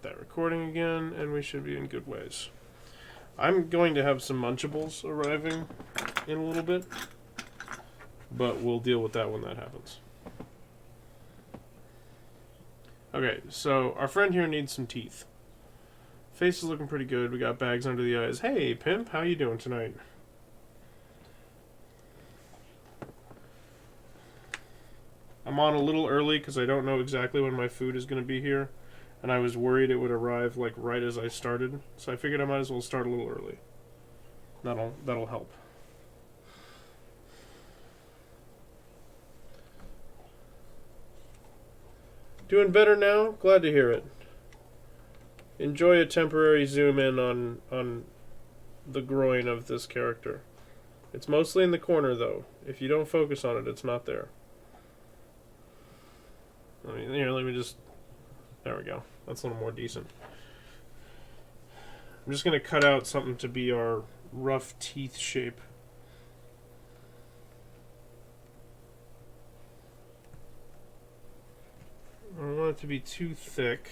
That recording again, and we should be in good ways. I'm going to have some Munchables arriving in a little bit, but we'll deal with that when that happens. Okay, so our friend here needs some teeth. Face is looking pretty good. We got bags under the eyes. Hey, pimp, how you doing tonight? I'm on a little early because I don't know exactly when my food is going to be here, and I was worried it would arrive like right as I started, so I figured I might as well start a little early. That'll help. Doing better now? Glad to hear it. Enjoy a temporary zoom in on the groin of this character. It's mostly in the corner though. If you don't focus on it, it's not there. Here, let me just... There we go. That's a little more decent. I'm just going to cut out something to be our rough teeth shape. I don't want it to be too thick.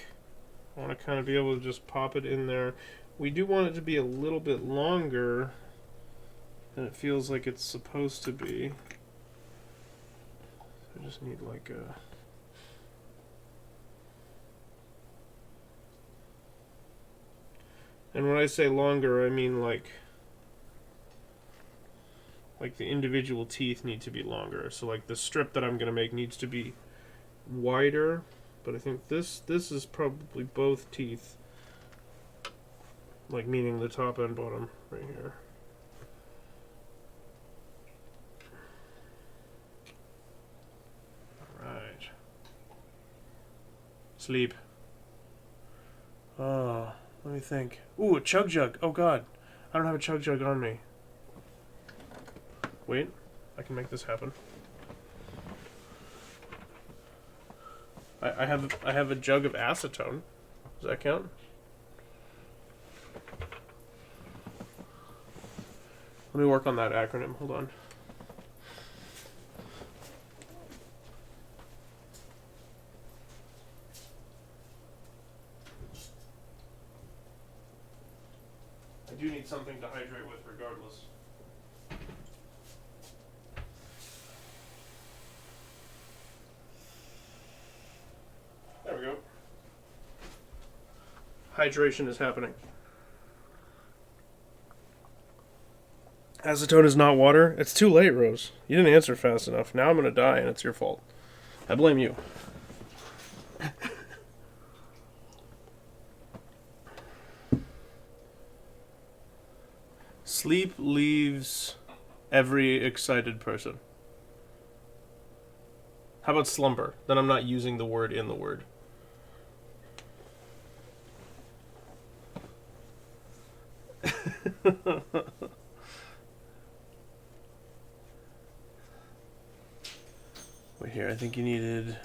I want to kind of be able to just pop it in there. We do want it to be a little bit longer than it feels like it's supposed to be. I just need like a... And when I say longer, I mean like the individual teeth need to be longer. So like the strip that I'm going to make needs to be wider, but I think this is probably both teeth. Like meaning the top and bottom right here. Alright. Sleep. Oh, let me think. Ooh, a chug jug. Oh god. I don't have a chug jug on me. Wait, I can make this happen. I have a jug of acetone. Does that count? Let me work on that acronym. Hold on. I do need something to hydrate with regardless. There we go. Hydration is happening. Acetone is not water? It's too late, Rose. You didn't answer fast enough. Now I'm gonna die and it's your fault. I blame you. Sleep leaves every excited person. How about slumber? Then I'm not using the word in the word. Wait here, I think you needed...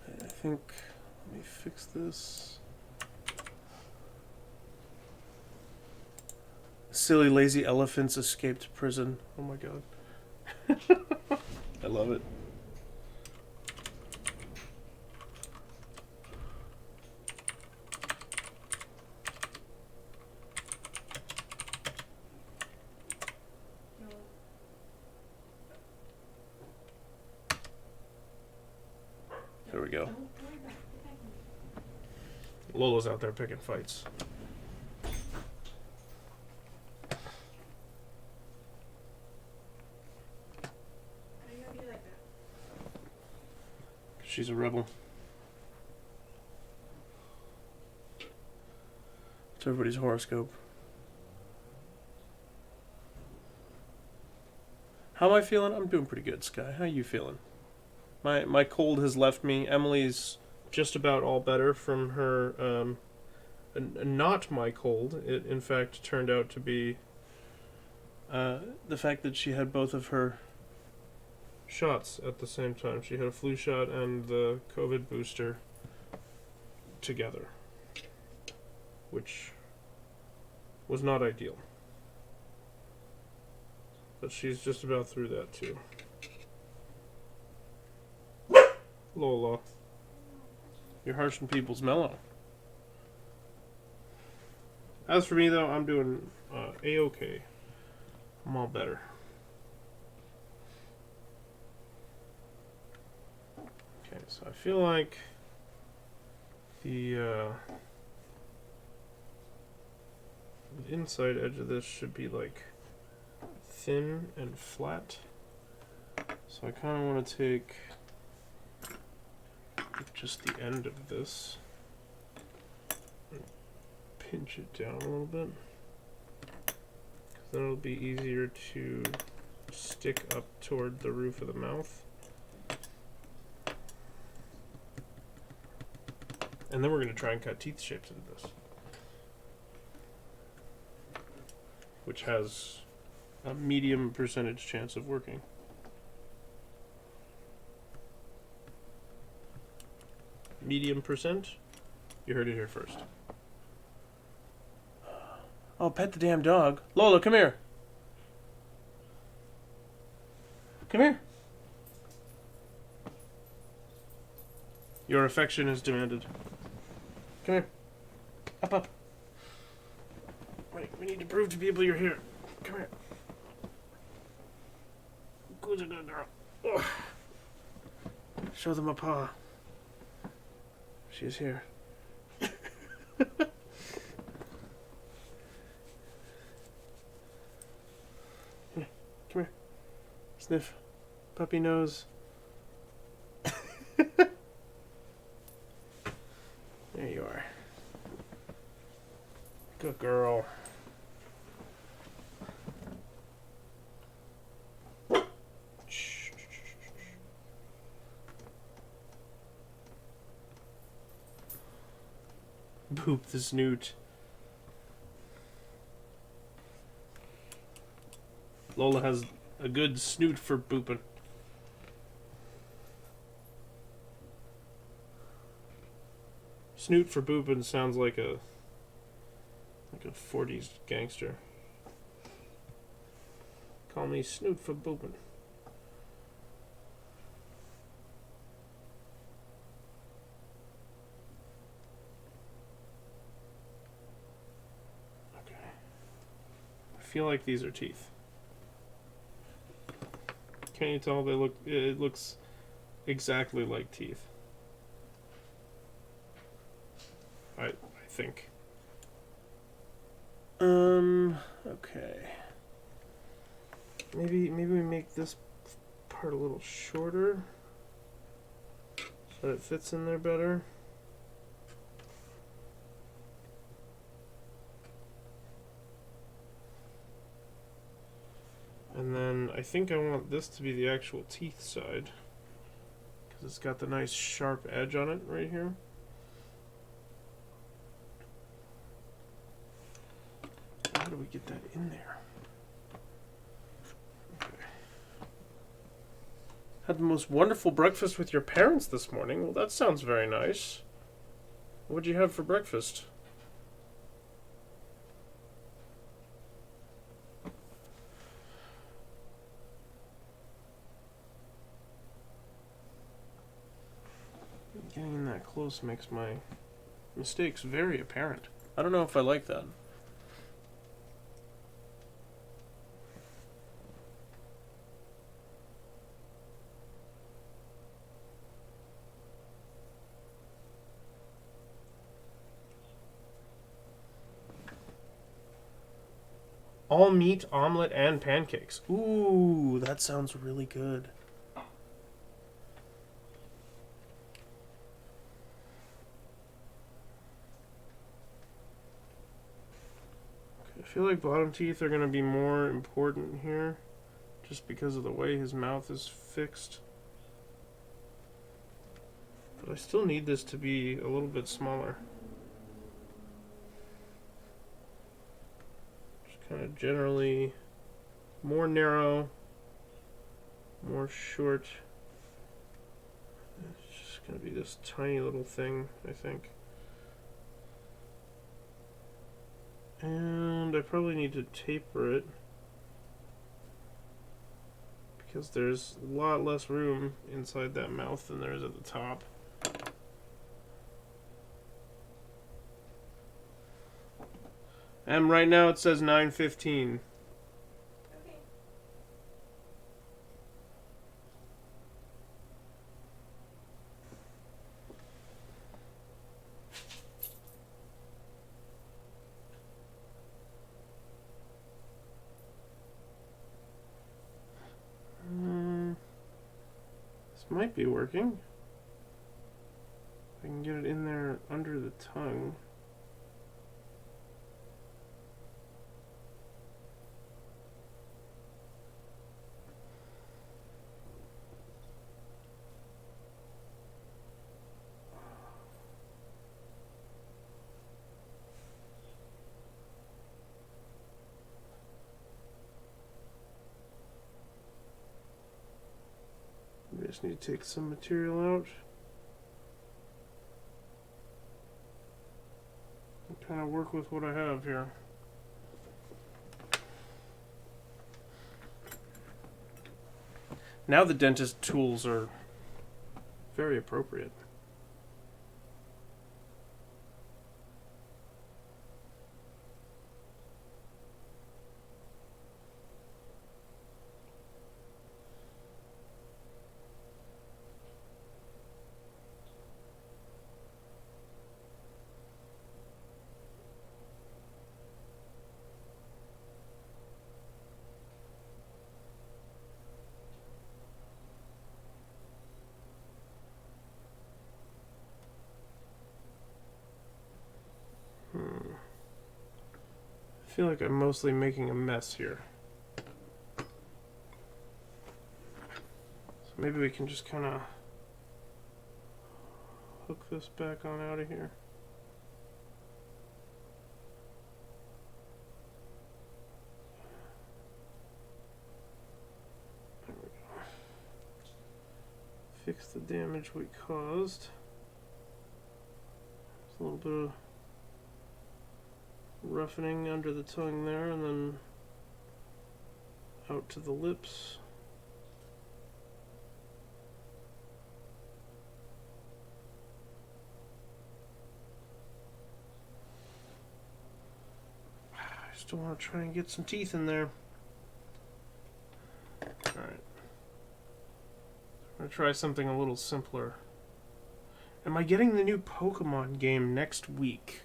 I think... Let me fix this. Silly lazy elephants escaped prison. Oh my god. I love it. There we go. Lola's out there picking fights. She's a rebel. It's everybody's horoscope. How am I feeling? I'm doing pretty good, Sky. How are you feeling? My cold has left me. Emily's just about all better from her not my cold. It in fact turned out to be the fact that she had both of her shots at the same time. She had a flu shot and the COVID booster together, which was not ideal. But she's just about through that too. Lola. You're harsh and people's mellow. As for me, though, I'm doing A-okay. I'm all better. Okay, so I feel like the inside edge of this should be like thin and flat. So I kind of want to take just the end of this and pinch it down a little bit, because then it'll be easier to stick up toward the roof of the mouth. And then we're going to try and cut teeth shapes into this, which has a medium percentage chance of working. Medium percent? You heard it here first. Oh, pet the damn dog. Lola, come here. Come here. Your affection is demanded. Come here. Up, up. Wait, we need to prove to people you're here. Come here. Good girl. Oh. Show them a paw. She's here. Come here. Sniff. Puppy nose. There you are. Good girl. Boop the snoot. Lola has a good snoot for booping. Snoot for booping sounds like a 40s gangster. Call me Snoot for booping. Okay. I feel like these are teeth. Can't you tell they look? It looks exactly like teeth. I think. Okay. Maybe we make this part a little shorter so it fits in there better. And then I think I want this to be the actual teeth side, because it's got the nice sharp edge on it right here. How do we get that in there? Okay. Had the most wonderful breakfast with your parents this morning. Well, that sounds very nice. What'd you have for breakfast? Getting that close makes my mistakes very apparent. I don't know if I like that. All meat, omelet, and pancakes. Ooh, that sounds really good. I feel like bottom teeth are going to be more important here, just because of the way his mouth is fixed. But I still need this to be a little bit smaller. Just kind of generally more narrow, more short. It's just going to be this tiny little thing, I think. And I probably need to taper it, because there's a lot less room inside that mouth than there is at the top. And right now it says 9:15. Okay. This might be working. I can get it in there under the tongue. We just need to take some material out. And kind of work with what I have here. Now the dentist tools are very appropriate. I feel like I'm mostly making a mess here. So maybe we can just kind of hook this back on out of here. There we go. Fix the damage we caused. There's a little bit of roughening under the tongue there, and then out to the lips. I still want to try and get some teeth in there. Alright. I'm going to try something a little simpler. Am I getting the new Pokemon game next week?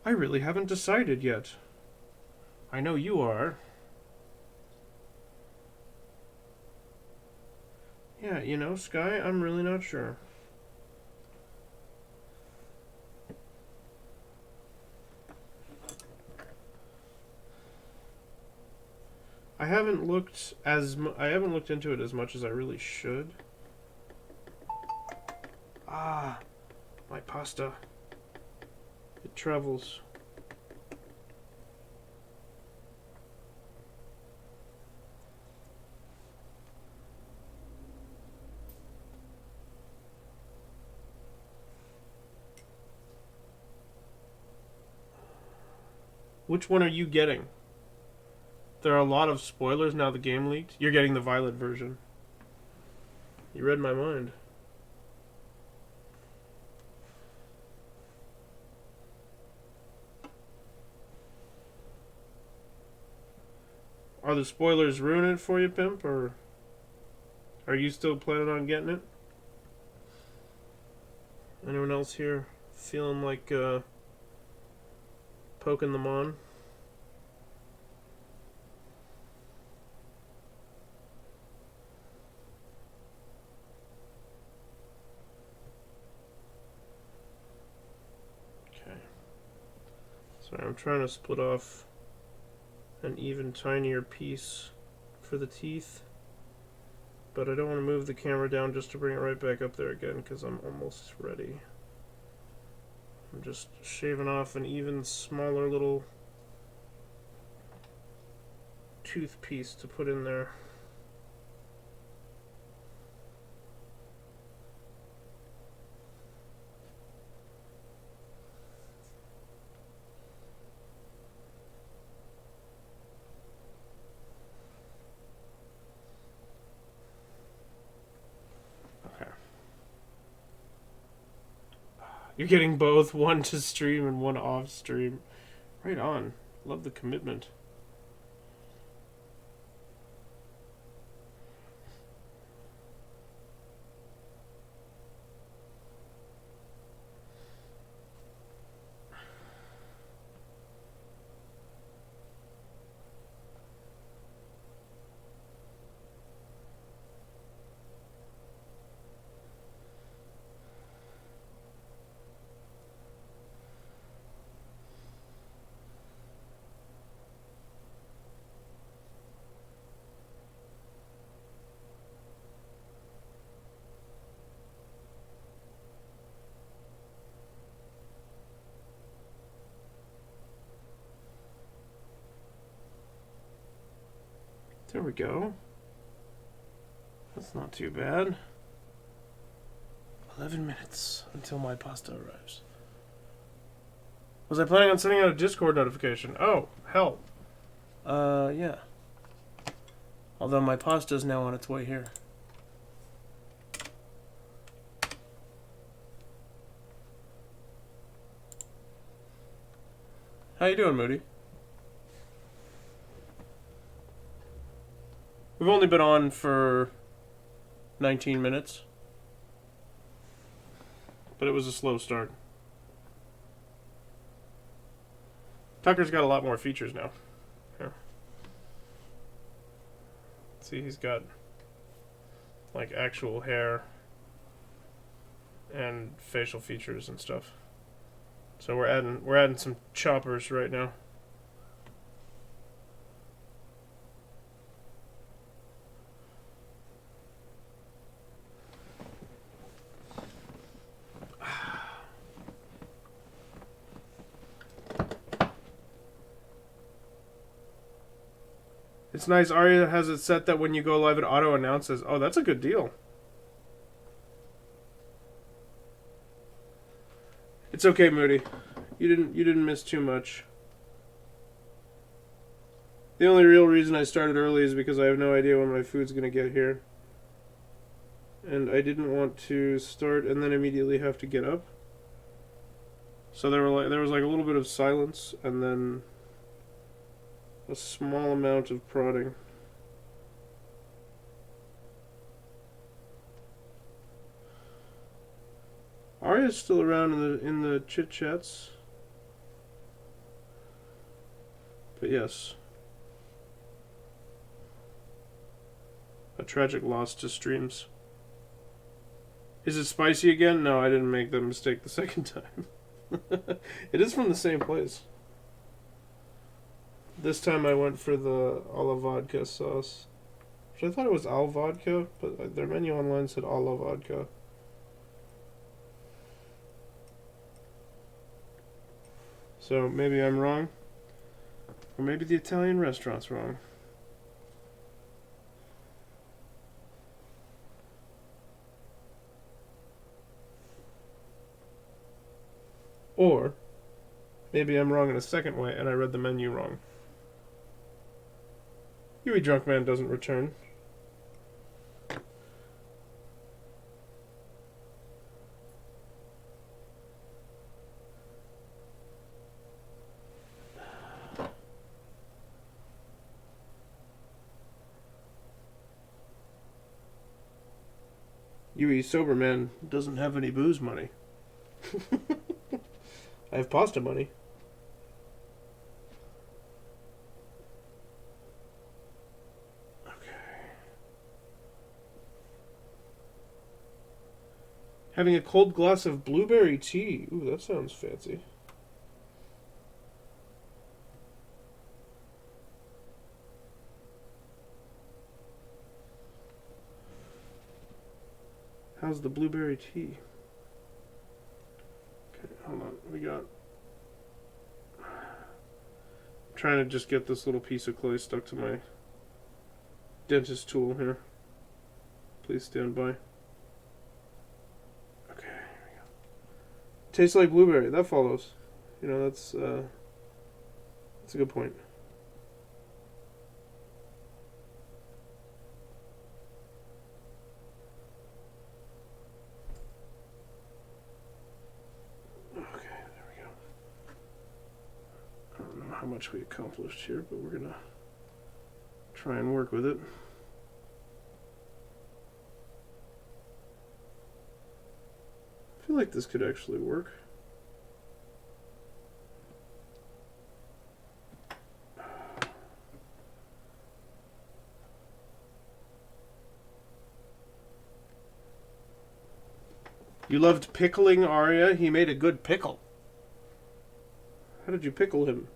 I really haven't decided yet. I know you are. Yeah, you know, Sky, I'm really not sure. I haven't looked into it as much as I really should. Ah, my pasta. It travels. Which one are you getting? There are a lot of spoilers now the game leaked. You're getting the Violet version. You read my mind. Are the spoilers ruining it for you, Pimp, or are you still planning on getting it? Anyone else here feeling like poking them on? Okay. Sorry, I'm trying to split off an even tinier piece for the teeth, but I don't want to move the camera down just to bring it right back up there again because I'm almost ready. I'm just shaving off an even smaller little tooth piece to put in there. You're getting both, one to stream and one off stream. Right on. Love the commitment. There we go. That's not too bad. 11 minutes until my pasta arrives. Was I planning on sending out a Discord notification? Oh, hell. Yeah. Although my pasta is now on its way here. How you doing, Moody? We've only been on for 19 minutes. But it was a slow start. Tucker's got a lot more features now. Here. See, he's got like actual hair and facial features and stuff. So we're adding some choppers right now. It's nice. Arya has it set that when you go live, it auto announces. Oh, that's a good deal. It's okay, Moody. You didn't miss too much. The only real reason I started early is because I have no idea when my food's gonna get here, and I didn't want to start and then immediately have to get up. So there was like a little bit of silence, and then a small amount of prodding. Arya's still around in the chit chats, but yes, a tragic loss to streams. Is it spicy again? No, I didn't make that mistake the second time. It is from the same place. This time I went for the a la vodka sauce. Which I thought it was al vodka, but their menu online said a la vodka. So maybe I'm wrong. Or maybe the Italian restaurant's wrong. Or maybe I'm wrong in a second way and I read the menu wrong. Huey Drunk Man doesn't return. Huey Sober Man doesn't have any booze money. I have pasta money. Having a cold glass of blueberry tea. Ooh, that sounds fancy. How's the blueberry tea? Okay, hold on. We got... I'm trying to just get this little piece of clay stuck to my dentist tool here. Please stand by. Tastes like blueberry. That follows. You know, that's a good point. much we accomplished here, but we're gonna try and work with it. I feel like this could actually work. You loved pickling Arya? He made a good pickle. How did you pickle him?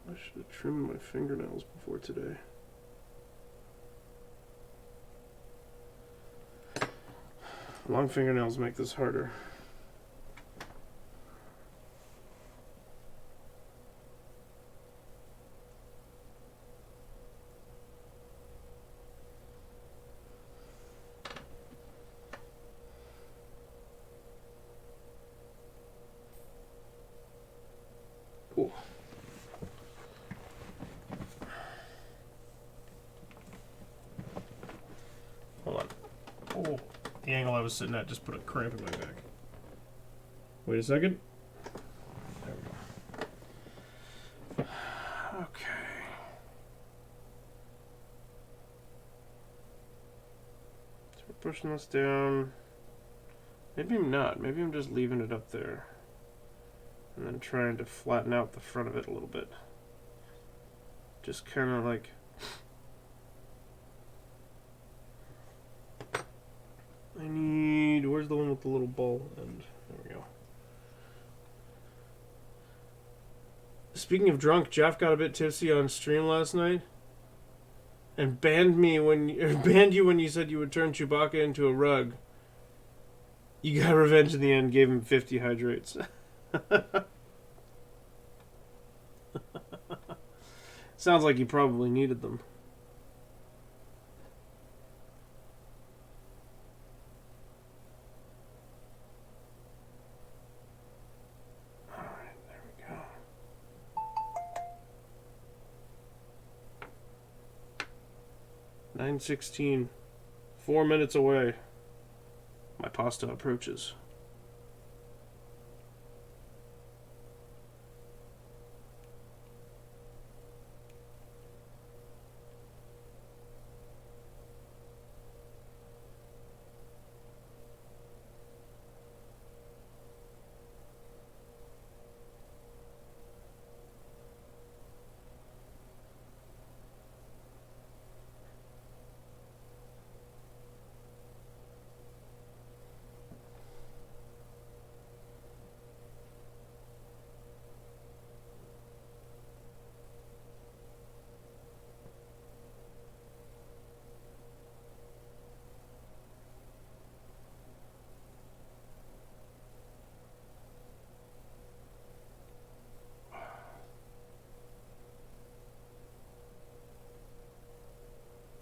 I should have trimmed my fingernails before today. Long fingernails make this harder. Ooh. Hold on. Oh, the angle I was sitting at just put a cramp in my back. Wait a second. There we go. Okay. So we're pushing this down. Maybe I'm not. Maybe I'm just leaving it up there. And then trying to flatten out the front of it a little bit. Just kind of like... I need... Where's the one with the little ball end? There we go. Speaking of drunk, Jeff got a bit tipsy on stream last night. And banned you when you said you would turn Chewbacca into a rug. You got revenge in the end, gave him 50 hydrates. Sounds like you probably needed them. Alright, there we go. $9:16. 4 minutes away. My pasta approaches.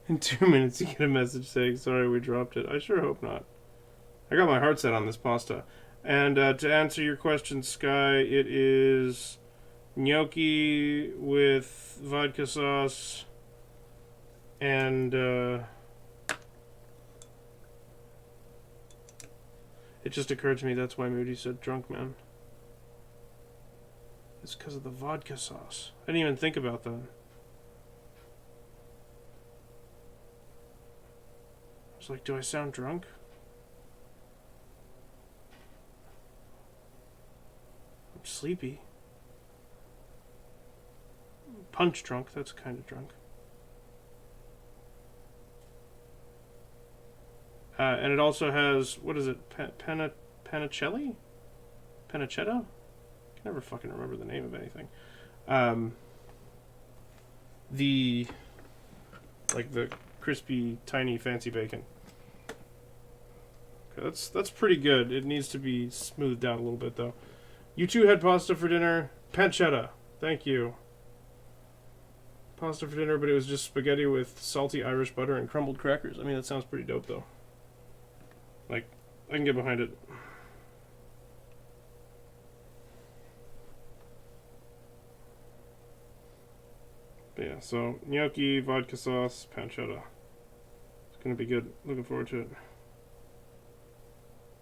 In 2 minutes you get a message saying, sorry we dropped it. I sure hope not. I got my heart set on this pasta. And to answer your question, Sky, it is gnocchi with vodka sauce and it just occurred to me that's why Moody said drunk man. It's because of the vodka sauce. I didn't even think about that. I was like, do I sound drunk? I'm sleepy. Punch drunk, that's kind of drunk. And it also has, what is it, Panicelli? Panicetta? I can never fucking remember the name of anything. The crispy, tiny, fancy bacon. Okay, that's pretty good. It needs to be smoothed out a little bit, though. You two had pasta for dinner. Pancetta. Thank you. Pasta for dinner, but it was just spaghetti with salty Irish butter and crumbled crackers. I mean, that sounds pretty dope, though. Like, I can get behind it. Yeah, so gnocchi, vodka sauce, pancetta. It's gonna be good. Looking forward to it.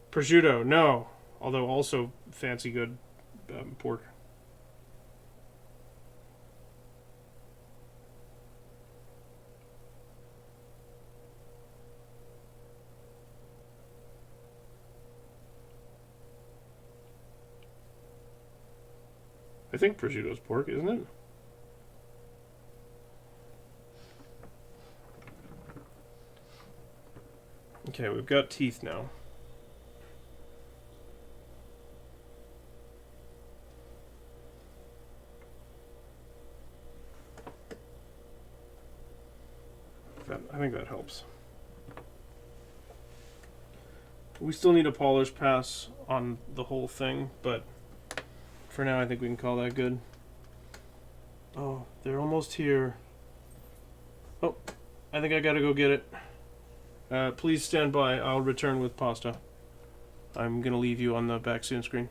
Prosciutto, no. Although also fancy good pork. I think prosciutto's pork, isn't it? Okay, we've got teeth now. I think that helps. We still need a polish pass on the whole thing, but for now I think we can call that good. Oh, they're almost here. Oh, I think I gotta go get it. Please stand by. I'll return with pasta. I'm gonna leave you on the back soon screen.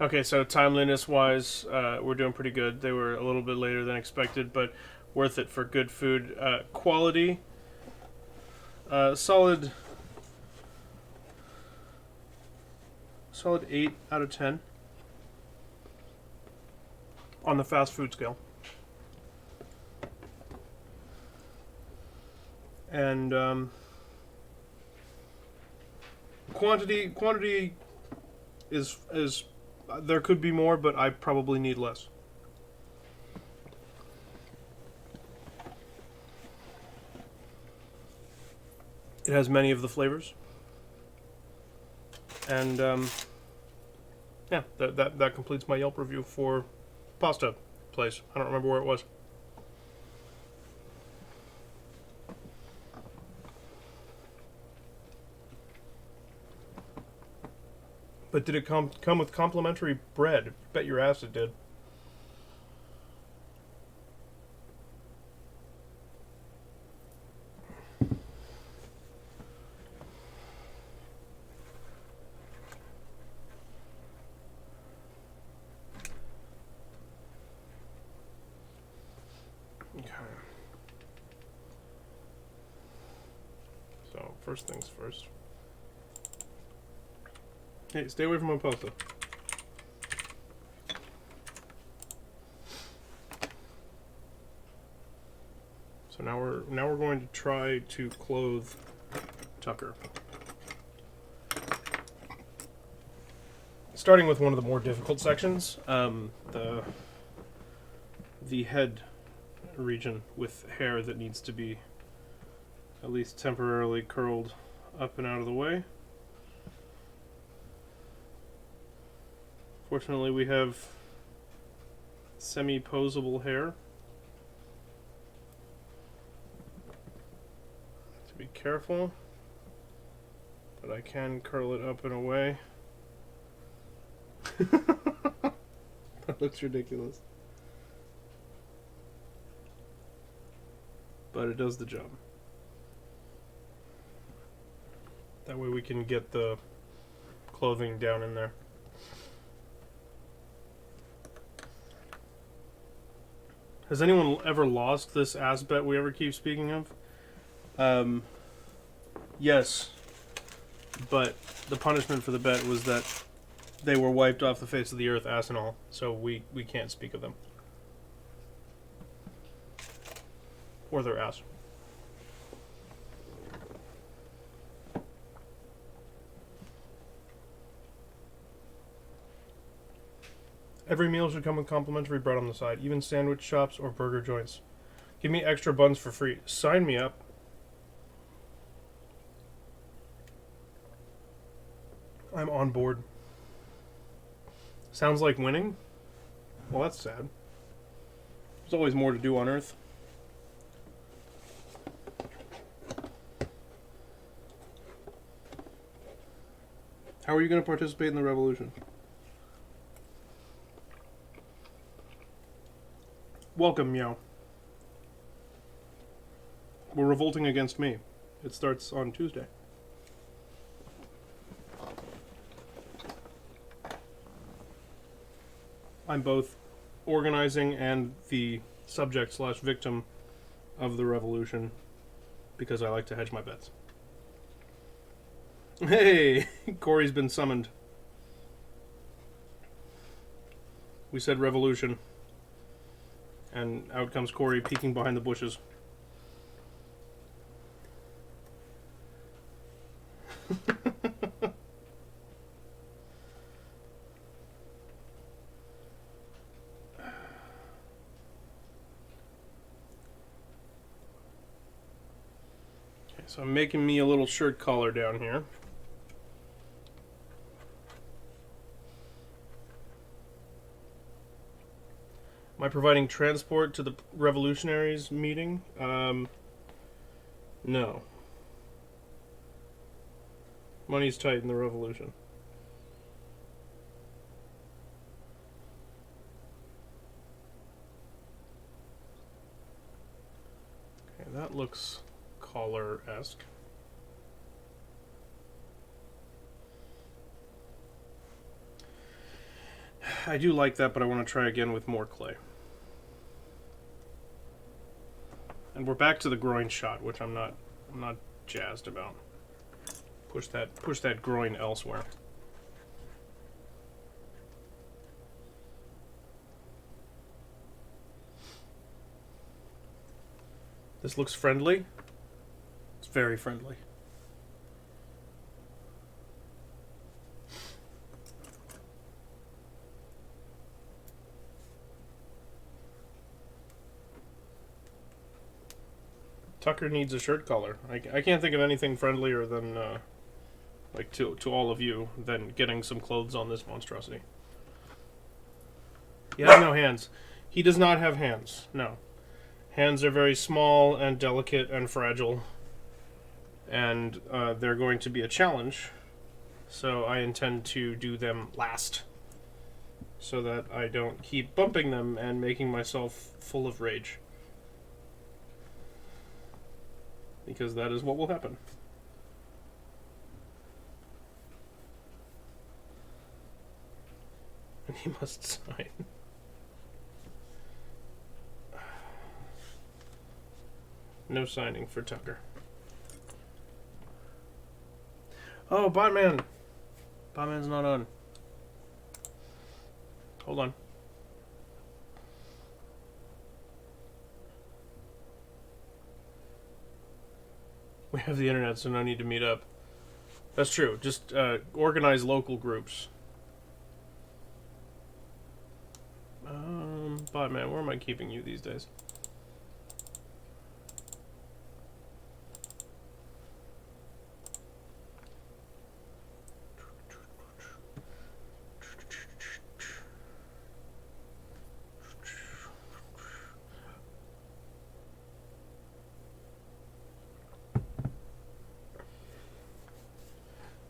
Okay, so timeliness-wise, we're doing pretty good. They were a little bit later than expected, but worth it for good food. Quality, solid 8 out of 10 on the fast food scale. And quantity is there could be more, but I probably need less. It has many of the flavors, and yeah, that completes my Yelp review for pasta place. I don't remember where it was. But did it come with complimentary bread? Bet your ass it did. Okay. So, first things first. Hey, stay away from my pasta. So now we're going to try to clothe Tucker. Starting with one of the more difficult sections, the head region with hair that needs to be at least temporarily curled up and out of the way. Fortunately, we have semi-posable hair. To be careful, but I can curl it up and away. That looks ridiculous. But it does the job. That way we can get the clothing down in there. Has anyone ever lost this ass bet we ever keep speaking of? Yes. But the punishment for the bet was that they were wiped off the face of the earth, ass and all. So we can't speak of them. Or their ass. Every meal should come with complimentary bread on the side, even sandwich shops or burger joints. Give me extra buns for free. Sign me up. I'm on board. Sounds like winning? Well, that's sad. There's always more to do on Earth. How are you going to participate in the revolution? Welcome, Meow. We're revolting against me. It starts on Tuesday. I'm both organizing and the subject/victim of the revolution because I like to hedge my bets. Hey! Corey's been summoned. We said revolution. And out comes Corey peeking behind the bushes. Okay, so I'm making me a little shirt collar down here. Am I providing transport to the revolutionaries meeting? No. Money's tight in the revolution. Okay, that looks collar-esque. I do like that, but I want to try again with more clay. And we're back to the groin shot, which I'm not jazzed about. Push that groin elsewhere. This looks friendly. It's very friendly. Tucker needs a shirt collar. I can't think of anything friendlier than, like, to all of you, than getting some clothes on this monstrosity. He has no hands. He does not have hands, no. Hands are very small and delicate and fragile. And they're going to be a challenge. So I intend to do them last. So that I don't keep bumping them and making myself full of rage. Because that is what will happen. And he must sign. No signing for Tucker. Oh, Botman! Botman's not on. Hold on. We have the internet, so no need to meet up. That's true. Just organize local groups. Botman, where am I keeping you these days?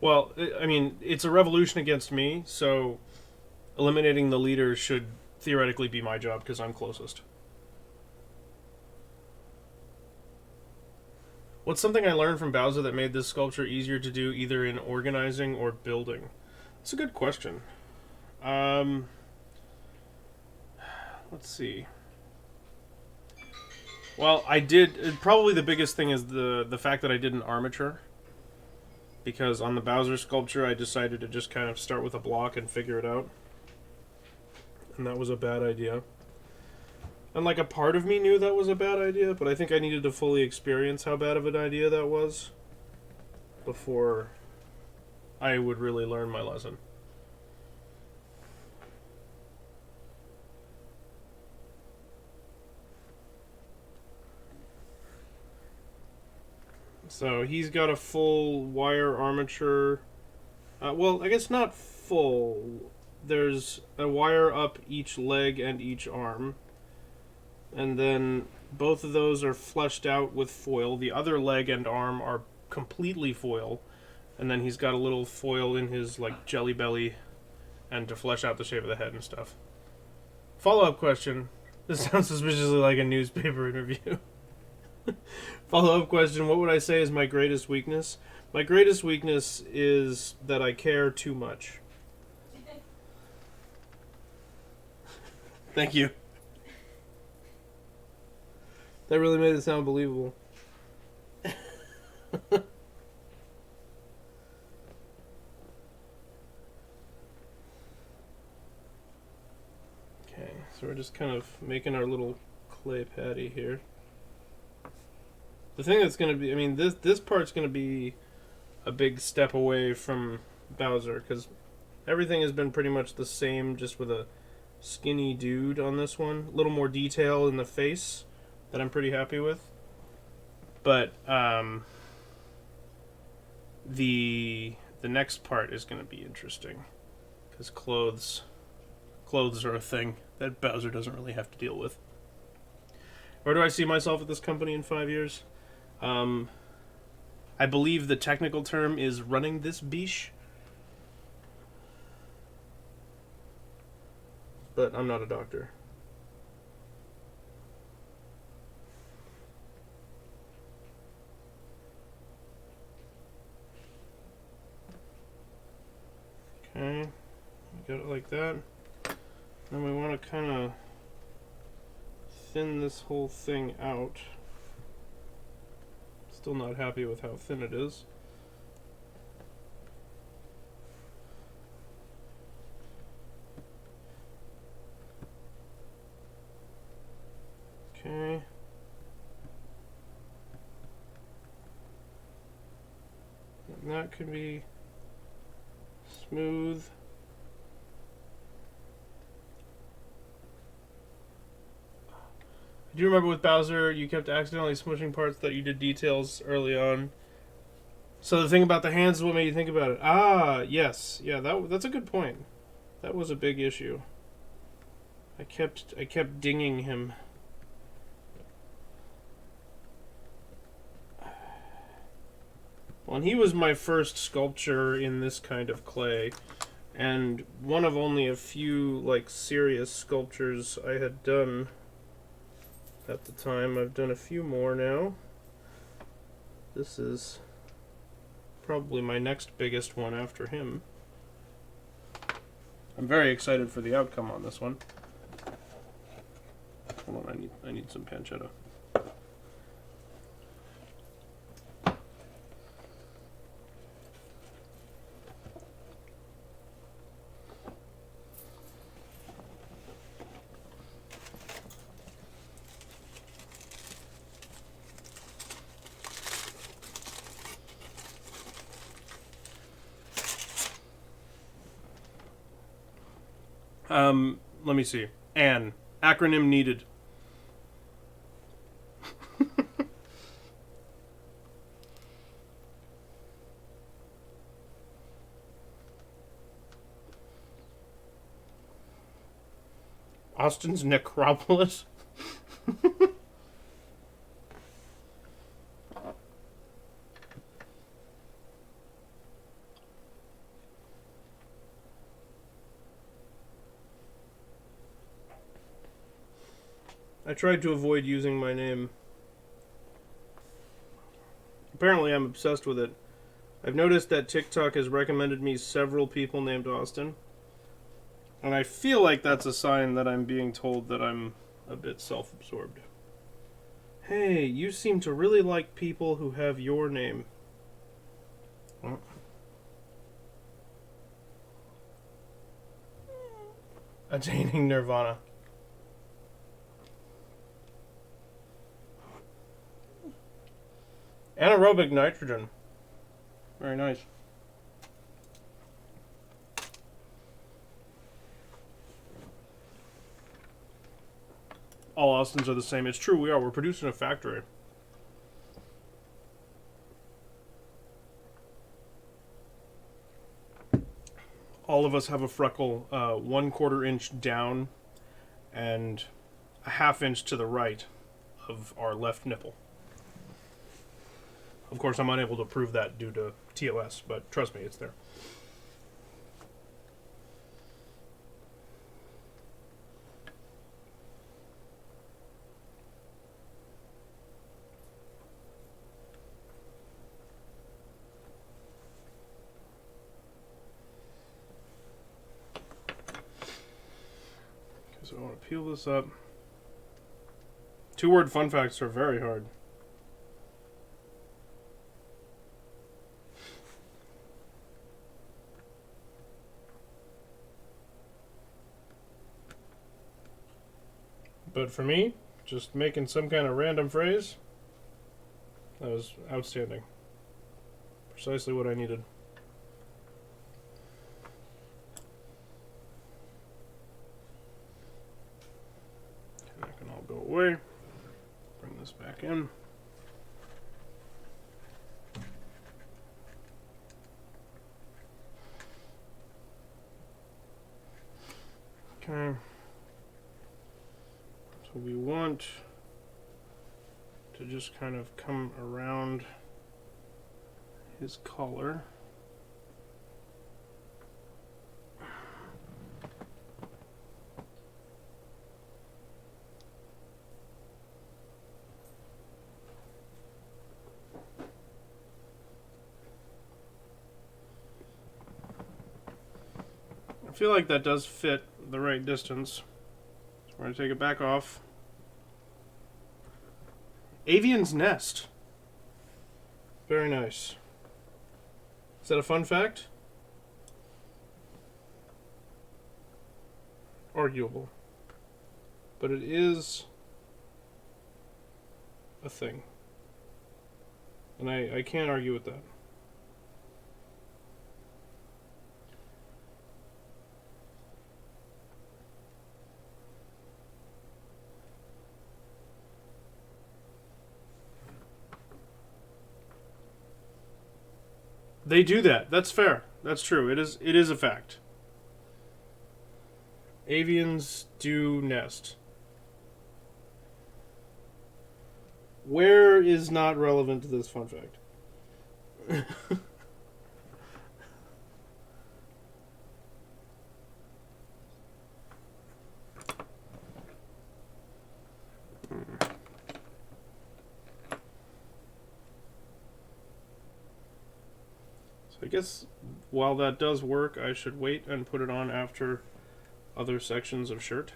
Well, I mean, it's a revolution against me, so eliminating the leader should theoretically be my job because I'm closest. What's something I learned from Bowser that made this sculpture easier to do either in organizing or building? That's a good question. Let's see. Well, I did... Probably the biggest thing is the fact that I did an armature. Because on the Bowser sculpture, I decided to just kind of start with a block and figure it out. And that was a bad idea. And like a part of me knew that was a bad idea, but I think I needed to fully experience how bad of an idea that was before I would really learn my lesson. So he's got a full wire armature. Well, I guess not full. There's a wire up each leg and each arm. And then both of those are fleshed out with foil. The other leg and arm are completely foil. And then he's got a little foil in his like jelly belly and to flesh out the shape of the head and stuff. Follow-up question. This sounds suspiciously like a newspaper interview. Follow-up question, what would I say is my greatest weakness? My greatest weakness is that I care too much. Thank you. That really made it sound believable. Okay, so we're just kind of making our little clay patty here. The thing that's going to be, I mean, this part's going to be a big step away from Bowser, because everything has been pretty much the same, just with a skinny dude on this one. A little more detail in the face that I'm pretty happy with. But the next part is going to be interesting, because clothes are a thing that Bowser doesn't really have to deal with. Where do I see myself at this company in 5 years? I believe the technical term is running this biche. But I'm not a doctor. Okay, got it like that. And we want to kind of thin this whole thing out. Still not happy with how thin it is. Okay. And that could be smooth. Do you remember with Bowser, you kept accidentally smushing parts that you did details early on? So the thing about the hands is what made you think about it. Ah, yes. Yeah, that's a good point. That was a big issue. I kept dinging him. Well, and he was my first sculpture in this kind of clay, and one of only a few, like, serious sculptures I had done at the time. I've done a few more now. This is probably my next biggest one after him. I'm very excited for the outcome on this one. Hold on, I need some pancetta. Let me see. Anne. Acronym needed. Austin's necropolis. I tried to avoid using my name. Apparently I'm obsessed with it. I've noticed that TikTok has recommended me several people named Austin. And I feel like that's a sign that I'm being told that I'm a bit self-absorbed. Hey, you seem to really like people who have your name. Attaining nirvana. Anaerobic nitrogen. Very nice. All Austins are the same. It's true, we are. We're produced in a factory. All of us have a freckle 1/4 inch down and a 1/2 inch to the right of our left nipple. Of course, I'm unable to prove that due to TOS, but trust me, it's there. Okay, so I want to peel this up. 2-word fun facts are very hard. But for me, just making some kind of random phrase, that was outstanding. Precisely what I needed. Okay, that can all go away. Bring this back in. Okay. So we want to just kind of come around his collar. I feel like that does fit the right distance. So we're going to take it back off. Avian's nest. Very nice. Is that a fun fact? Arguable. But it is a thing. And I can't argue with that. They do that. That's fair. That's true. It is a fact. Avians do nest. Where is not relevant to this fun fact? I guess while that does work, I should wait and put it on after other sections of shirt.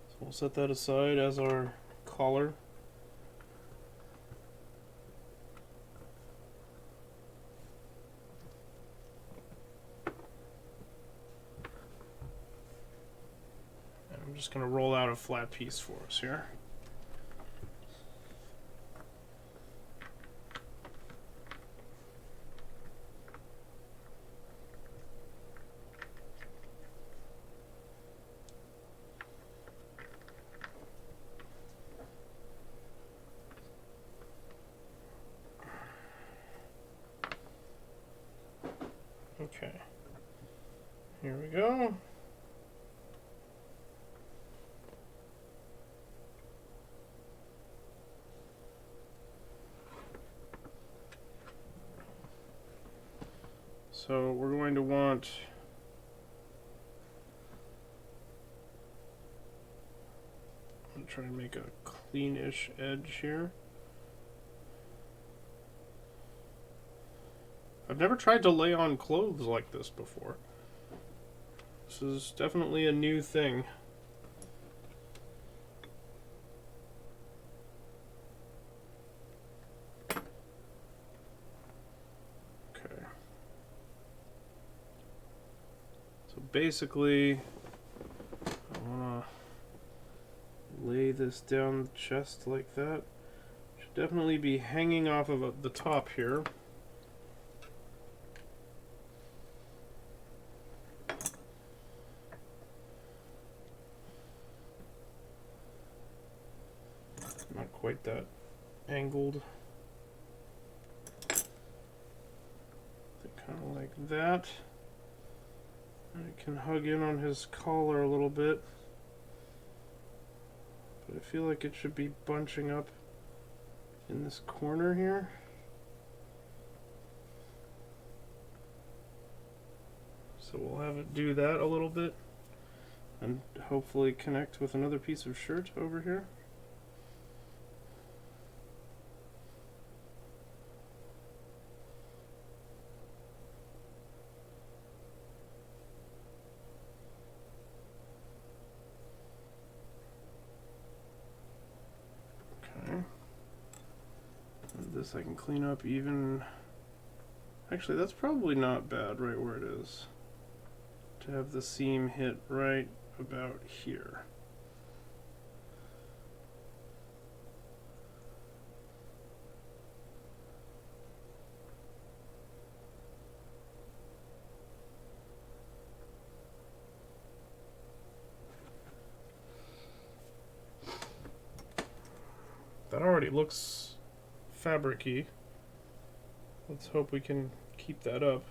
So we'll set that aside as our collar. And I'm just going to roll out a flat piece for us here. Okay, here we go. So we're going to want I'm trying to make a cleanish edge here. I've never tried to lay on clothes like this before. This is definitely a new thing. Okay. So basically, I want to lay this down the chest like that. Should definitely be hanging off of the top here. Not quite that angled. Kind of like that. And it can hug in on his collar a little bit. But I feel like it should be bunching up in this corner here. So we'll have it do that a little bit. And hopefully connect with another piece of shirt over here. This I can clean up even. Actually, that's probably not bad right where it is. To have the seam hit right about here. That already looks fabric-y. Let's hope we can keep that up.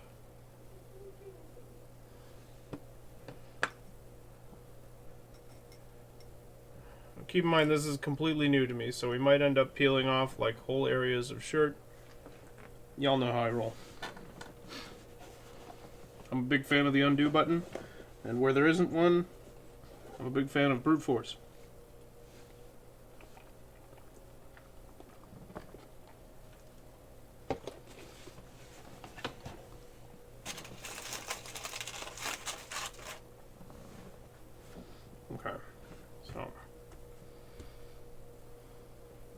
Keep in mind this is completely new to me, so we might end up peeling off like whole areas of shirt. Y'all know how I roll. I'm a big fan of the undo button, and where there isn't one, I'm a big fan of brute force.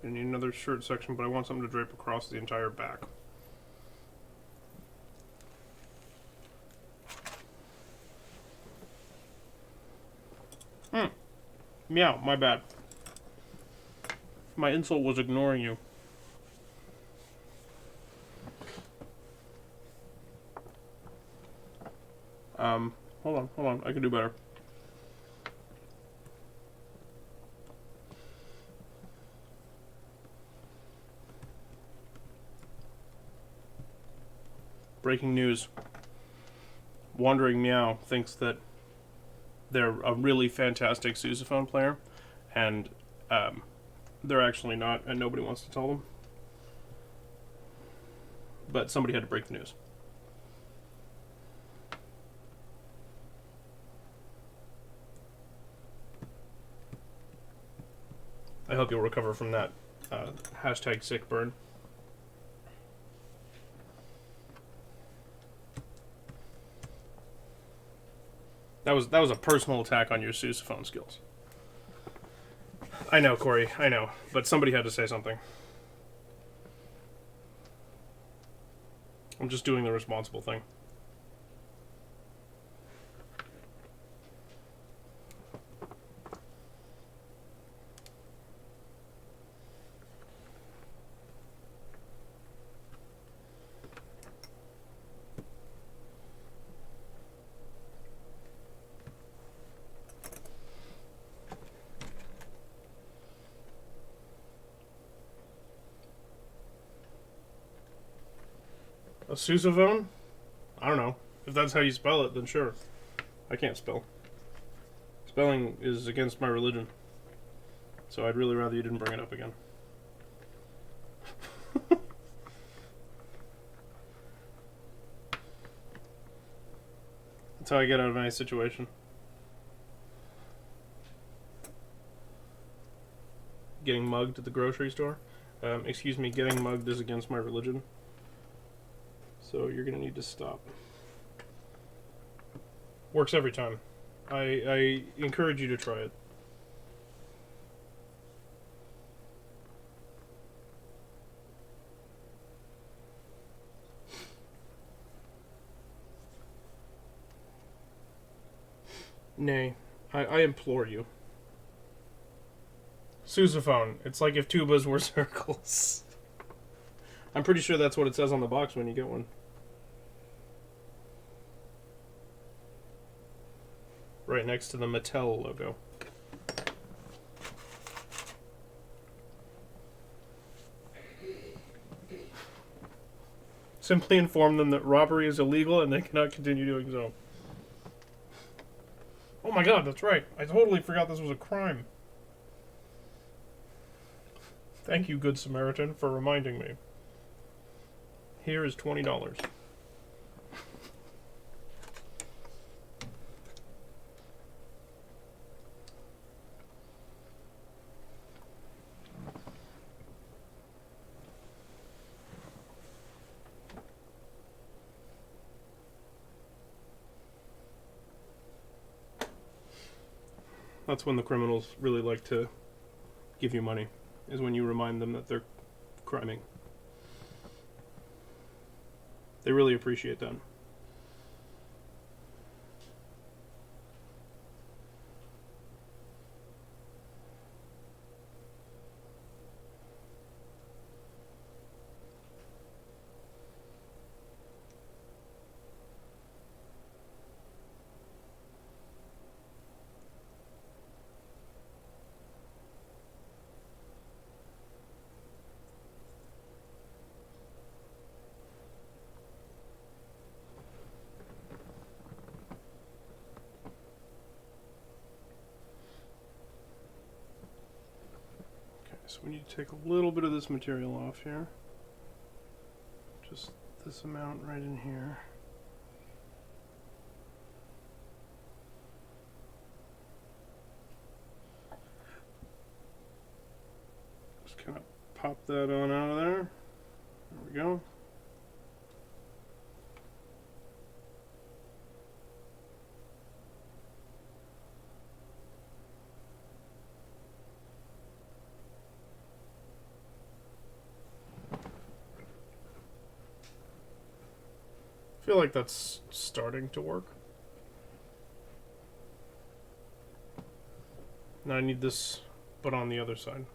I need another shirt section, but I want something to drape across the entire back. Meow, my bad. My insult was ignoring you. Hold on. I can do better. Breaking news. Wandering Meow thinks that they're a really fantastic sousaphone player, and they're actually not, and nobody wants to tell them. But somebody had to break the news. I hope you'll recover from that hashtag sick burn. That was a personal attack on your sousaphone skills. I know, Corey, I know. But somebody had to say something. I'm just doing the responsible thing. A sousaphone? I don't know. If that's how you spell it, then sure. I can't spell. Spelling is against my religion. So I'd really rather you didn't bring it up again. That's how I get out of any situation. Getting mugged at the grocery store? Excuse me, getting mugged is against my religion. So you're going to need to stop. Works every time. I encourage you to try it. Nay, I implore you. Sousaphone. It's like if tubas were circles. I'm pretty sure that's what it says on the box when you get one. Right next to the Mattel logo. Simply inform them that robbery is illegal and they cannot continue doing so. Oh my god, that's right. I totally forgot this was a crime. Thank you, Good Samaritan, for reminding me. Here is $20. That's when the criminals really like to give you money, is when you remind them that they're criming. They really appreciate that. So we need to take a little bit of this material off here. Just this amount right in here. Just kind of pop that on out of there. There we go. I feel like that's starting to work. Now I need this, but on the other side.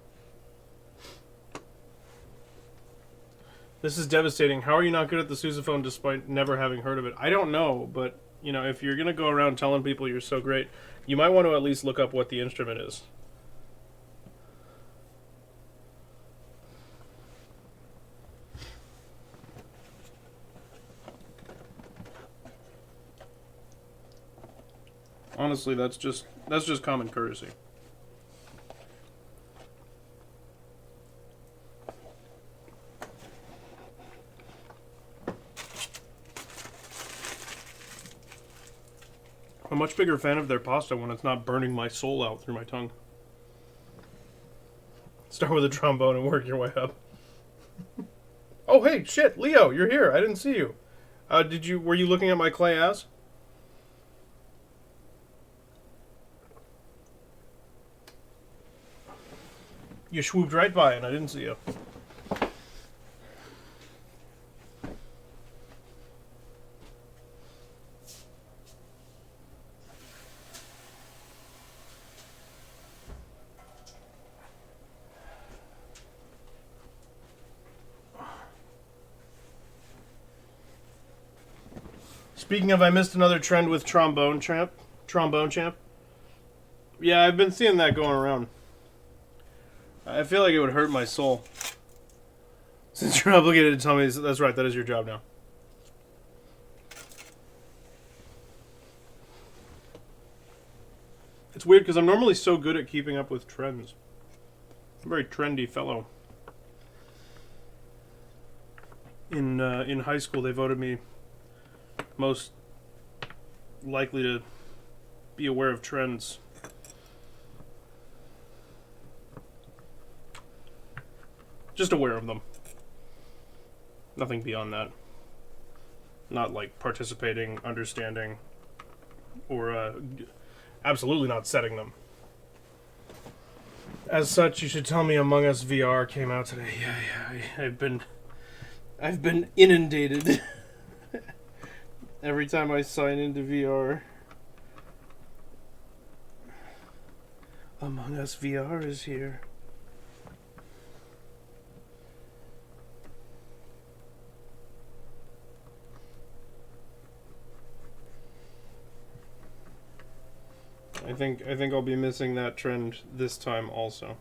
This is devastating. How are you not good at the sousaphone despite never having heard of it? I don't know, but, you know, if you're going to go around telling people you're so great, you might want to at least look up what the instrument is. Honestly, that's just common courtesy. I'm a much bigger fan of their pasta when it's not burning my soul out through my tongue. Start with a trombone and work your way up. Oh, hey, shit, Leo, you're here. I didn't see you. Were you looking at my clay ass? You swooped right by and I didn't see you. Speaking of, I missed another trend with Trombone Champ. Yeah, I've been seeing that going around. I feel like it would hurt my soul. Since you're obligated to tell me, that's right, that is your job now. It's weird because I'm normally so good at keeping up with trends. I'm a very trendy fellow. In high school, they voted me most likely to be aware of trends. Just aware of them. Nothing beyond that. Not like participating, understanding, or absolutely not setting them. As such, you should tell me Among Us VR came out today. Yeah, I've been inundated. Every time I sign into VR. Among Us VR is here. I think I'll be missing that trend this time also.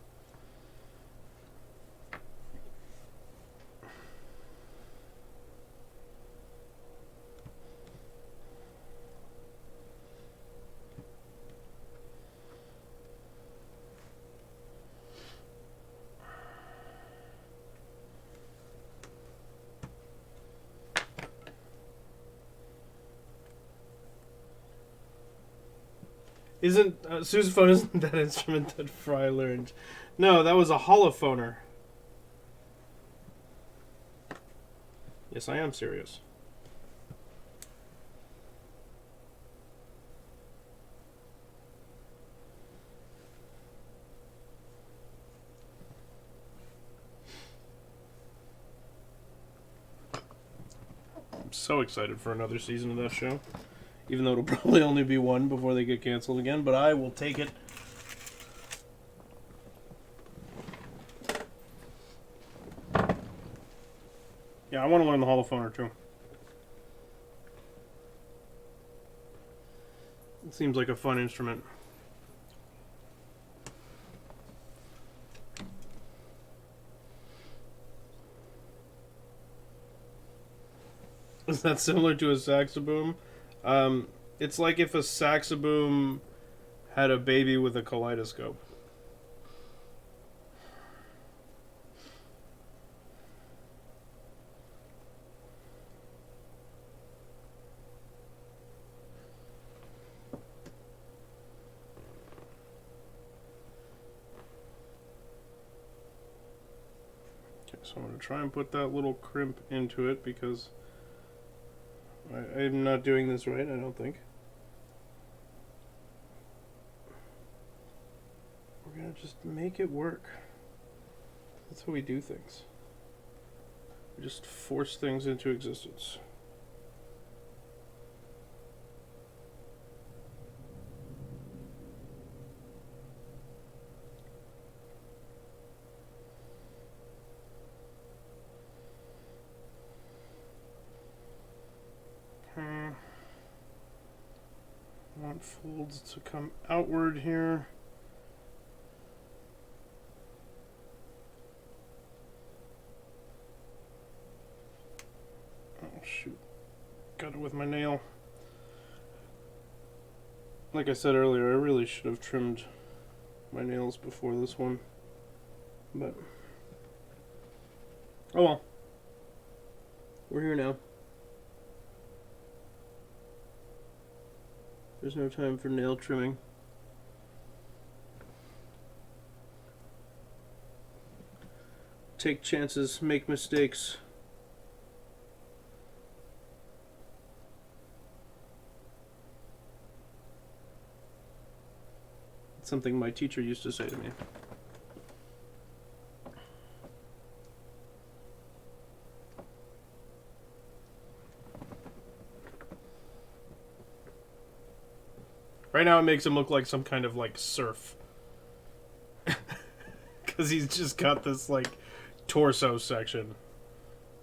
Sousaphone isn't that instrument that Fry learned. No, that was a holophoner. Yes, I am serious. I'm so excited for another season of that show. Even though it'll probably only be one before they get canceled again, but I will take it. Yeah, I want to learn the holophoner too. It seems like a fun instrument. Is that similar to a saxoboom? It's like if a saxoboom had a baby with a kaleidoscope. Okay, so I'm going to try and put that little crimp into it because I'm not doing this right, I don't think. We're going to just make it work. That's how we do things. We just force things into existence. want folds to come outward here. Oh shoot, got it with my nail. Like I said earlier, I really should have trimmed my nails before this one, but oh well. We're here now. There's no time for nail trimming. Take chances, make mistakes. It's something my teacher used to say to me. Right now it makes him look like some kind of like serf. Because he's just got this like torso section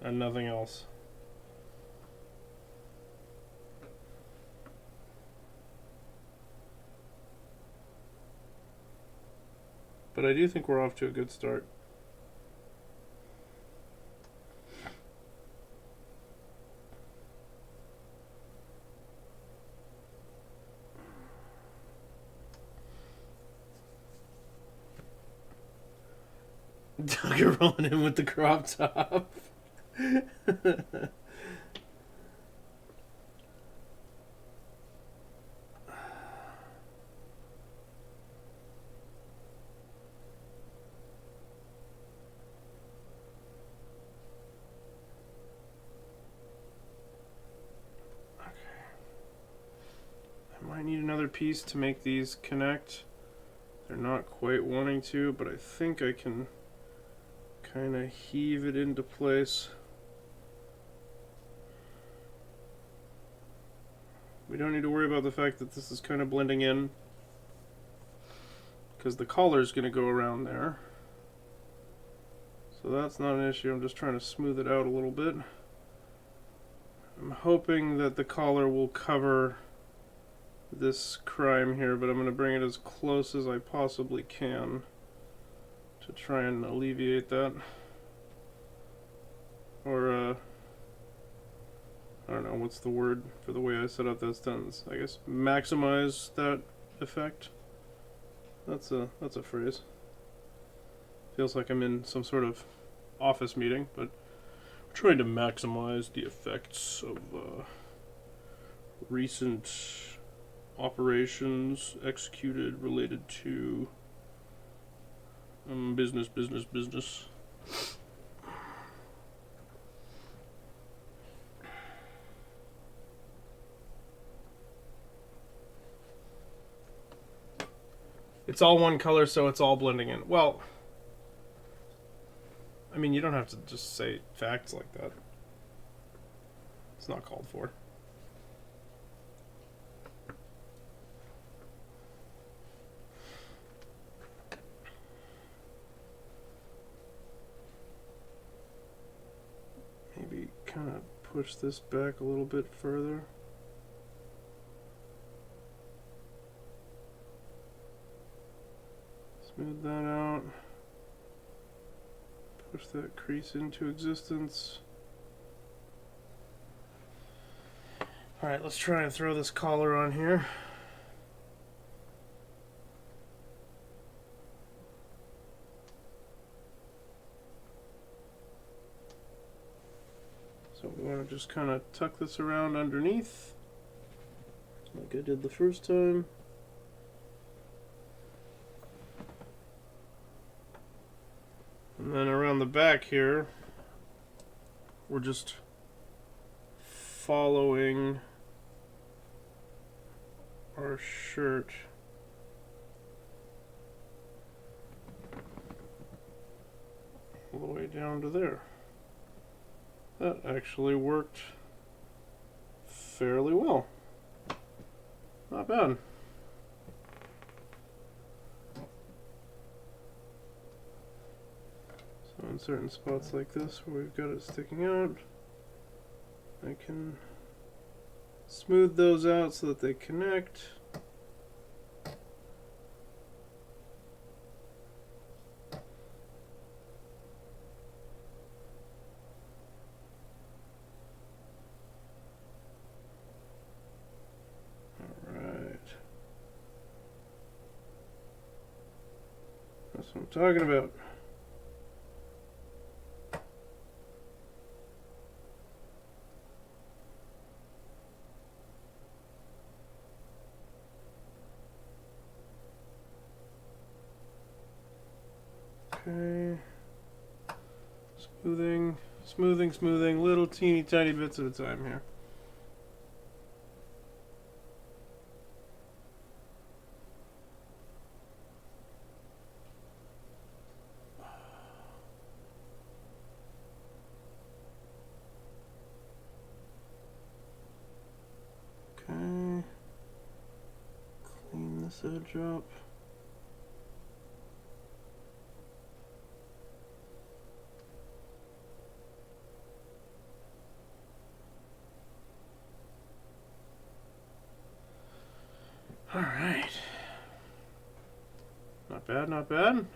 and nothing else. But I do think we're off to a good start. You're rolling in with the crop top. I need another piece to make these connect. They're not quite wanting to, but I think I can kind of heave it into place. We don't need to worry about the fact that this is kind of blending in, because the collar is going to go around there. So that's not an issue. I'm just trying to smooth it out a little bit. I'm hoping that the collar will cover this crime here, but I'm going to bring it as close as I possibly can to try and alleviate that. Or, I don't know, what's the word for the way I set up that sentence? I guess maximize that effect. That's a phrase. Feels like I'm in some sort of office meeting, but we're trying to maximize the effects of recent operations executed related to business. It's all one color, so it's all blending in. Well, I mean, you don't have to just say facts like that. It's not called for. Maybe kind of push this back a little bit further. Smooth that out. Push that crease into existence. Alright, let's try and throw this collar on here. So we want to just kind of tuck this around underneath, like I did the first time. And then around the back here, we're just following our shirt all the way down to there. That actually worked fairly well. Not bad. So in certain spots like this where we've got it sticking out, I can smooth those out so that they connect. That's what I'm talking about. Okay. Smoothing, smoothing, smoothing, little teeny tiny bits at a time here. Okay. Clean this edge up. All right. Not bad, not bad. And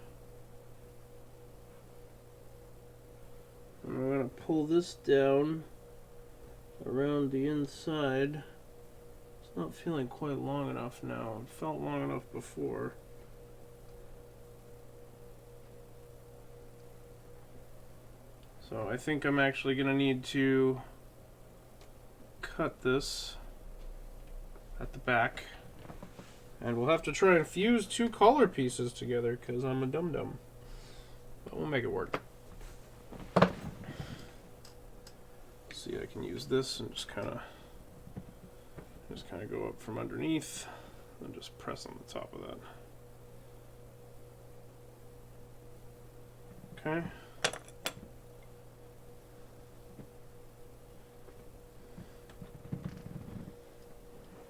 we're going to pull this down around the inside. It's not feeling quite long enough now. It felt long enough before. So I think I'm actually going to need to cut this at the back. And we'll have to try and fuse two collar pieces together because I'm a dum-dum. But we'll make it work. See, I can use this and just kind of go up from underneath and just press on the top of that. Okay.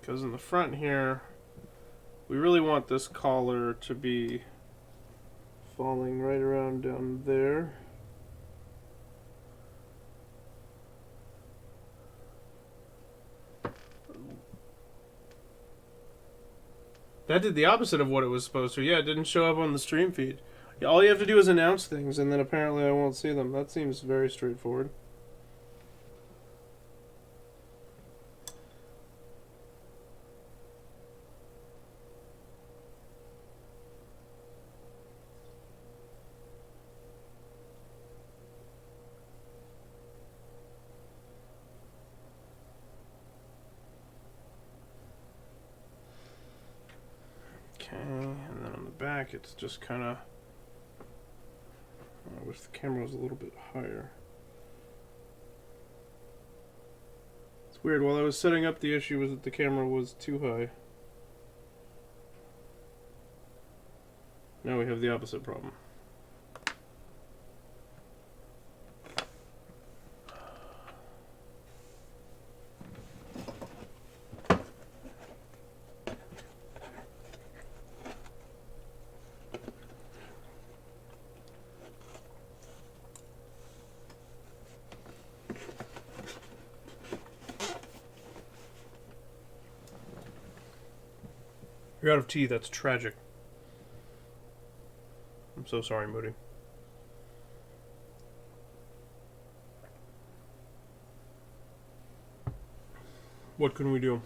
Because in the front here, we really want this collar to be falling right around down there. That did the opposite of what it was supposed to. Yeah, it didn't show up on the stream feed. All you have to do is announce things, and then apparently I won't see them. That seems very straightforward. Okay, and then on the back, it's just kind of... I wish the camera was a little bit higher. It's weird, while I was setting up, the issue was that the camera was too high. Now we have the opposite problem. You're out of tea, that's tragic. I'm so sorry, Moody. What can we do?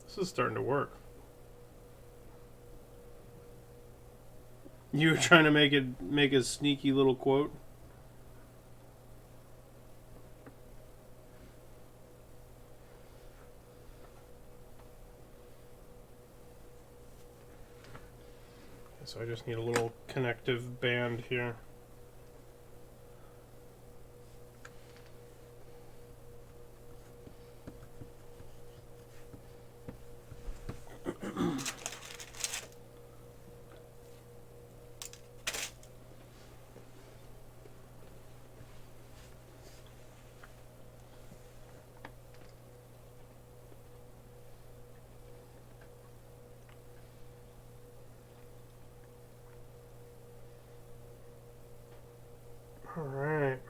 This is starting to work. You were trying to make a sneaky little quote? So I just need a little connective band here. Alright.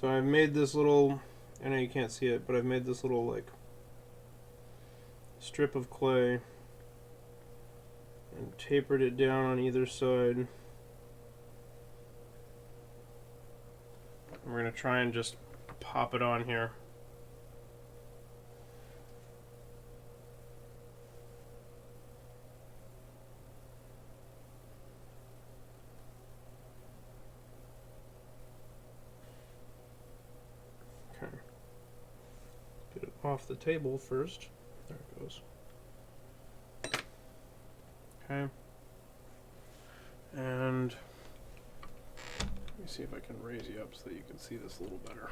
So I've made this little, I know you can't see it, but I've made this little like strip of clay and tapered it down on either side. We're going to try and just pop it on here. Okay. Get it off the table first. There it goes. Okay. And let me see if I can raise you up so that you can see this a little better.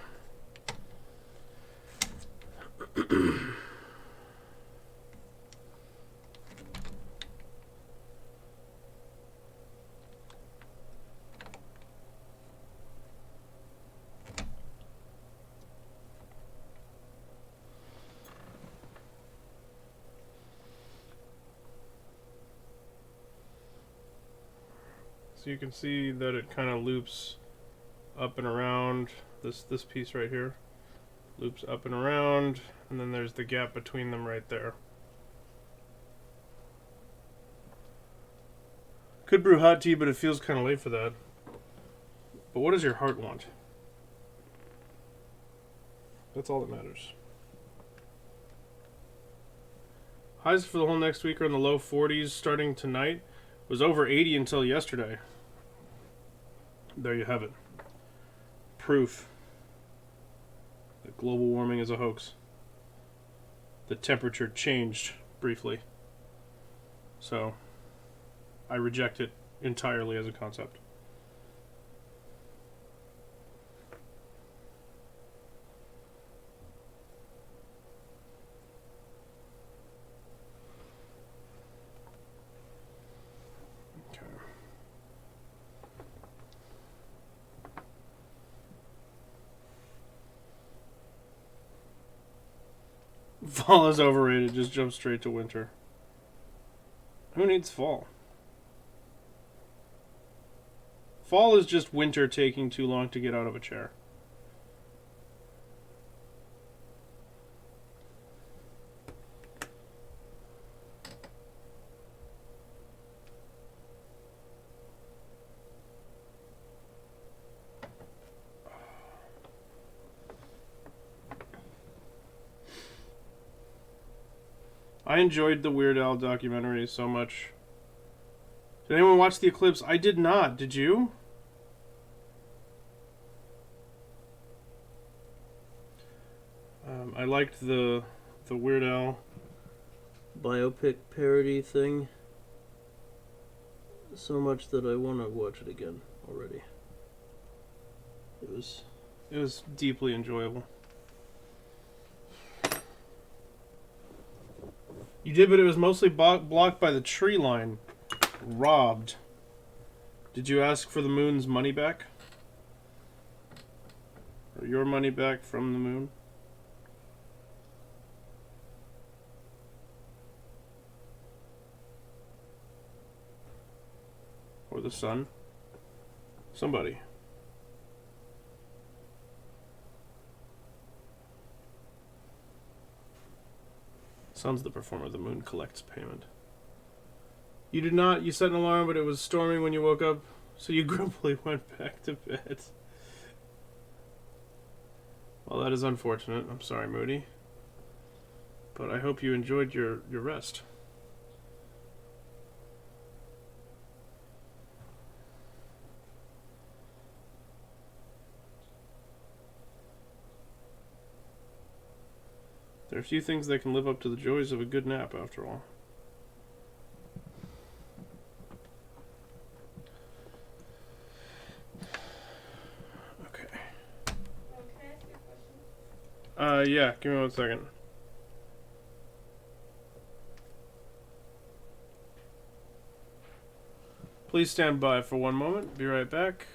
So you can see that it kind of loops up and around. This piece right here loops up and around, and then there's the gap between them right there. Could brew hot tea, but it feels kind of late for that. But what does your heart want? That's all that matters. Highs for the whole next week are in the low 40s starting tonight. It was over 80 until yesterday. There you have it. Proof that global warming is a hoax. The temperature changed briefly. So I reject it entirely as a concept. Okay. Fall is overrated. Just jump straight to winter. Who needs fall? Fall is just winter taking too long to get out of a chair. I enjoyed the Weird Al documentary so much. Did anyone watch The Eclipse? I did not. Did you? I liked the Weird Al biopic parody thing so much that I want to watch it again already. It was deeply enjoyable. You did, but it was mostly blocked by the tree line. Robbed. Did you ask for the moon's money back? Or your money back from the moon? Or the sun? Somebody. Sun's the performer. The moon collects payment. You did not. You set an alarm, but it was storming when you woke up, so you grumpily went back to bed. Well, that is unfortunate. I'm sorry, Moody. But I hope you enjoyed your rest. There are few things that can live up to the joys of a good nap, after all. Okay. Can I ask you a question? Yeah, give me 1 second. Please stand by for 1 moment. Be right back.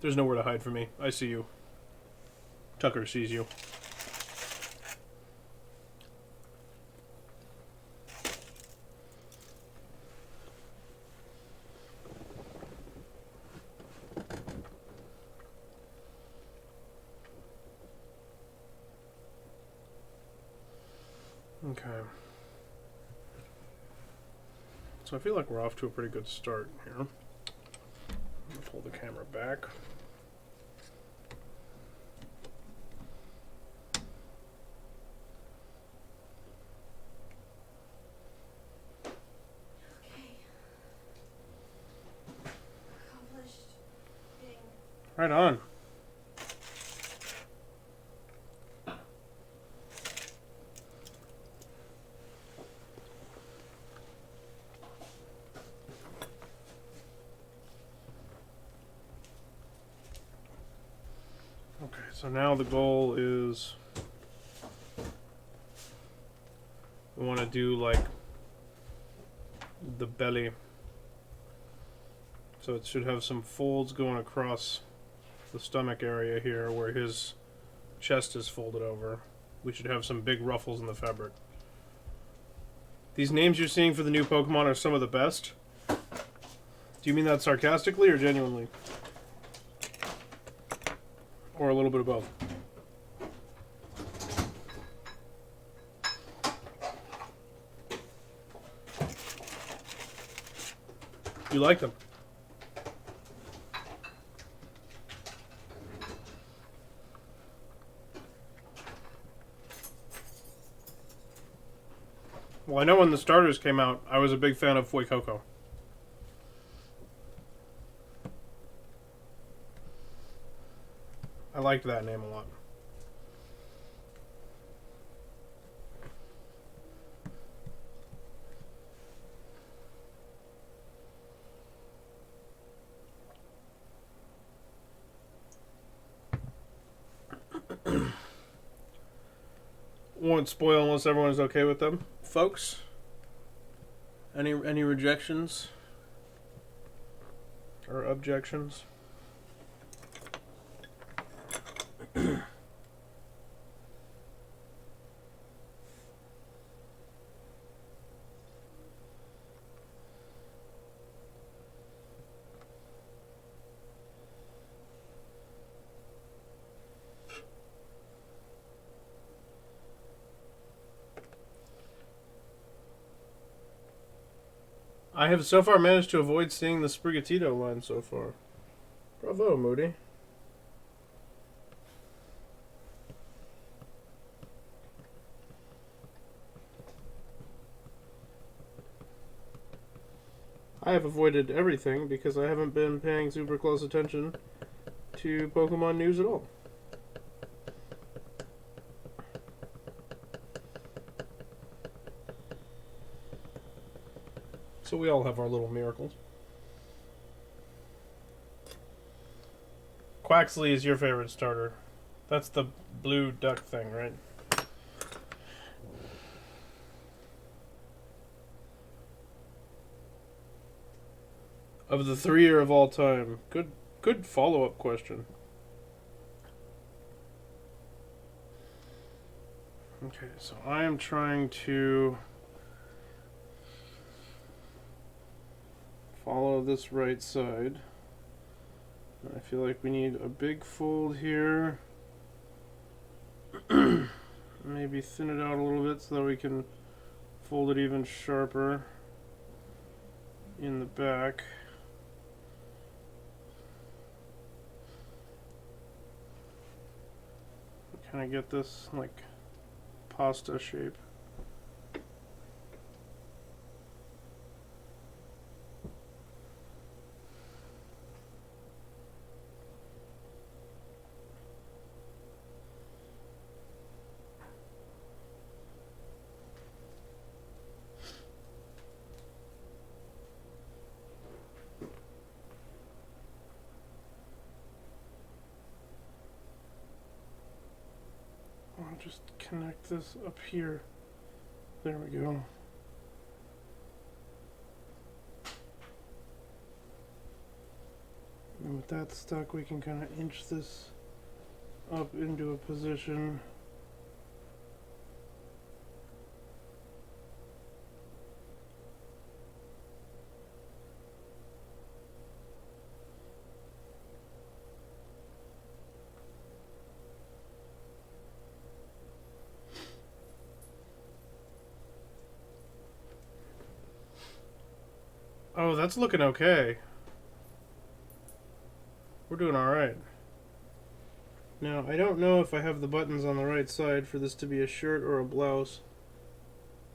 There's nowhere to hide from me. I see you. Tucker sees you. Okay. So I feel like we're off to a pretty good start here. I'm gonna pull the camera back. Okay. Accomplished thing. Right on. Okay, so now the goal is we want to do like the belly. So it should have some folds going across the stomach area here where his chest is folded over. We should have some big ruffles in the fabric. These names you're seeing for the new Pokemon are some of the best. Do you mean that sarcastically or genuinely? Or a little bit of both? You like them? Well, I know when the starters came out, I was a big fan of Fuecoco. I liked that name a lot. Won't spoil unless everyone is okay with them. Folks, any rejections or objections? I have so far managed to avoid seeing the Sprigatito line so far. Bravo, Moody. I have avoided everything because I haven't been paying super close attention to Pokemon news at all. So we all have our little miracles. Quaxley is your favorite starter. That's the blue duck thing, right? Of the three or of all time? Good follow-up question. Okay, so I am trying to follow this right side. I feel like we need a big fold here. Maybe thin it out a little bit so that we can fold it even sharper in the back. Kind of get this like pasta shape. I'll just connect this up here. There we go. And with that stuck, we can kind of inch this up into a position. Oh, that's looking okay. We're doing alright. Now, I don't know if I have the buttons on the right side for this to be a shirt or a blouse.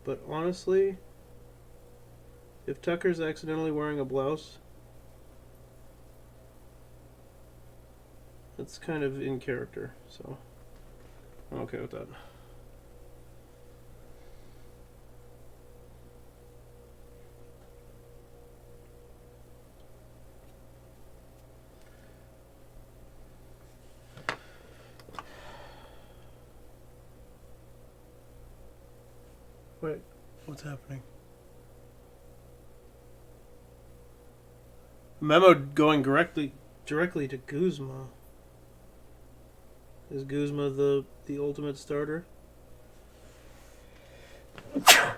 But honestly, if Tucker's accidentally wearing a blouse, that's kind of in character. So, I'm okay with that. Wait, what's happening? Memo going directly to Guzma. Is Guzma the ultimate starter? The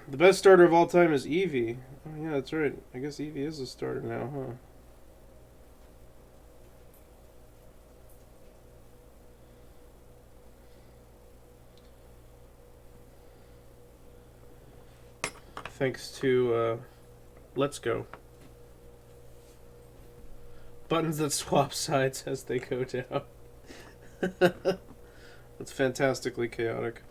best starter of all time is Eevee. Oh yeah, that's right. I guess Eevee is a starter now, huh? Thanks to Let's Go. Buttons that swap sides as they go down. That's fantastically chaotic.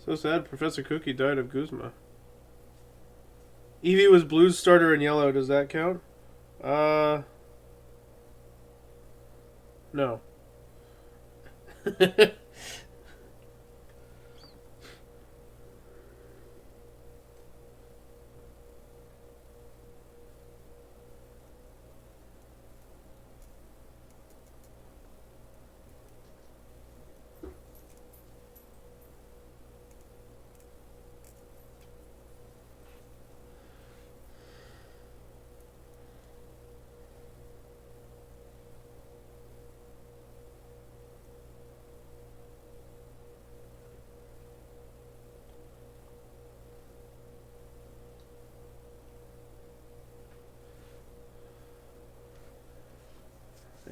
So sad Professor Cookie died of Guzma. Eevee was Blue's starter in yellow. Does that count? No.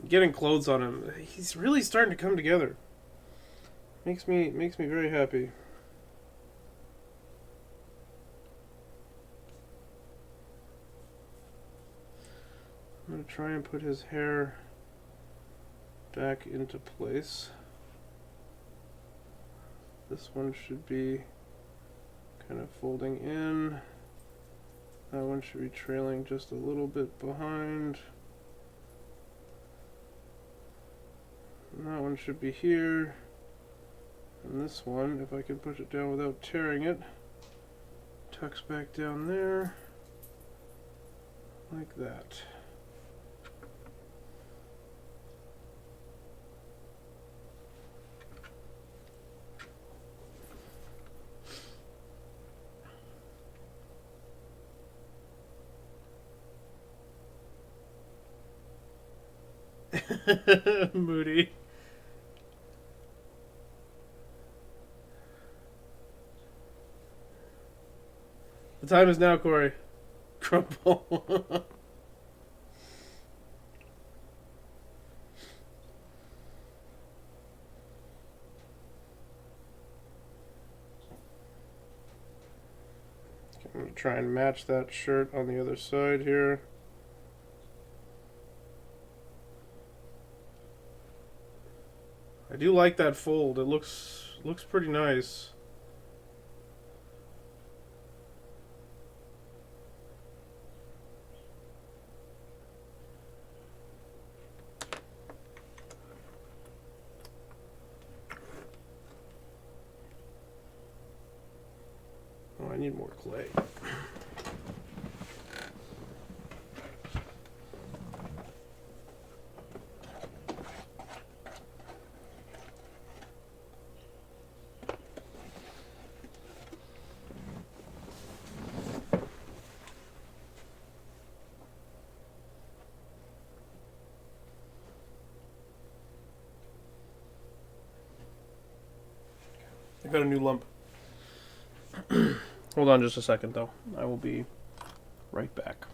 Getting clothes on him, he's really starting to come together. Makes me very happy. I'm gonna try and put his hair back into place. This one should be kind of folding in. That one should be trailing just a little bit behind. And that one should be here. And this one, if I can push it down without tearing it, tucks back down there. Like that. Moody. The time is now, Corey. Crumple. I'm going to try and match that shirt on the other side here. I do like that fold. It looks pretty nice. Oh, I need more clay. I got a new lump. Hold on just a second, though. I will be right back.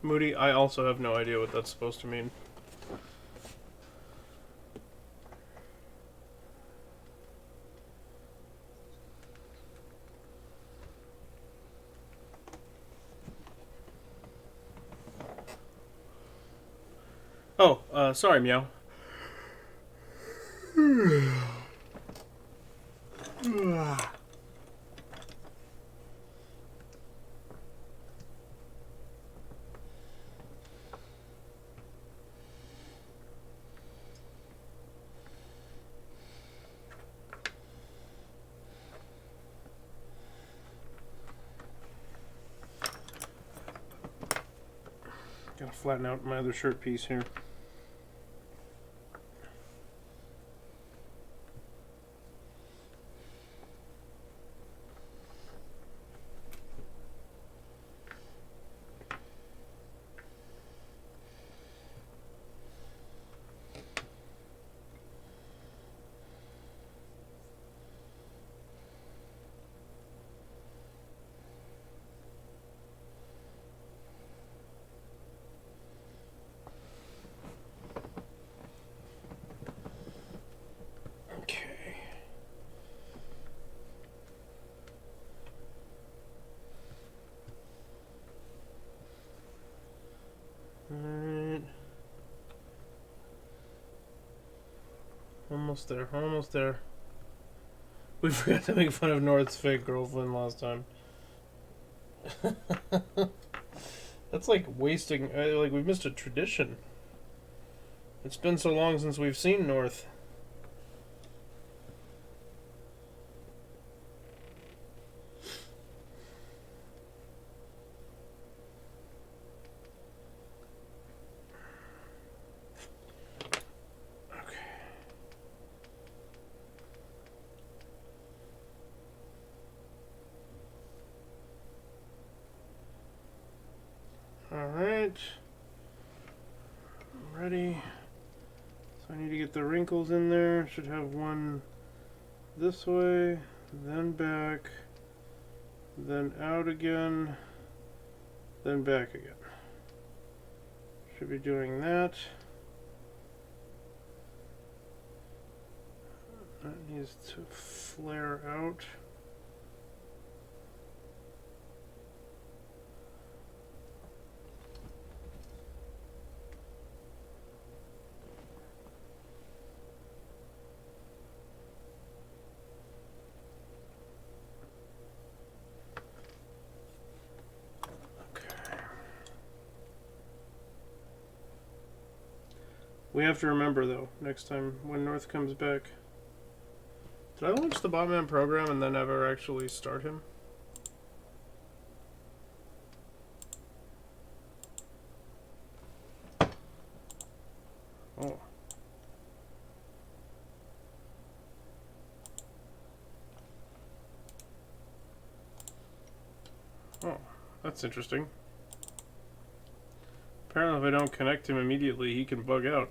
Moody, I also have no idea what that's supposed to mean. Oh, sorry, Meow. Gotta flatten out my other shirt piece here. Okay. Alright. Almost there, almost there. We forgot to make fun of North's fake girlfriend last time. That's like wasting. Like we missed a tradition. It's been so long since we've seen North. Alright. I'm ready. So I need to get the wrinkles in there. Should have one this way, then back, then out again, then back again. Should be doing that. That needs to flare out. We have to remember, though, next time when North comes back. Did I launch the Botman program and then never actually start him? Oh. Oh, that's interesting. Apparently if I don't connect him immediately, he can bug out.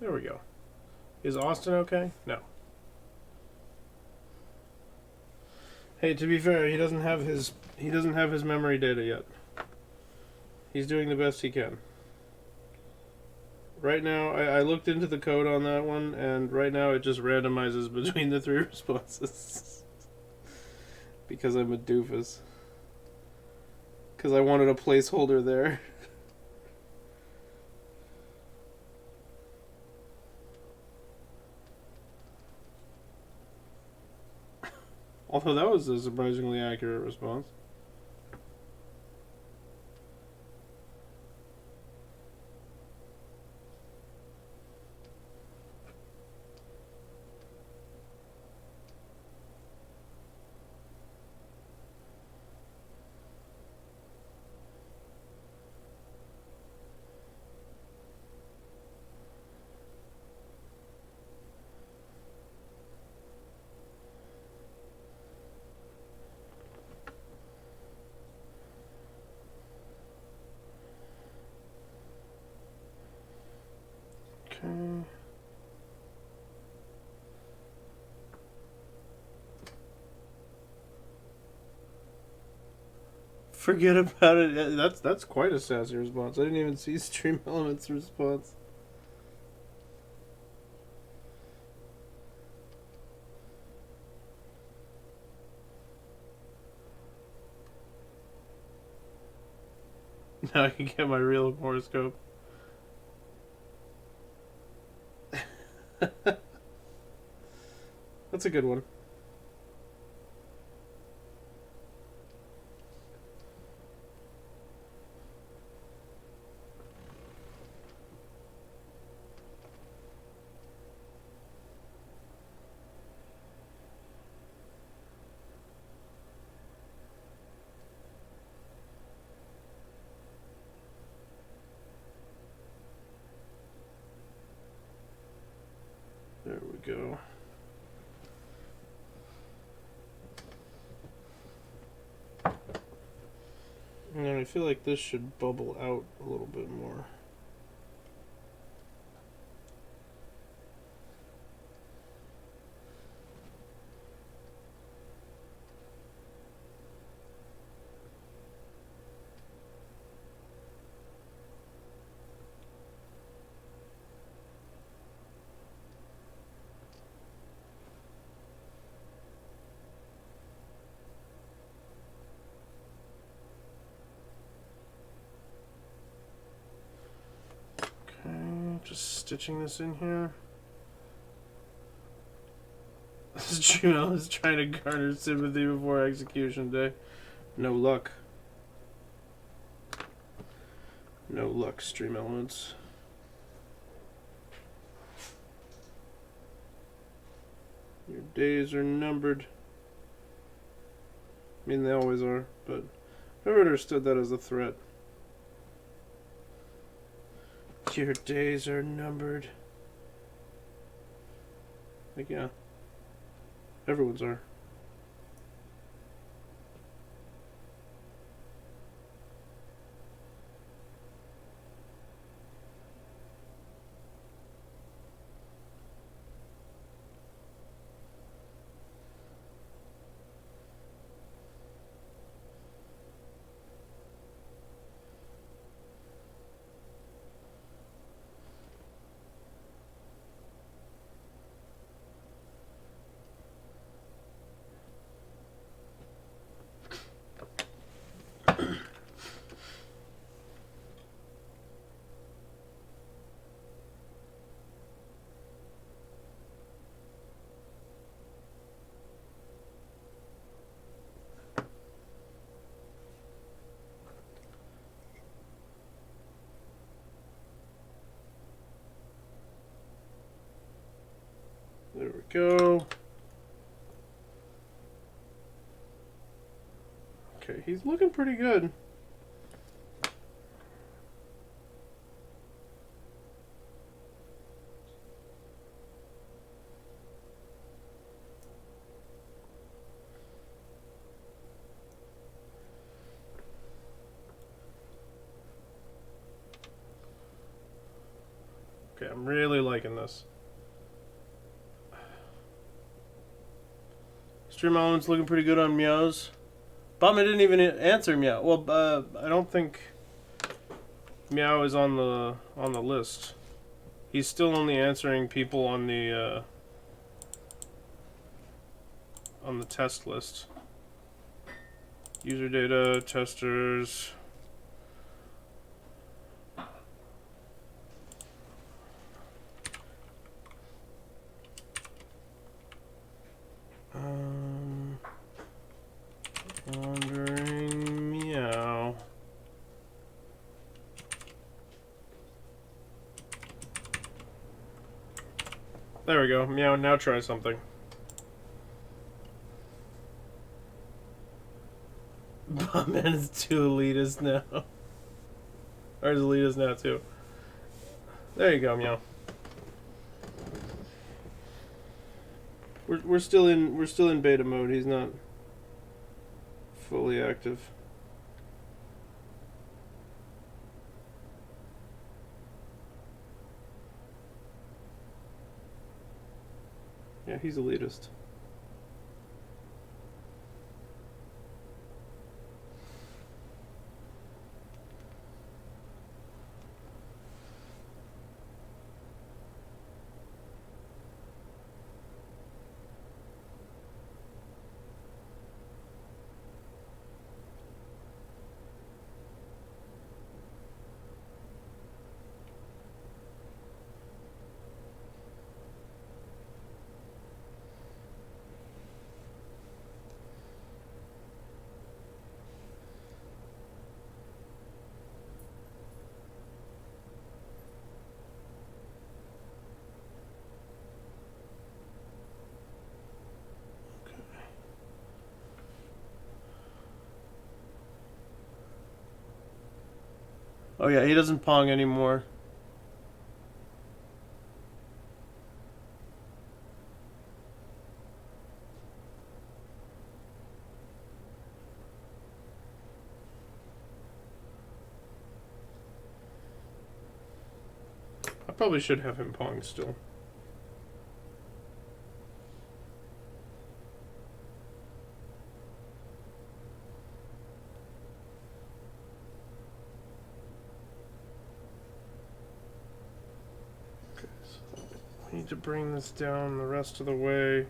There we go. Is Austin okay? No. Hey, to be fair, he doesn't have his memory data yet. He's doing the best he can. Right now, I looked into the code on that one, and right now it just randomizes between the three responses. Because I'm a doofus. Because I wanted a placeholder there. Although that was a surprisingly accurate response. Okay. Forget about it. That's quite a sassy response. I didn't even see Stream Elements response. Now I can get my real horoscope. That's a good one. There we go. And I feel like this should bubble out a little bit more. Just stitching this in here. This Juno is trying to garner sympathy before execution day. No luck. No luck, stream elements. Your days are numbered. I mean, they always are, but I never understood that as a threat. Your days are numbered. Like, yeah. Everyone's are. There we go. Okay, he's looking pretty good. Okay, I'm really liking this. Stream elements looking pretty good on meows. Bama didn't even answer meow. Well, I don't think meow is on the list. He's still only answering people on the test list. User data, testers. Wandering meow. There we go. Meow, now try something. Man is too elitist now. Or is elitist now too. There you go, meow. We're still in beta mode. He's not fully active. Yeah, he's elitist. Oh yeah, he doesn't pong anymore. I probably should have him pong still. Need to bring this down the rest of the way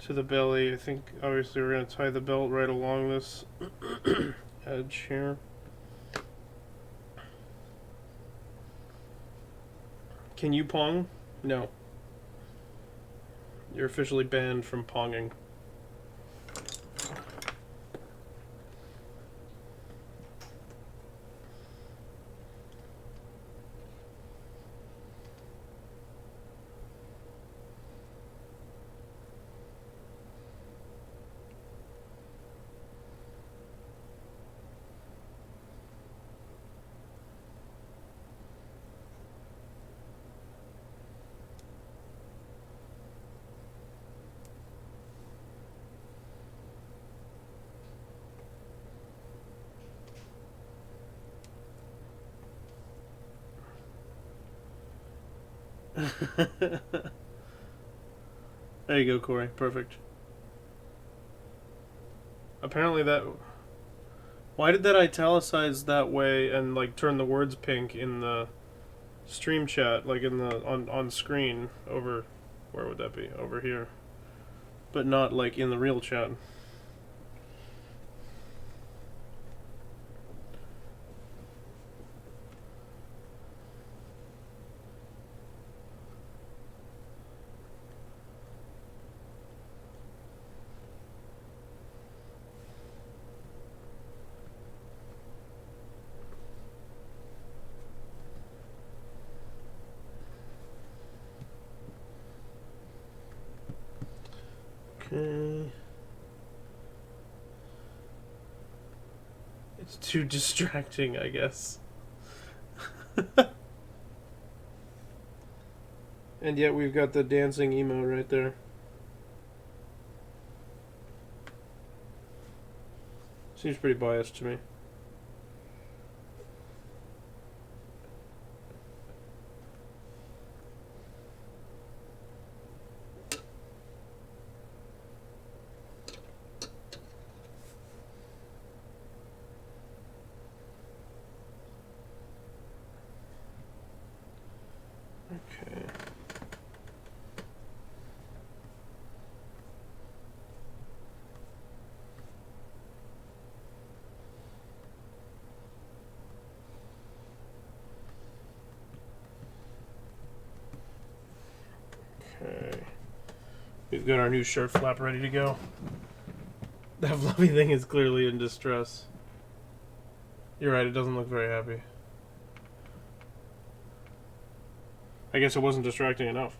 to the belly. I think obviously we're going to tie the belt right along this edge here. Can you pong? No. You're officially banned from ponging. There you go, Corey. Perfect. Apparently that... Why did that italicize that way and like turn the words pink in the stream chat, like in the on screen over... Where would that be? Over here. But not like in the real chat. Okay. It's too distracting, I guess. And yet we've got the dancing emo right there. Seems pretty biased to me. Okay. Okay. We've got our new shirt flap ready to go. That fluffy thing is clearly in distress. You're right, it doesn't look very happy. I guess it wasn't distracting enough.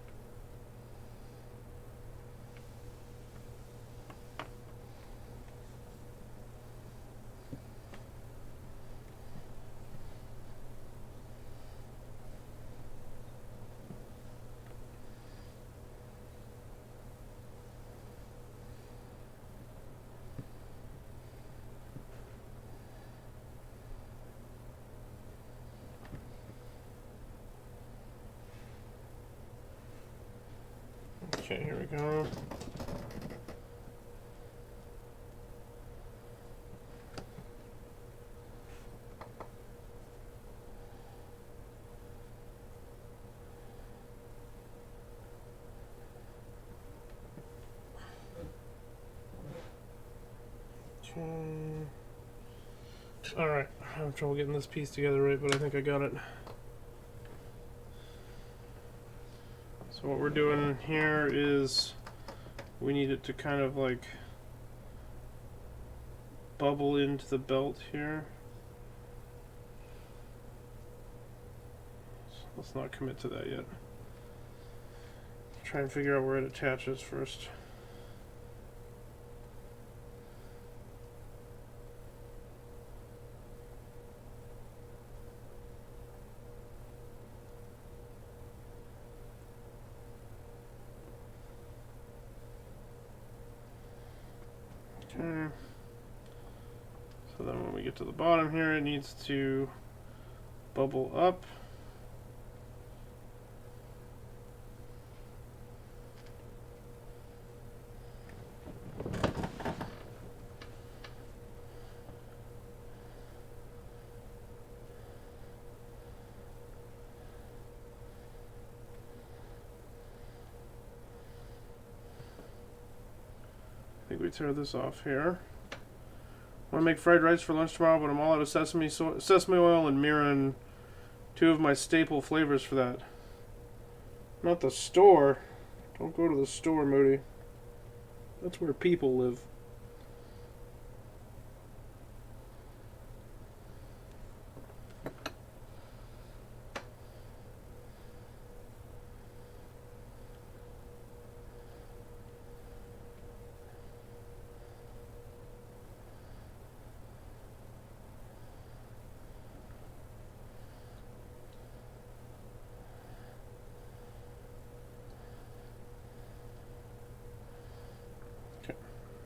Okay, here we go. Okay. Alright, I have trouble getting this piece together right, but I think I got it. So what we're doing here is we need it to kind of like bubble into the belt here. So let's not commit to that yet. Try and figure out where it attaches first. Okay. So then when we get to the bottom here, it needs to bubble up. I think we tear this off here. I want to make fried rice for lunch tomorrow, but I'm all out of sesame oil and mirin, two of my staple flavors for that. Not the store. Don't go to the store, Moody. That's where people live.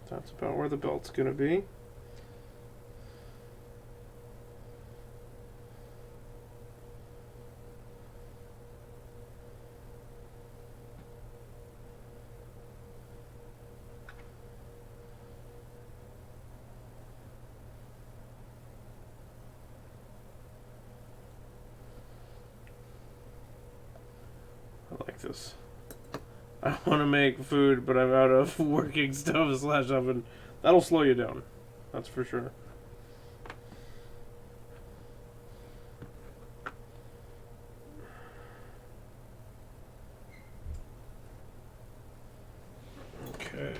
That's about where the belt's gonna be. I like this. I want to make food, but I'm out of working stove / oven. That'll slow you down. That's for sure. Okay.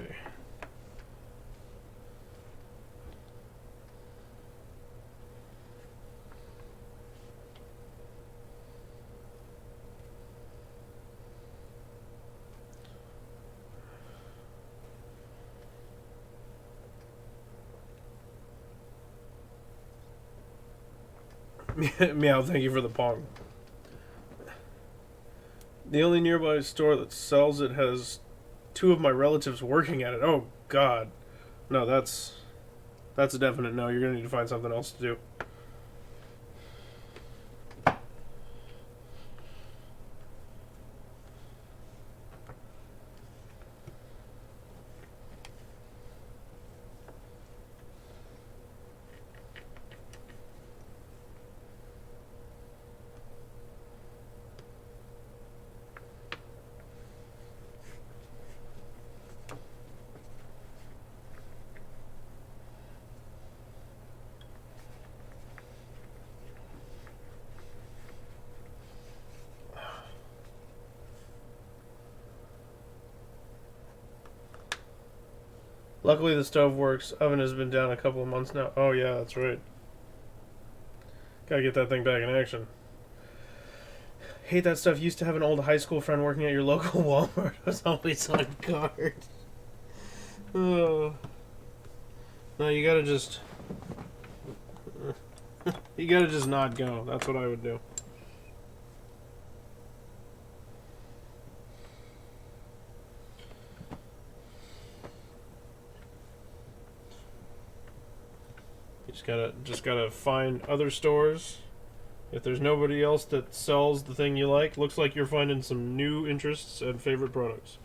Meow, thank you for the pong. The only nearby store that sells it has 2 of my relatives working at it. Oh, God. No, that's a definite no. You're going to need to find something else to do. Luckily, the stove works. Oven has been down a couple of months now. Oh, yeah, that's right. Gotta get that thing back in action. Hate that stuff. Used to have an old high school friend working at your local Walmart. I was always on guard. Oh. No, you gotta just... you gotta just not go. That's what I would do. Just gotta find other stores. If there's nobody else that sells the thing you like, looks like you're finding some new interests and favorite products.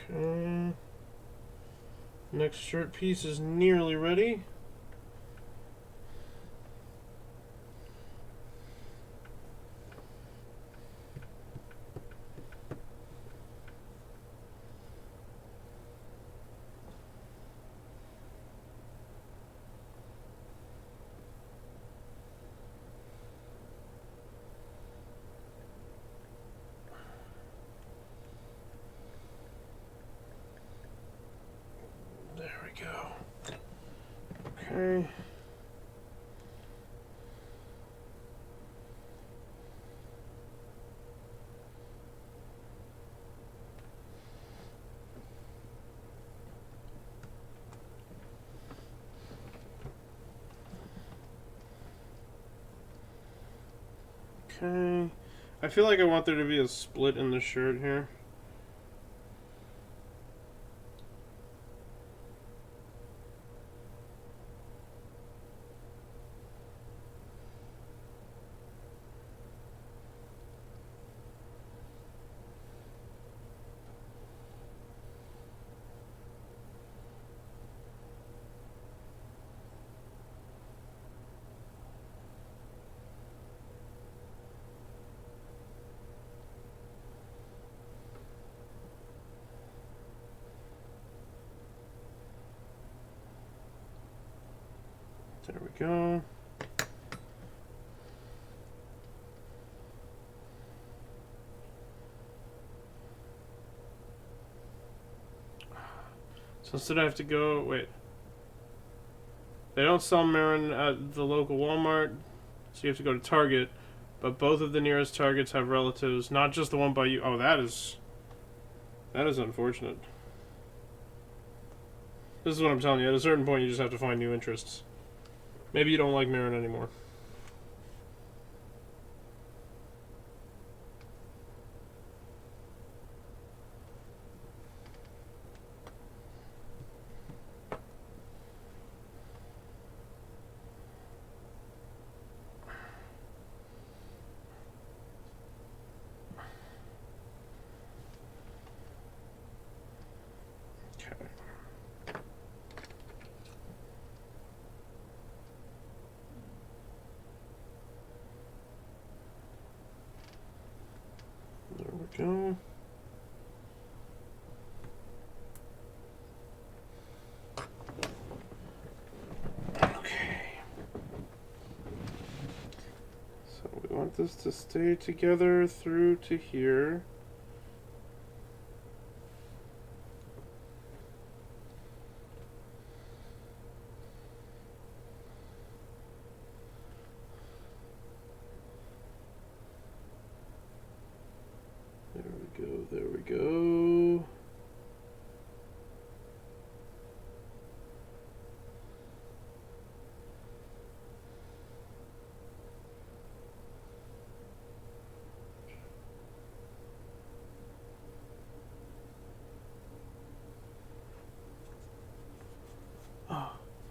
Okay. Next shirt piece is nearly ready. There we go. Okay. Okay. I feel like I want there to be a split in the shirt here. There we go. So instead I have to go, wait. They don't sell Marin at the local Walmart, so you have to go to Target. But both of the nearest Targets have relatives, not just the one by you. Oh, that is unfortunate. This is what I'm telling you. At a certain point, you just have to find new interests. Maybe you don't like Marin anymore. Go. Okay. So we want this to stay together through to here. There we go.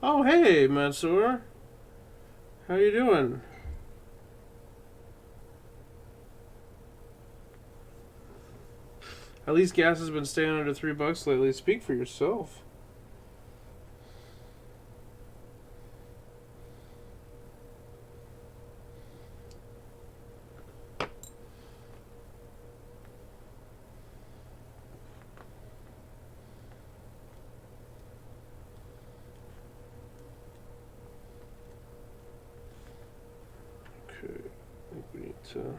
Oh, hey, Mansoor. How you doing? At least gas has been staying under $3 lately. Speak for yourself. Okay, I think we need to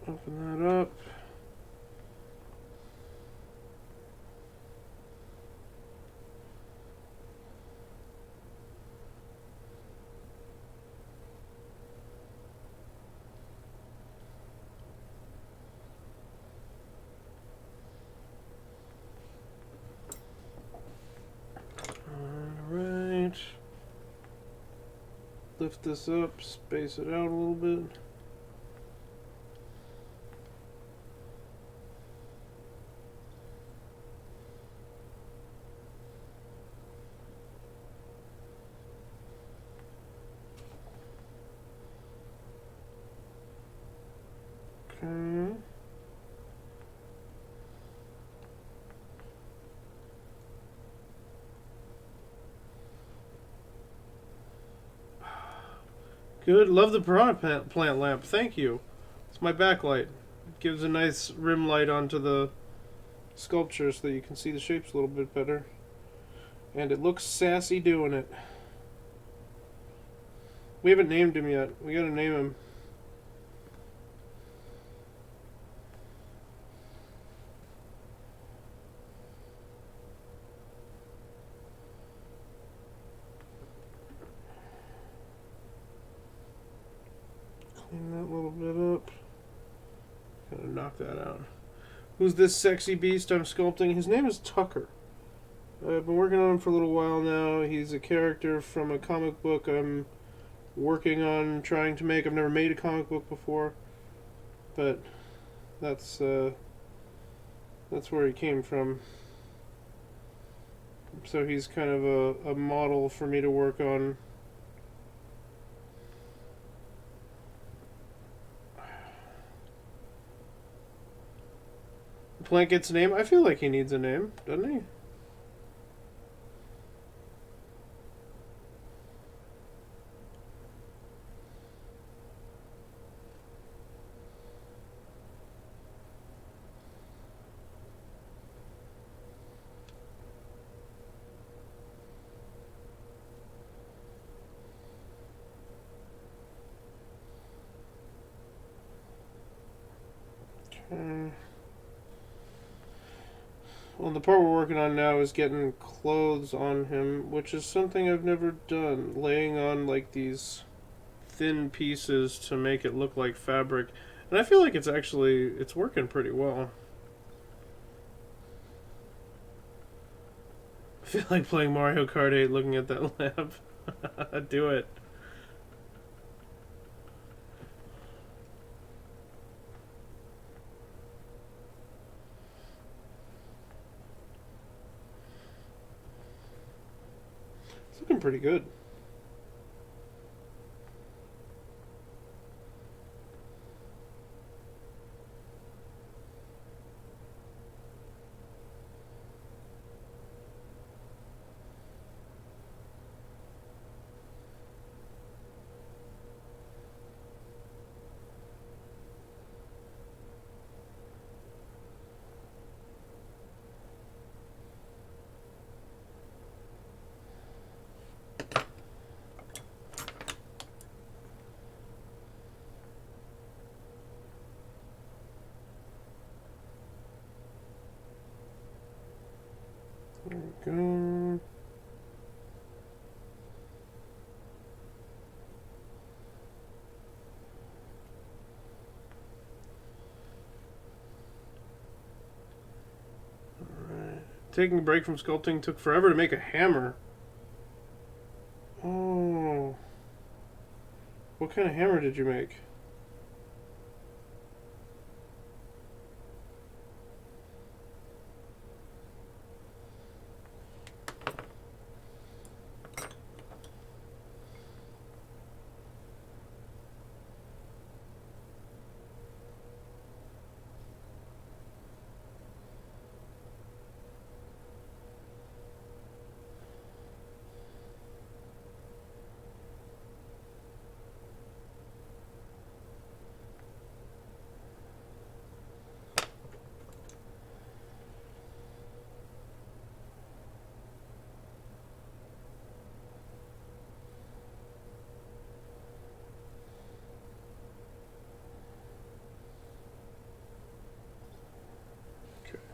open that up. Alright. Lift this up, space it out a little bit. Okay. Good. Love the piranha plant lamp. Thank you. It's my backlight. It gives a nice rim light onto the sculpture so that you can see the shapes a little bit better. And it looks sassy doing it. We haven't named him yet. We gotta name him. Clean that little bit up. Gotta knock that out. Who's this sexy beast I'm sculpting? His name is Tucker. I've been working on him for a little while now. He's a character from a comic book I'm working on trying to make. I've never made a comic book before, but that's where he came from. So he's kind of a model for me to work on. The plant gets a name? I feel like he needs a name, doesn't he? Well, the part we're working on now is getting clothes on him, which is something I've never done. Laying on like these thin pieces to make it look like fabric. And I feel like it's working pretty well. I feel like playing Mario Kart 8 looking at that lamp. Do it. It's looking pretty good. There we go. Alright. Taking a break from sculpting took forever to make a hammer. Oh. What kind of hammer did you make?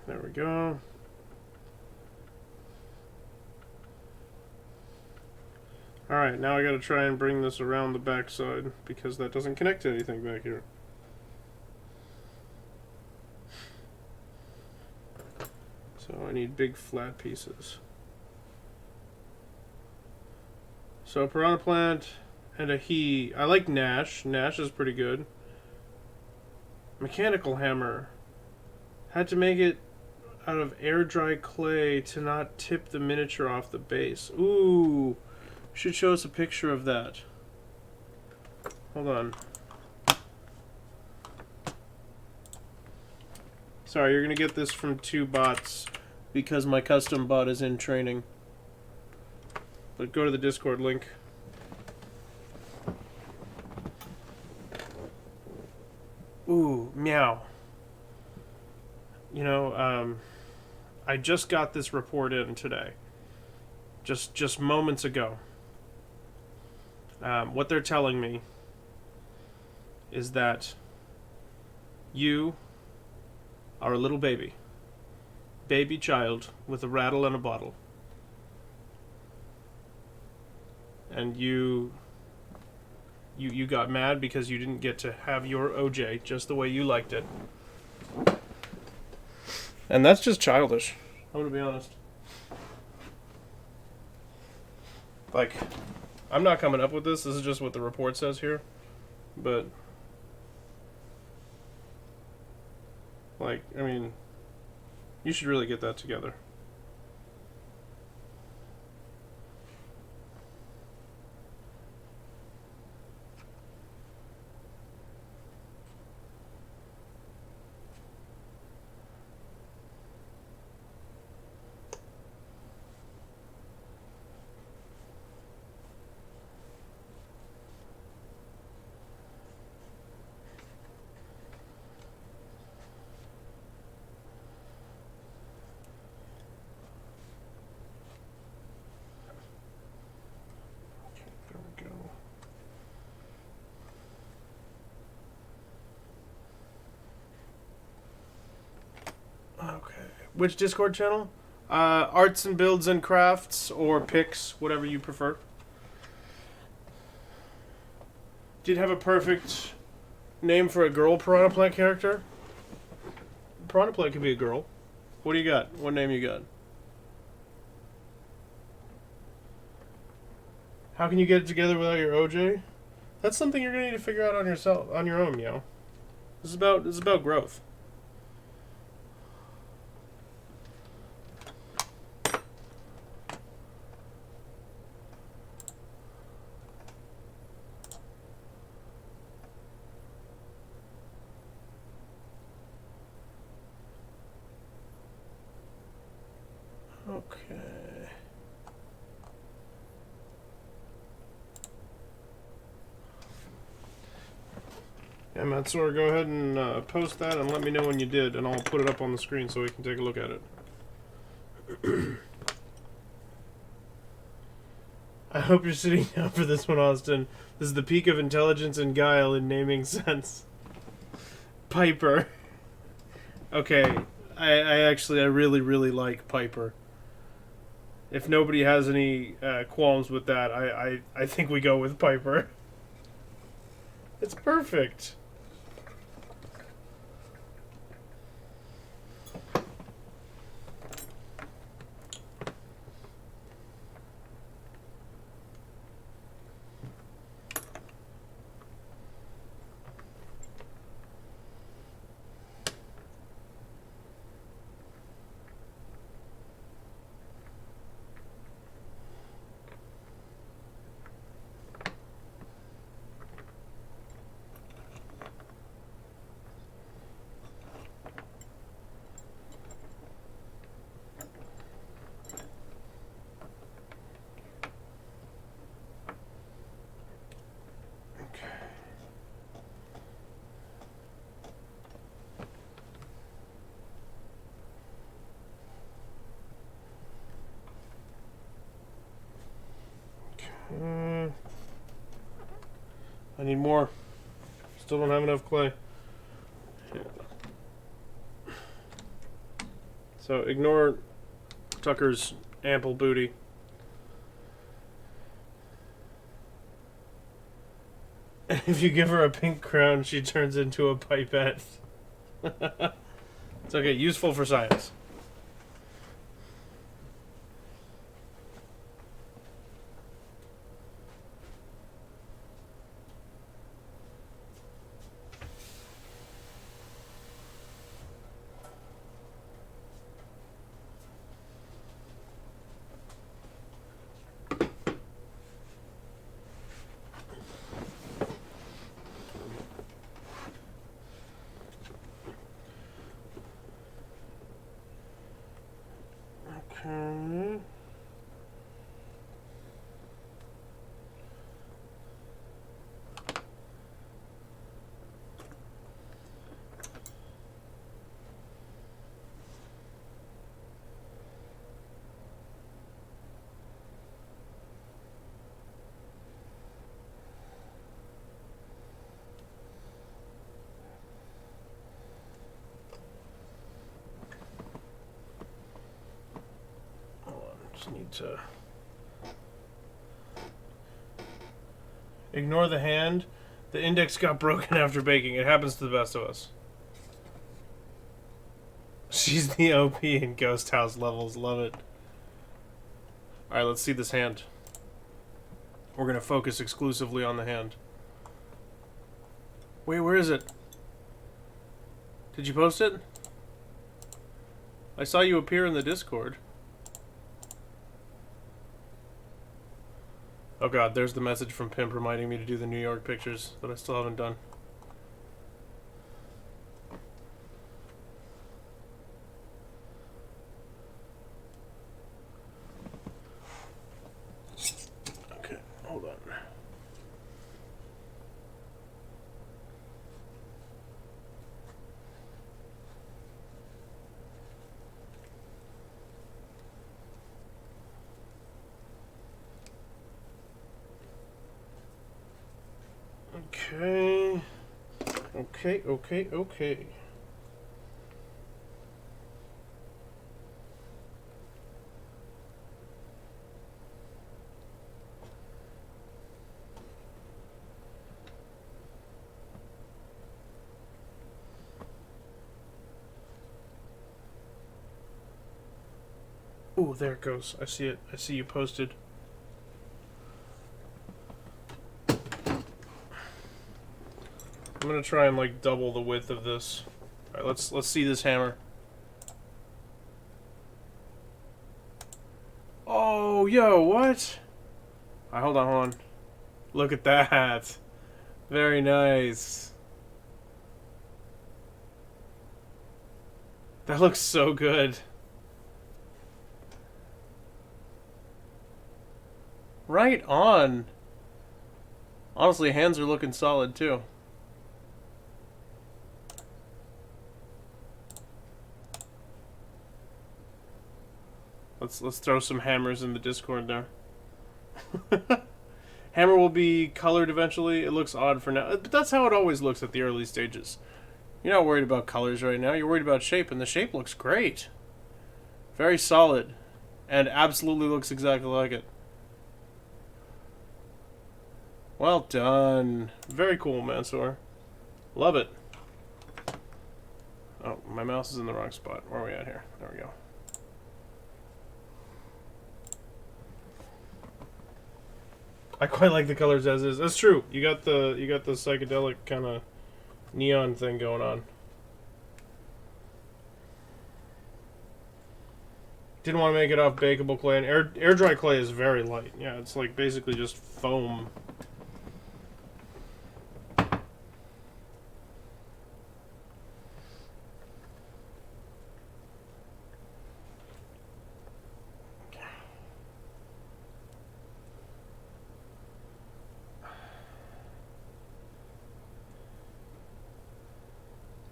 There we go. Alright, now I gotta try and bring this around the backside because that doesn't connect to anything back here. So I need big flat pieces. So piranha plant and a he. I like Nash. Nash is pretty good. Mechanical hammer. Had to make it out of air dry clay to not tip the miniature off the base. Ooh, should show us a picture of that. Hold on. Sorry, you're gonna get this from 2 bots because my custom bot is in training. But go to the Discord link. Ooh, meow. You know, I just got this report in today. Just moments ago. What they're telling me is that you are a little baby. Baby child with a rattle and a bottle. And you got mad because you didn't get to have your OJ just the way you liked it. And that's just childish. I'm gonna be honest. Like, I'm not coming up with this. This is just what the report says here. But, like, I mean, you should really get that together. Which Discord channel? Arts and Builds and Crafts or Picks, whatever you prefer. Did have a perfect name for a girl Piranha Plant character? Piranha Plant could be a girl. What do you got? What name you got? How can you get it together without your OJ? That's something you're gonna need to figure out on your own, yo. This is about growth. Okay. Yeah, Matsura, go ahead and post that and let me know when you did, and I'll put it up on the screen so we can take a look at it. I hope you're sitting down for this one, Austin. This is the peak of intelligence and guile in naming sense. Piper. Okay, I really, really like Piper. If nobody has any qualms with that, I think we go with Piper. It's perfect. I need more. Still don't have enough clay. Yeah. So ignore Tucker's ample booty. If you give her a pink crown, she turns into a pipette. It's okay, useful for science. Okay. Just need to ignore the hand. The index got broken after baking. It happens to the best of us. She's the OP in Ghost House levels. Love it. Alright, let's see this hand. We're going to focus exclusively on the hand. Wait, where is it? Did you post it? I saw you appear in the Discord. Oh god, there's the message from Pimp reminding me to do the New York pictures that I still haven't done. Okay, hold on. Okay. Okay. Ooh, there it goes. I see it. I see you posted. I'm gonna try and like double the width of this. All right, let's see this hammer. Oh, yo, what? All right, hold on. Look at that. Very nice. That looks so good. Right on. Honestly, hands are looking solid too. Let's throw some hammers in the Discord there. Hammer will be colored eventually. It looks odd for now, but that's how it always looks at the early stages. You're not worried about colors right now. You're worried about shape, and the shape looks great. Very solid, and absolutely looks exactly like it. Well done. Very cool, Mansoor. Love it. Oh, my mouse is in the wrong spot. Where are we at here? There we go. I quite like the colors as is. That's true. You got the psychedelic kind of neon thing going on. Didn't want to make it off bakeable clay, and air dry clay is very light. Yeah, it's like basically just foam.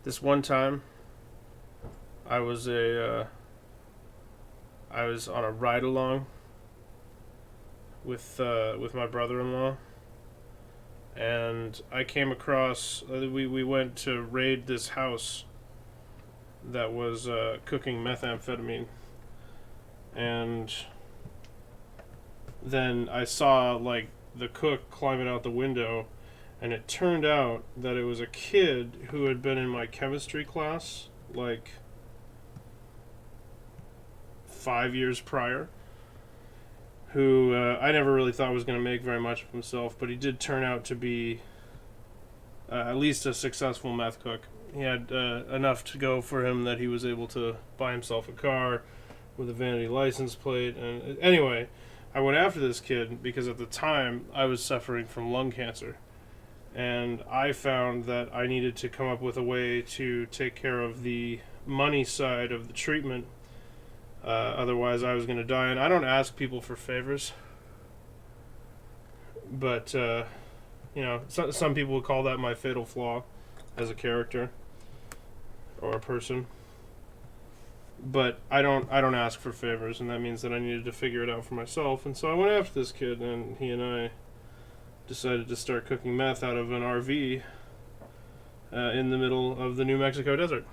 This one time, I was on a ride along with my brother-in-law, and I came across. We went to raid this house that was cooking methamphetamine, and then I saw like the cook climbing out the window. And it turned out that it was a kid who had been in my chemistry class, like 5 years prior, who I never really thought was going to make very much of himself, but he did turn out to be at least a successful meth cook. He had enough to go for him that he was able to buy himself a car with a vanity license plate. And anyway, I went after this kid because at the time I was suffering from lung cancer. And I found that I needed to come up with a way to take care of the money side of the treatment. Otherwise, I was going to die. And I don't ask people for favors. But, some people would call that my fatal flaw as a character or a person. But I don't ask for favors, and that means that I needed to figure it out for myself. And so I went after this kid, and he and I decided to start cooking meth out of an RV in the middle of the New Mexico desert.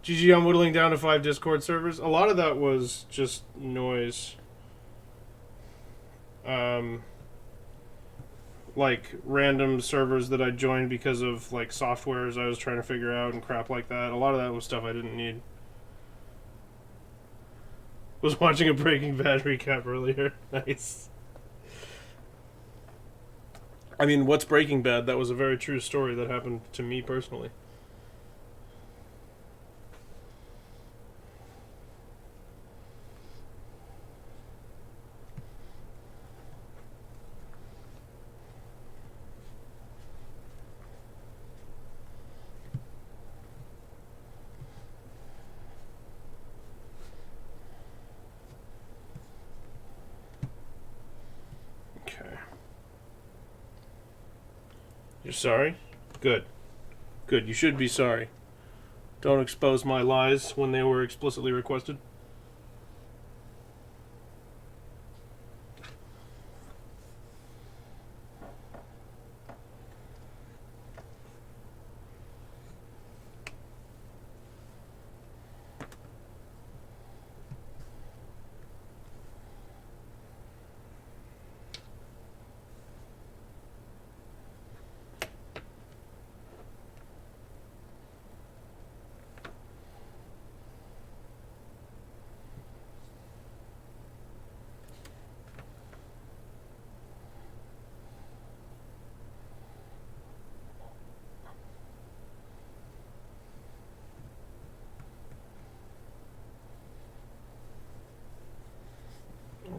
GG, I'm whittling down to 5 Discord servers. A lot of that was just noise. Like random servers that I joined because of like softwares I was trying to figure out and crap like that. A lot of that was stuff I didn't need. Was watching a Breaking Bad recap earlier. Nice. I mean, what's Breaking Bad? That was a very true story that happened to me personally. You're sorry? Good. Good. You should be sorry. Don't expose my lies when they were explicitly requested.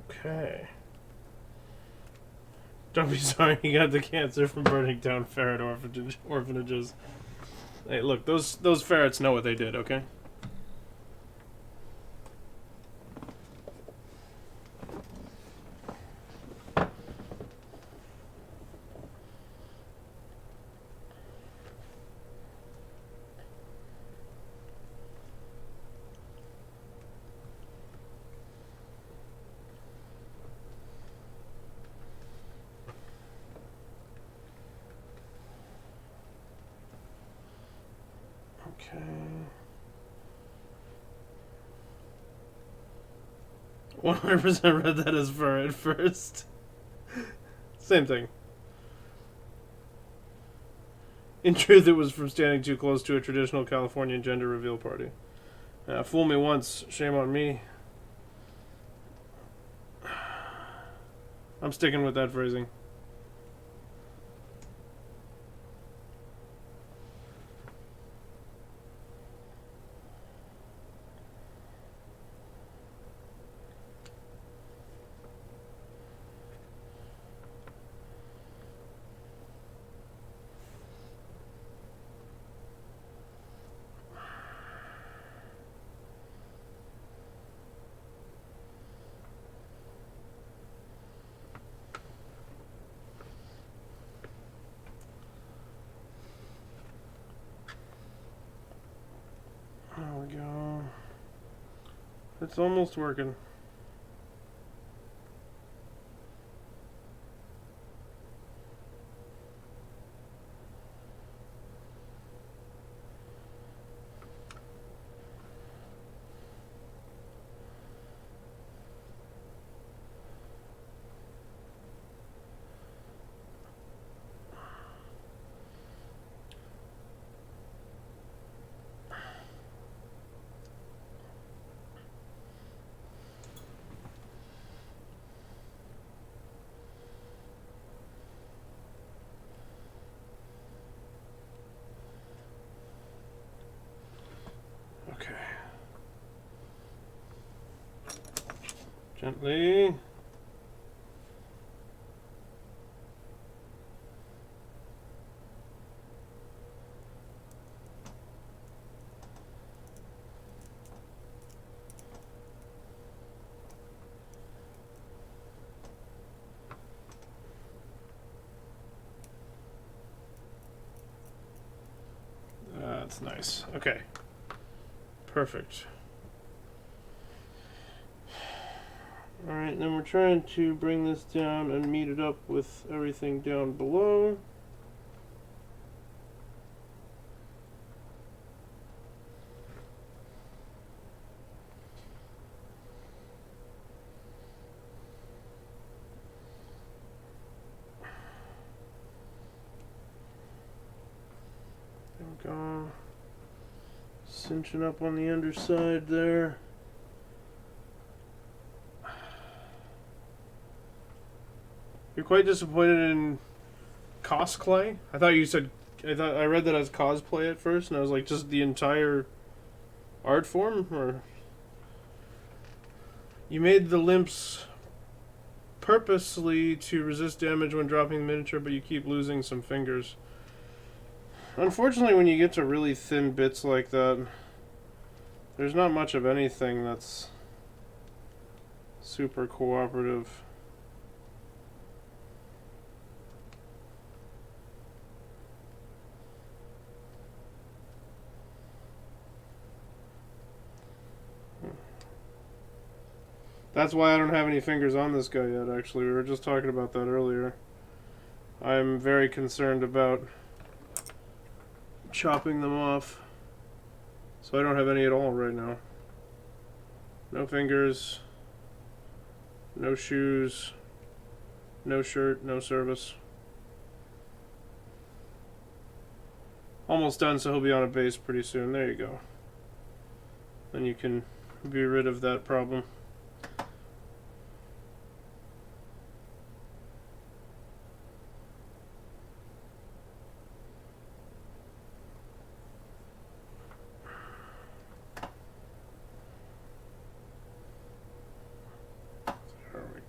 Okay. Don't be sorry you got the cancer from burning down ferret orphanages. Hey, look, those ferrets know what they did, okay? Okay. 100% read that as fur at first. Same thing. In truth, it was from standing too close to a traditional Californian gender reveal party. Fool me once, shame on me. I'm sticking with that phrasing. There we go. It's almost working. Okay. Gently. That's nice. Okay. Perfect. Alright, then we're trying to bring this down and meet it up with everything down below. There we go. Cinching up on the underside there. You're quite disappointed in cosplay? I read that as cosplay at first, and I was like, just the entire art form? Or you made the limps purposely to resist damage when dropping the miniature, but you keep losing some fingers. Unfortunately, when you get to really thin bits like that, there's not much of anything that's super cooperative. That's why I don't have any fingers on this guy yet, actually. We were just talking about that earlier. I'm very concerned about chopping them off. So I don't have any at all right now. No fingers, no shoes, no shirt, no service. Almost done, so he'll be on a base pretty soon. There you go. Then you can be rid of that problem. There we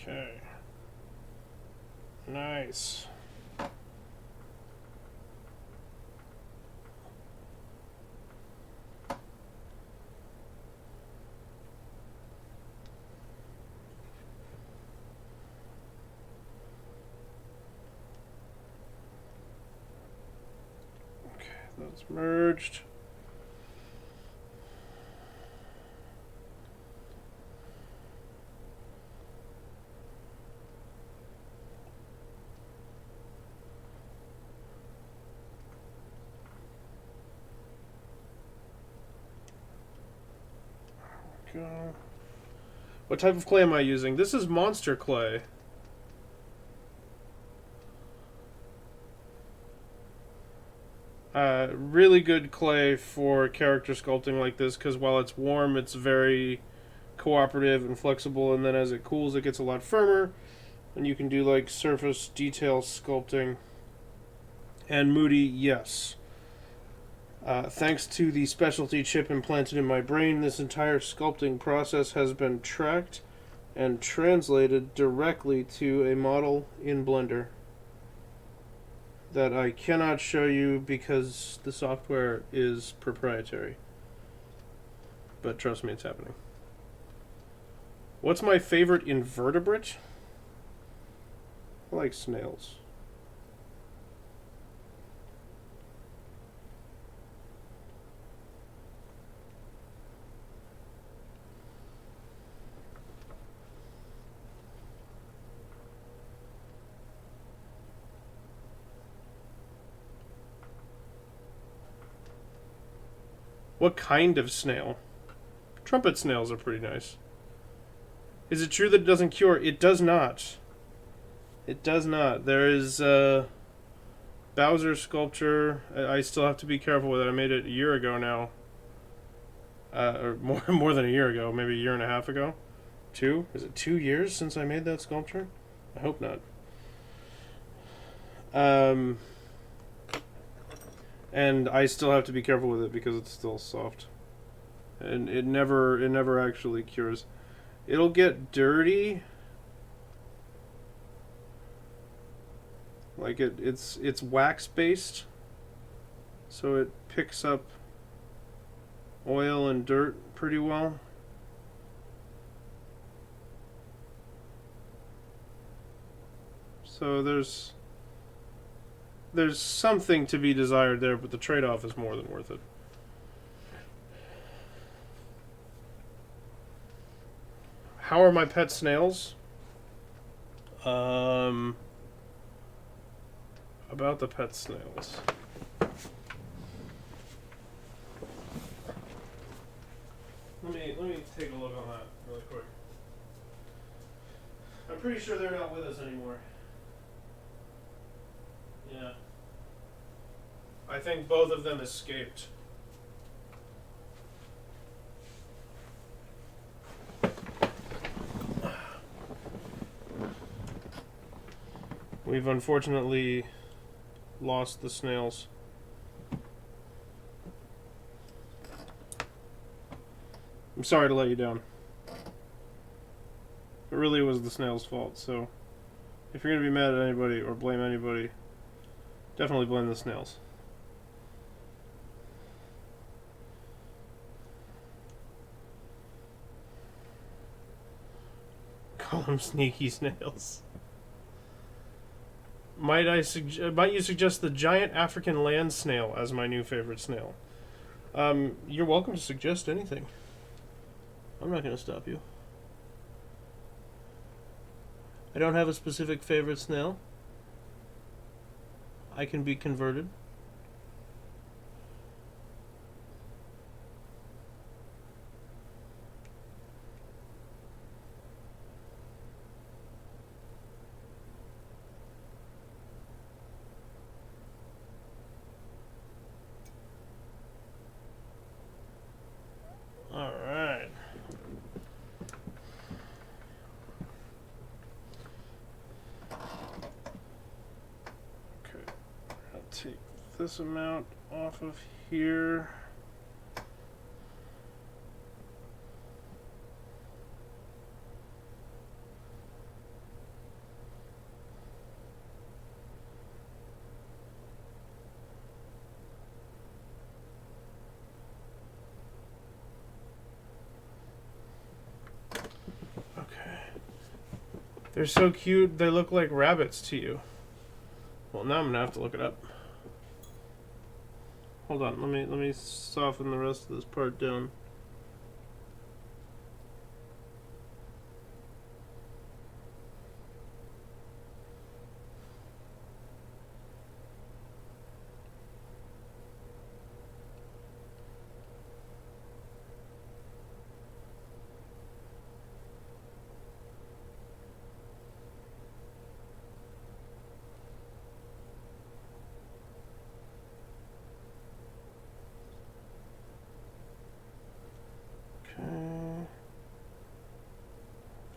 Okay. Nice. Okay, that's merged. Go. What type of clay am I using? This is monster clay. Really good clay for character sculpting like this, because while it's warm, it's very cooperative and flexible, and then as it cools, it gets a lot firmer, and you can do like surface detail sculpting. And Moody, yes. Thanks to the specialty chip implanted in my brain, this entire sculpting process has been tracked and translated directly to a model in Blender that I cannot show you because the software is proprietary. But trust me, it's happening. What's my favorite invertebrate? I like snails. What kind of snail? Trumpet snails are pretty nice. Is it true that it doesn't cure? It does not. It does not. There is Bowser sculpture. I still have to be careful with it. I made it a year ago now. Or more than a year ago. Maybe a year and a half ago. 2? Is it 2 years since I made that sculpture? I hope not. And I still have to be careful with it because it's still soft. And it never actually cures. It'll get dirty. Like it's wax based. So it picks up oil and dirt pretty well. So there's something to be desired there, but the trade-off is more than worth it. How are my pet snails? About the pet snails. Let me take a look on that really quick. I'm pretty sure they're not with us anymore. Yeah. I think both of them escaped. We've unfortunately lost the snails. I'm sorry to let you down. It really was the snail's fault, so if you're going to be mad at anybody or blame anybody, definitely blame the snails. Call them sneaky snails. Might you suggest the giant African land snail as my new favorite snail? You're welcome to suggest anything. I'm not going to stop you. I don't have a specific favorite snail. I can be converted. All right. Okay. I'll take this amount off of here. They're so cute, they look like rabbits to you. Well, now I'm gonna have to look it up. Hold on, let me soften the rest of this part down.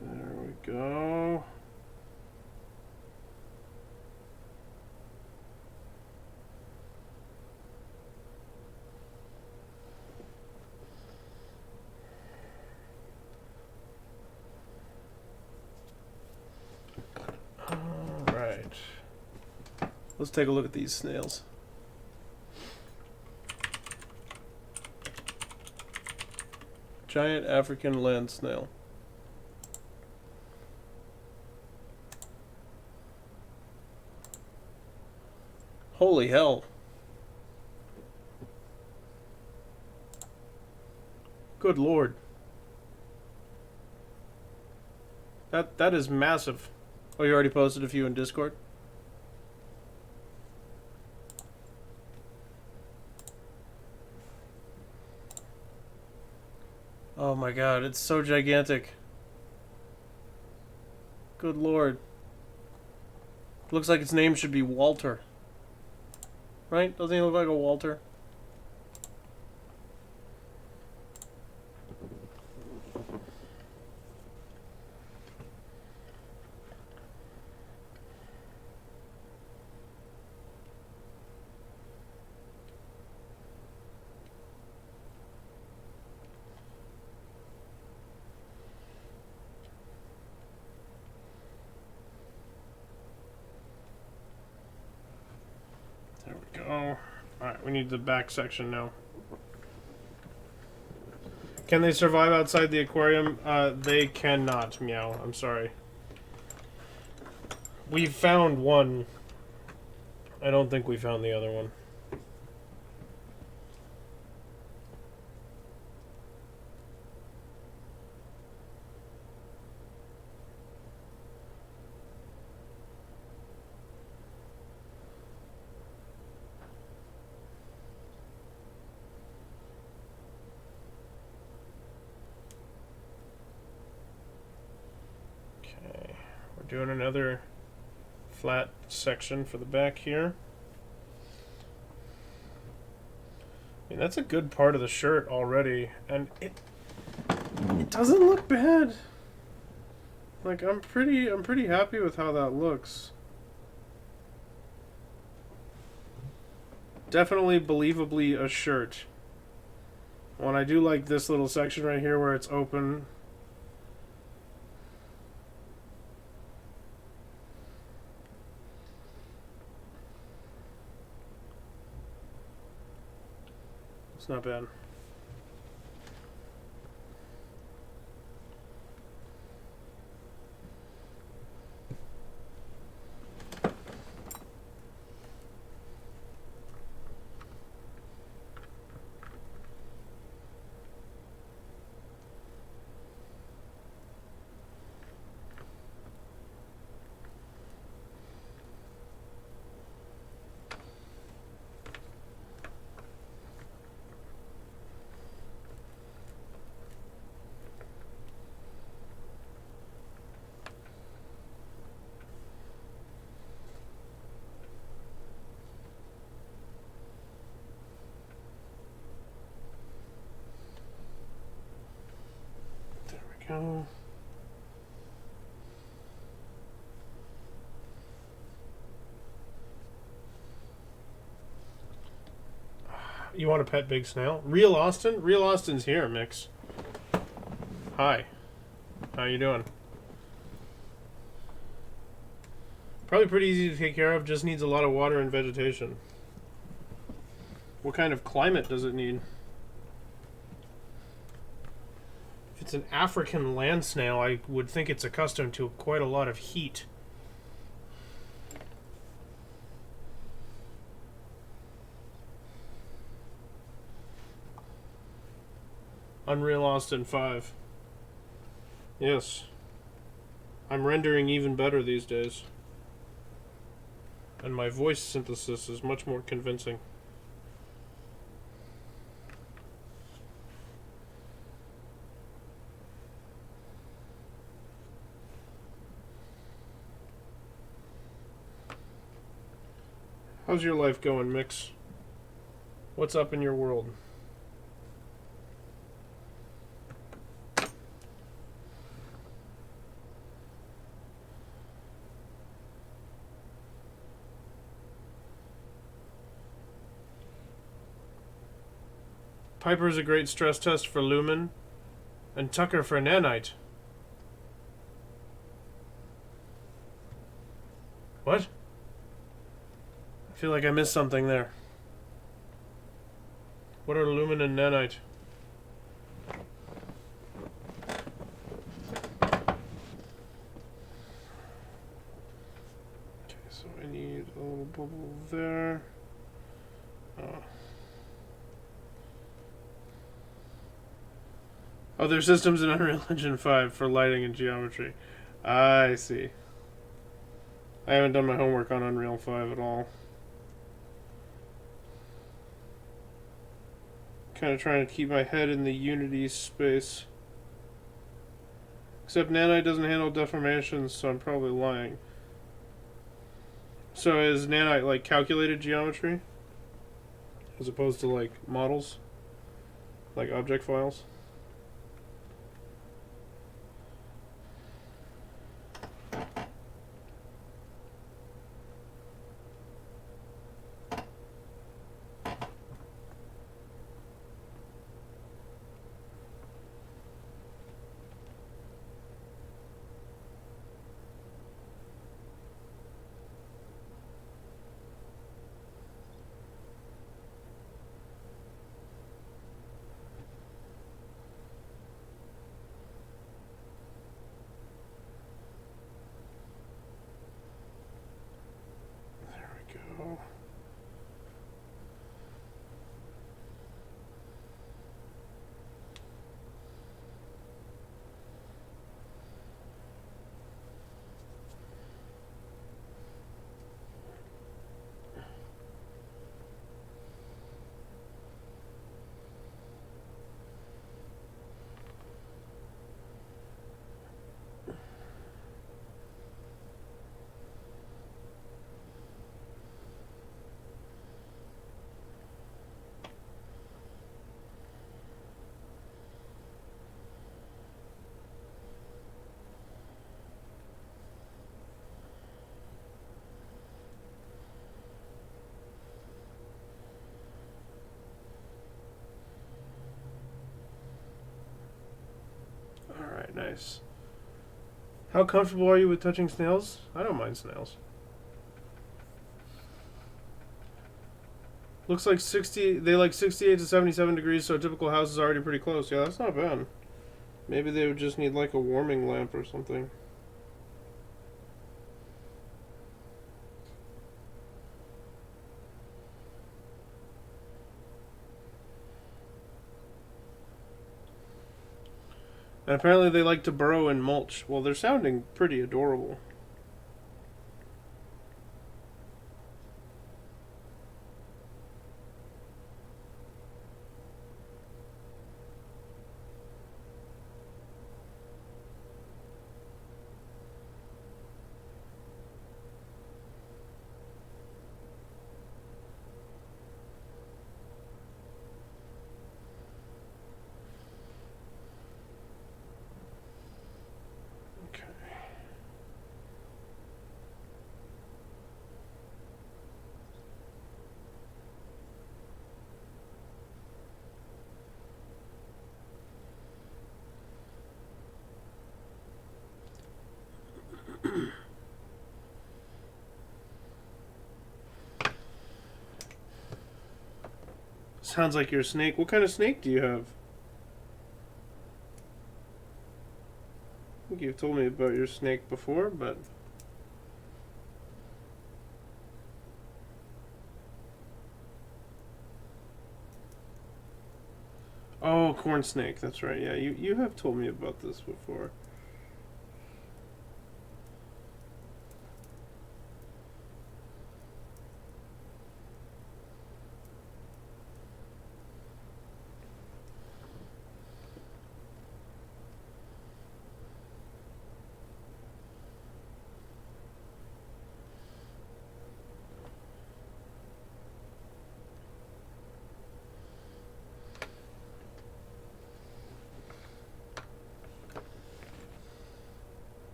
There we go. All right. Let's take a look at these snails. Giant African land snail. Holy hell. Good lord. That is massive. Oh, you already posted a few in Discord? Oh my god, it's so gigantic. Good lord. Looks like its name should be Walter. Right? Doesn't he look like a Walter? There we go. Alright, we need the back section now. Can they survive outside the aquarium? They cannot, meow. I'm sorry. We've found one. I don't think we found the other one. Okay, we're doing another flat section for the back here. I mean, that's a good part of the shirt already, and it doesn't look bad. Like, I'm pretty happy with how that looks. Definitely believably a shirt. When I do like this little section right here where it's open. It's not bad. Go. You want to pet Big Snail? Real Austin? Real Austin's here, Mix. Hi. How you doing? Probably pretty easy to take care of, just needs a lot of water and vegetation. What kind of climate does it need? If it's an African land snail, I would think it's accustomed to quite a lot of heat. Unreal Austin 5. Yes. I'm rendering even better these days. And my voice synthesis is much more convincing. How's your life going, Mix? What's up in your world? Piper's a great stress test for Lumen, and Tucker for Nanite. What? I feel like I missed something there. What are Lumen and Nanite? Okay, so I need a little bubble there. Other systems in Unreal Engine 5 for lighting and geometry. I see. I haven't done my homework on Unreal 5 at all. Kind of trying to keep my head in the Unity space. Except Nanite doesn't handle deformations, so I'm probably lying. So is Nanite like calculated geometry? As opposed to like models? Like object files? Go. Alright, nice. How comfortable are you with touching snails? I don't mind snails. Looks like 68 to 77 degrees, so a typical house is already pretty close. Yeah, that's not bad. Maybe they would just need like a warming lamp or something. And apparently they like to burrow in mulch. Well, they're sounding pretty adorable. Sounds like you're a snake. What kind of snake do you have? think you've told me about your snake before, but... Oh, corn snake, that's right. Yeah, you have told me about this before.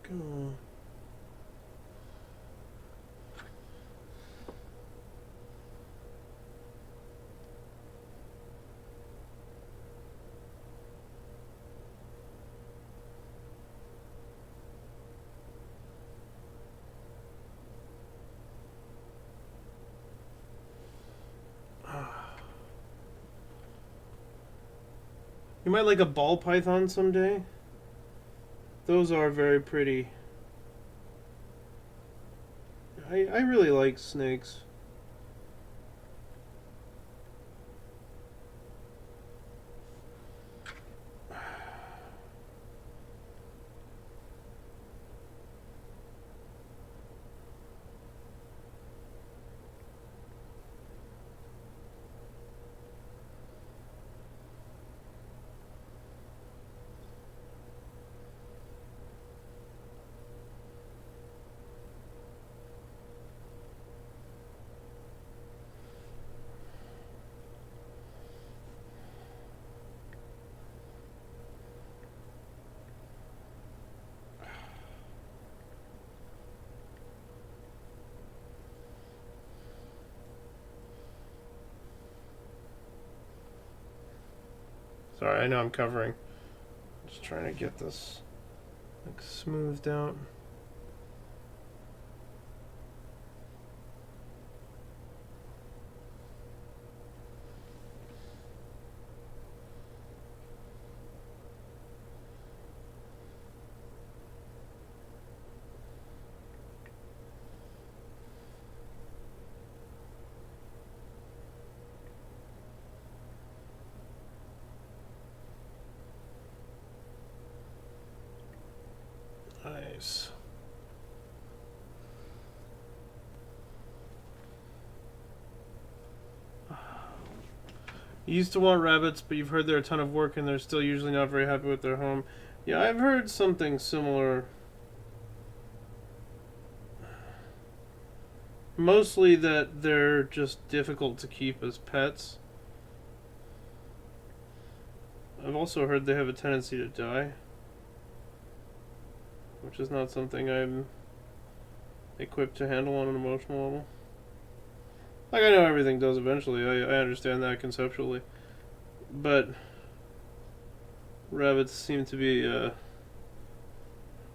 There we go. You might like a ball python someday. Those are very pretty. I really like snakes. Sorry, I know I'm covering. Just trying to get this like smoothed out. Nice. You used to want rabbits, but you've heard they're a ton of work and they're still usually not very happy with their home. Yeah, I've heard something similar. Mostly that they're just difficult to keep as pets. I've also heard they have a tendency to die, which is not something I'm equipped to handle on an emotional level. Like, I know everything does eventually, I understand that conceptually. But rabbits seem to be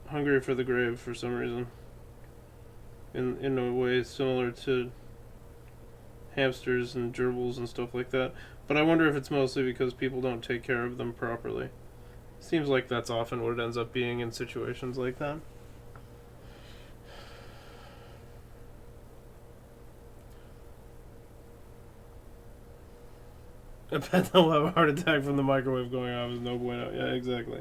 hungry for the grave for some reason. In a way similar to hamsters and gerbils and stuff like that. But I wonder if it's mostly because people don't take care of them properly. Seems like that's often what it ends up being in situations like that. I bet they'll have a heart attack from the microwave going off is no bueno. Yeah, exactly.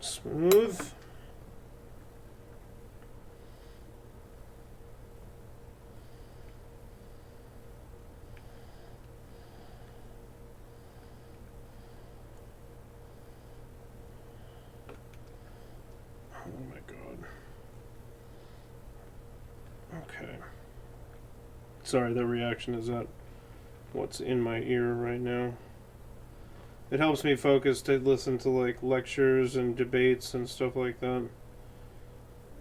Smooth. Sorry, that reaction is at what's in my ear right now. It helps me focus to listen to like lectures and debates and stuff like that.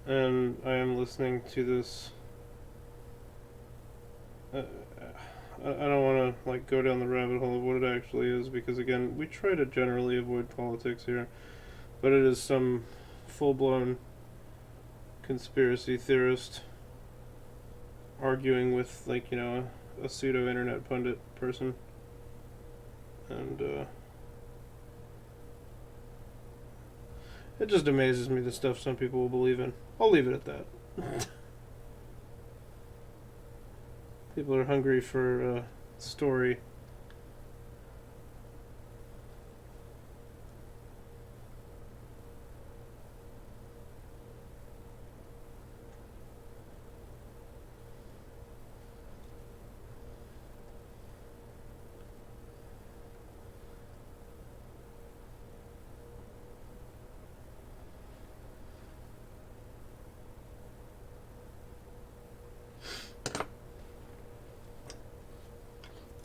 And I am listening to this. I don't want to like go down the rabbit hole of what it actually is, because again, we try to generally avoid politics here, but it is some full-blown conspiracy theorist arguing with, like, you know, a pseudo internet pundit person, and it just amazes me the stuff some people will believe in. I'll leave it at that. People are hungry for story.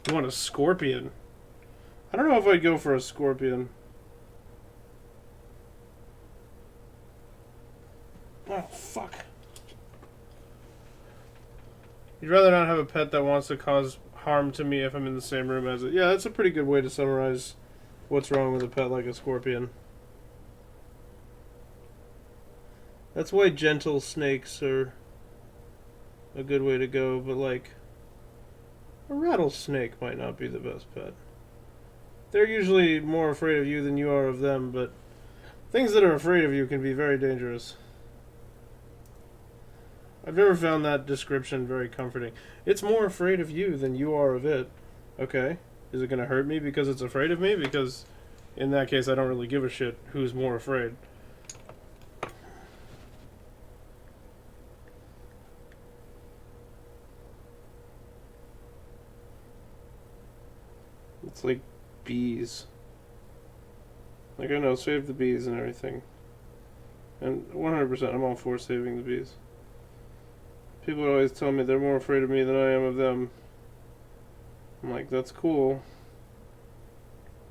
You want a scorpion? I don't know if I'd go for a scorpion. Oh, fuck. You'd rather not have a pet that wants to cause harm to me if I'm in the same room as it. Yeah, that's a pretty good way to summarize what's wrong with a pet like a scorpion. That's why gentle snakes are a good way to go, but like, a rattlesnake might not be the best pet. They're usually more afraid of you than you are of them, but things that are afraid of you can be very dangerous. I've never found that description very comforting. It's more afraid of you than you are of it. Okay. Is it going to hurt me because it's afraid of me? Because in that case, I don't really give a shit who's more afraid. It's like bees. Like, I know, save the bees and everything. And 100% I'm all for saving the bees. People always tell me they're more afraid of me than I am of them. I'm like, that's cool.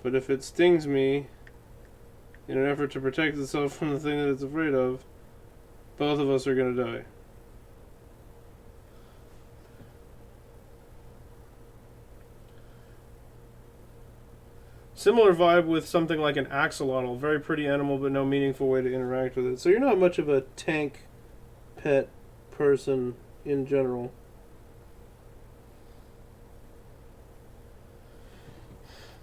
But if it stings me in an effort to protect itself from the thing that it's afraid of, both of us are going to die. Similar vibe with something like an axolotl. Very pretty animal, but no meaningful way to interact with it. So you're not much of a tank pet person in general.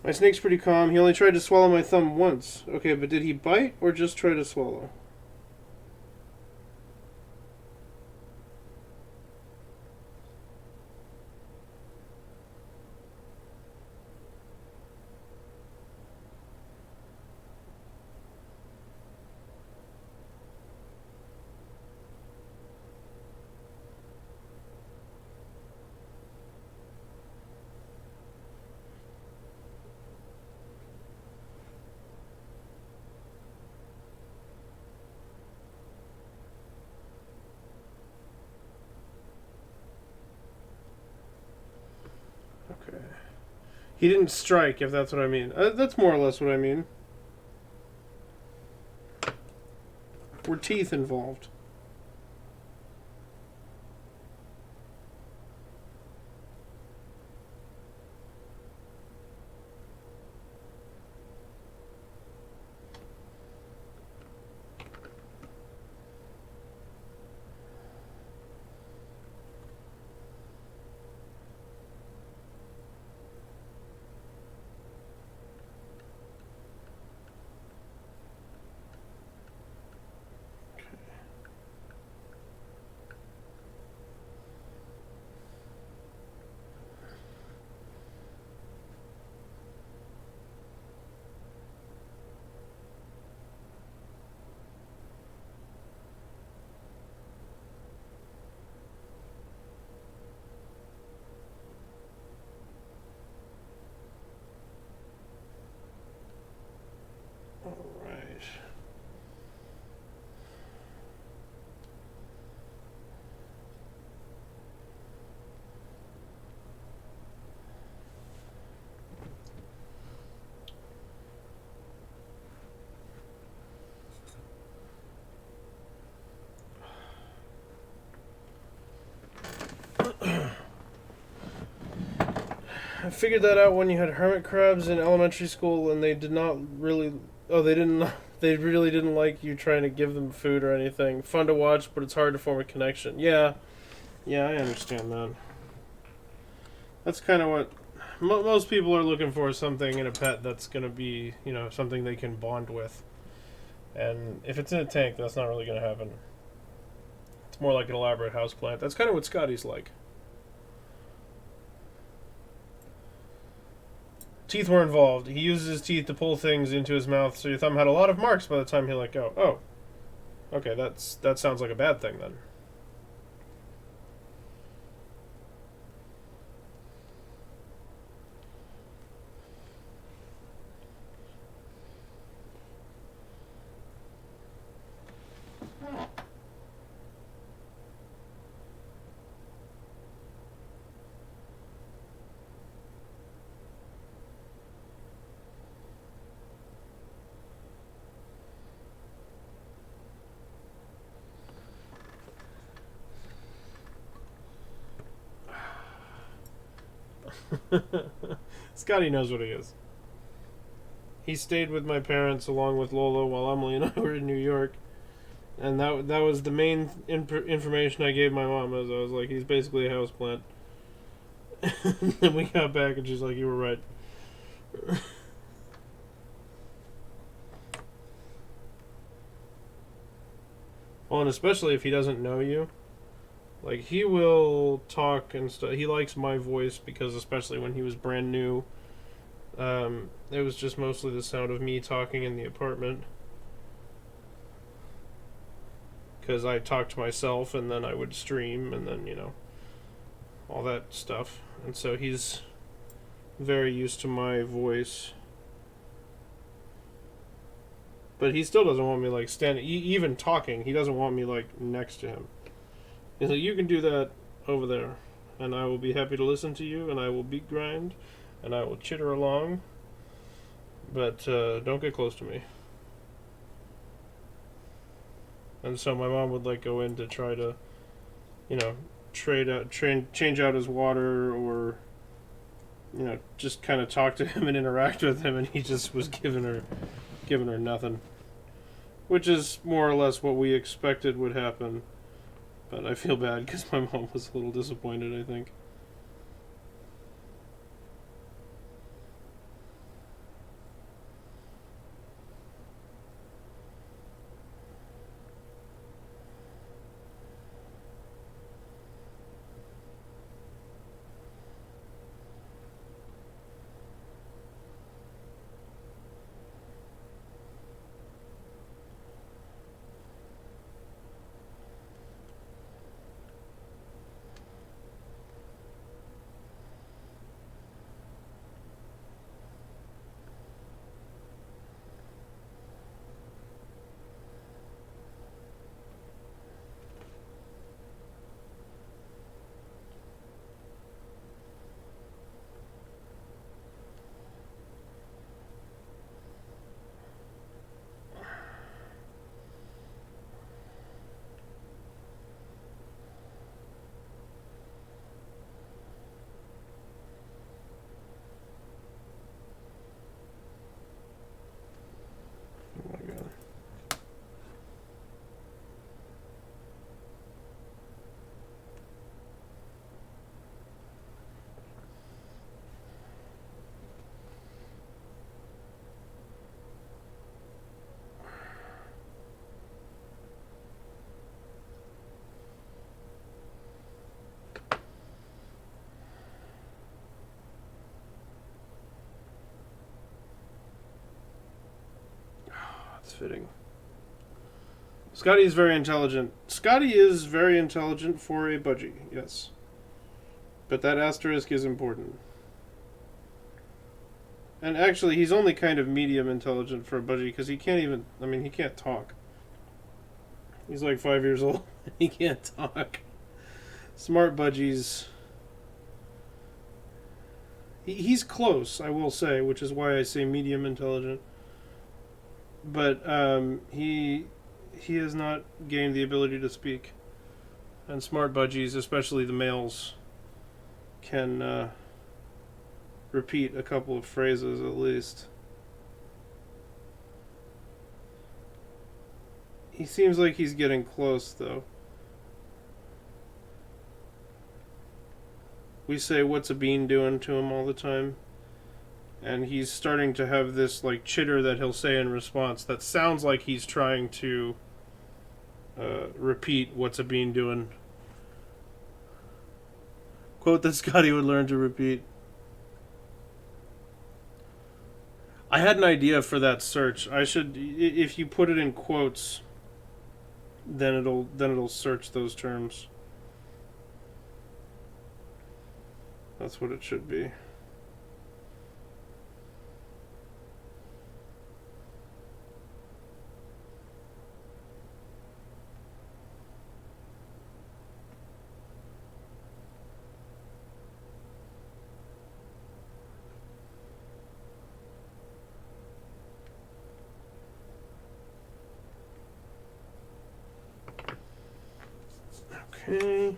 My snake's pretty calm. He only tried to swallow my thumb once. Okay, but did he bite or just try to swallow? Okay. He didn't strike, if that's what I mean. That's more or less what I mean. Were teeth involved? I figured that out when you had hermit crabs in elementary school, and they did not really. Oh, they didn't. They really didn't like you trying to give them food or anything. Fun to watch, but it's hard to form a connection. Yeah, yeah, I understand that. That's kind of what most people are looking for. Something in a pet that's gonna be, something they can bond with. And if it's in a tank, that's not really gonna happen. It's more like an elaborate houseplant. That's kind of what Scotty's like. Teeth were involved. He uses his teeth to pull things into his mouth, so your thumb had a lot of marks by the time he let go. Oh, okay, that sounds like a bad thing then. Scotty knows what he is. He stayed with my parents along with Lola while Emily and I were in New York, and that was the main information I gave my mom. As I was like, he's basically a houseplant. And then we got back, and she's like, "You were right." Well, and especially if he doesn't know you. Like, he will talk and stuff. He likes my voice because, especially when he was brand new, it was just mostly the sound of me talking in the apartment. Because I talked to myself, and then I would stream, and then, all that stuff. And so he's very used to my voice. But he still doesn't want me, like, standing, even talking, he doesn't want me, like, next to him. He's like, you can do that over there, and I will be happy to listen to you, and I will beat grind, and I will chitter along, but don't get close to me. And so my mom would, like, go in to try to, change out his water, or, just kind of talk to him and interact with him, and he just was giving her nothing. Which is more or less what we expected would happen. But I feel bad because my mom was a little disappointed, I think. Oh my god. It's fitting. Scotty is very intelligent. Scotty is very intelligent for a budgie, yes. But that asterisk is important. And actually, he's only kind of medium intelligent for a budgie because he can't even, he can't talk. He's like 5 years old. He can't talk. Smart budgies. He's close, I will say, which is why I say medium intelligent. But he has not gained the ability to speak. And smart budgies, especially the males, can repeat a couple of phrases at least. He seems like he's getting close, though. We say, "What's a bean doing?" to him all the time. And he's starting to have this, like, chitter that he'll say in response that sounds like he's trying to repeat, "What's a bean doing?" Quote that Scotty would learn to repeat. I had an idea for that search. I should, if you put it in quotes, then it'll search those terms. That's what it should be. Okay.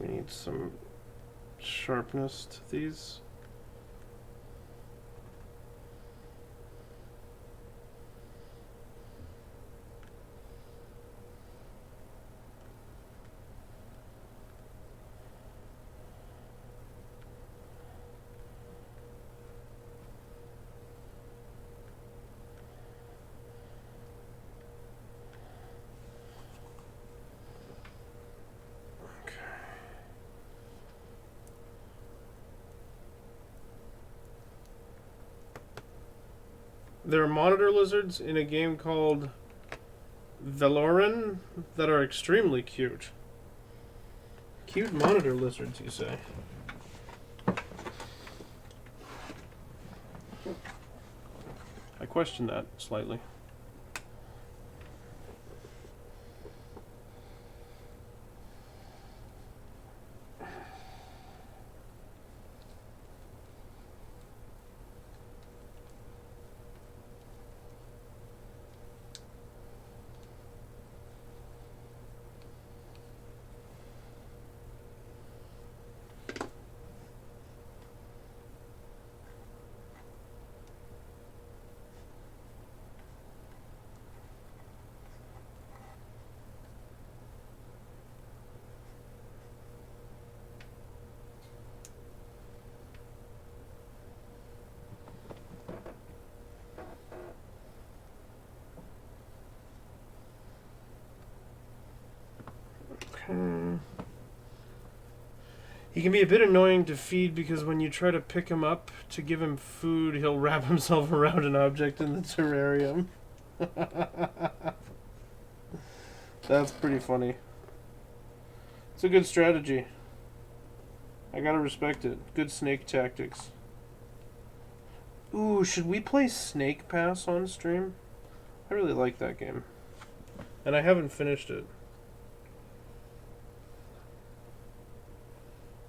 We need some sharpness to these. There are monitor lizards in a game called Veloran that are extremely cute. Cute monitor lizards, you say? I question that slightly. He can be a bit annoying to feed because when you try to pick him up to give him food, he'll wrap himself around an object in the terrarium. That's pretty funny. It's a good strategy. I gotta respect it. Good snake tactics. Ooh, should we play Snake Pass on stream? I really like that game. And I haven't finished it.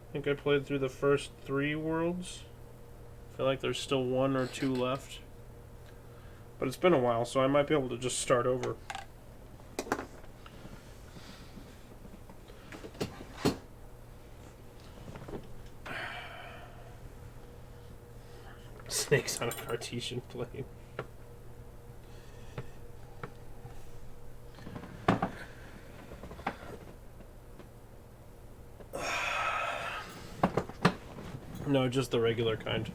I think I played through the first 3 worlds. I feel like there's still 1 or 2 left. But it's been a while, so I might be able to just start over. Snakes on a Cartesian plane. No, just the regular kind.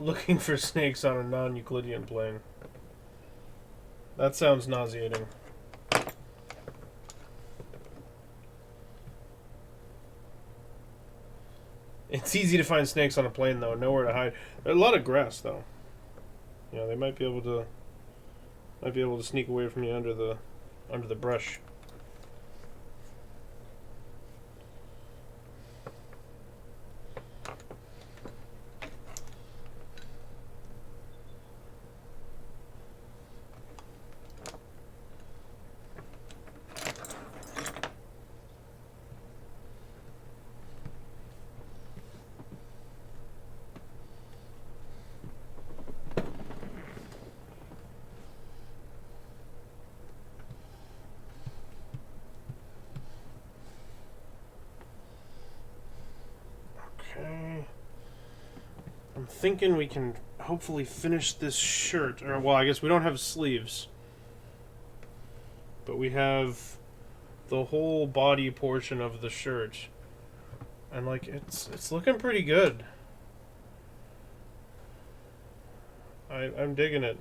looking for snakes on a non-Euclidean plane. That sounds nauseating. It's easy to find snakes on a plane, though. Nowhere to hide. There's a lot of grass, though. Yeah, they might be able to sneak away from you under the brush. Okay. I'm thinking we can hopefully finish this shirt. Or, well, I guess we don't have sleeves. But we have the whole body portion of the shirt. And, like, it's looking pretty good. I'm digging it.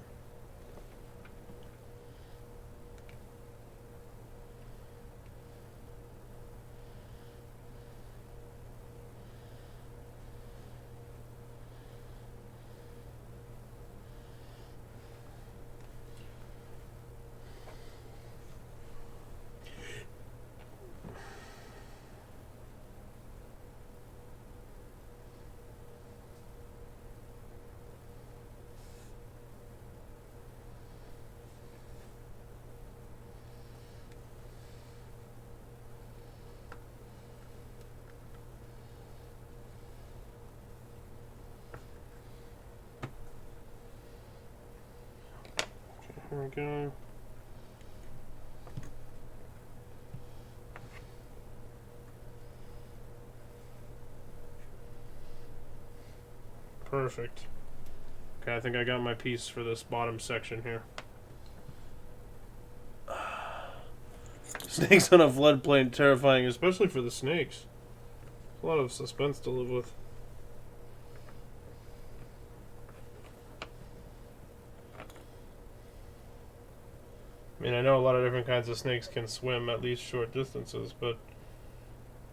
Here we go. Perfect. Okay, I think I got my piece for this bottom section here. Snakes on a floodplain, terrifying, especially for the snakes. A lot of suspense to live with. I mean, I know a lot of different kinds of snakes can swim at least short distances, but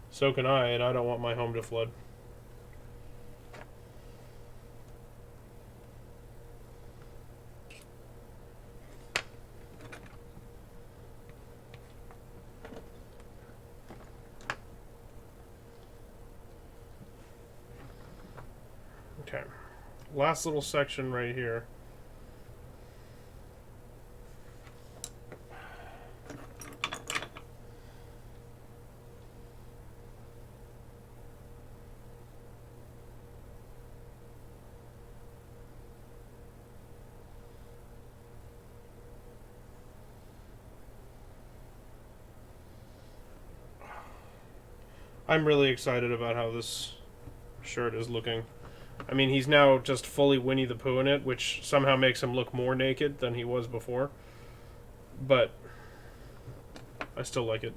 so can I, and I don't want my home to flood. Okay, last little section right here. I'm really excited about how this shirt is looking. I mean, he's now just fully Winnie the Pooh in it, which somehow makes him look more naked than he was before. But I still like it.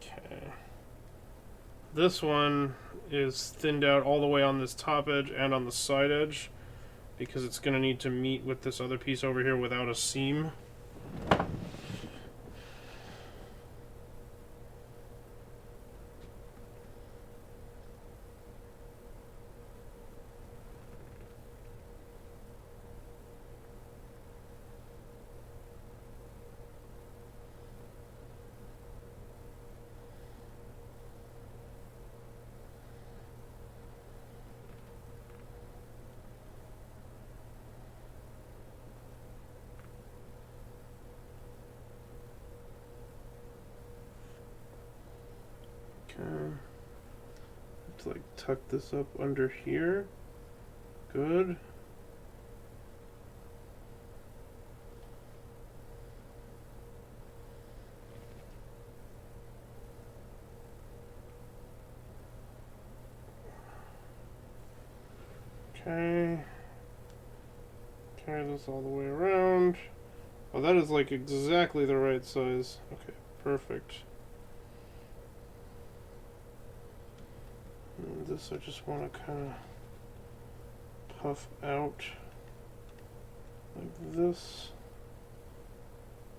Okay. This one is thinned out all the way on this top edge and on the side edge because it's going to need to meet with this other piece over here without a seam. Okay. Let's like tuck this up under here. Good. Okay. Carry this all the way around. Oh, that is like exactly the right size. Okay, perfect. And this I just want to kind of puff out like this,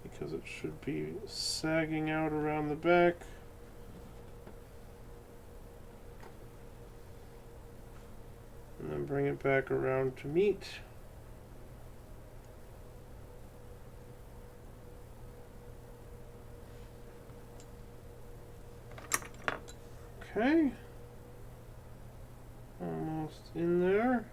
because it should be sagging out around the back. And then bring it back around to meet. Okay. Almost in there.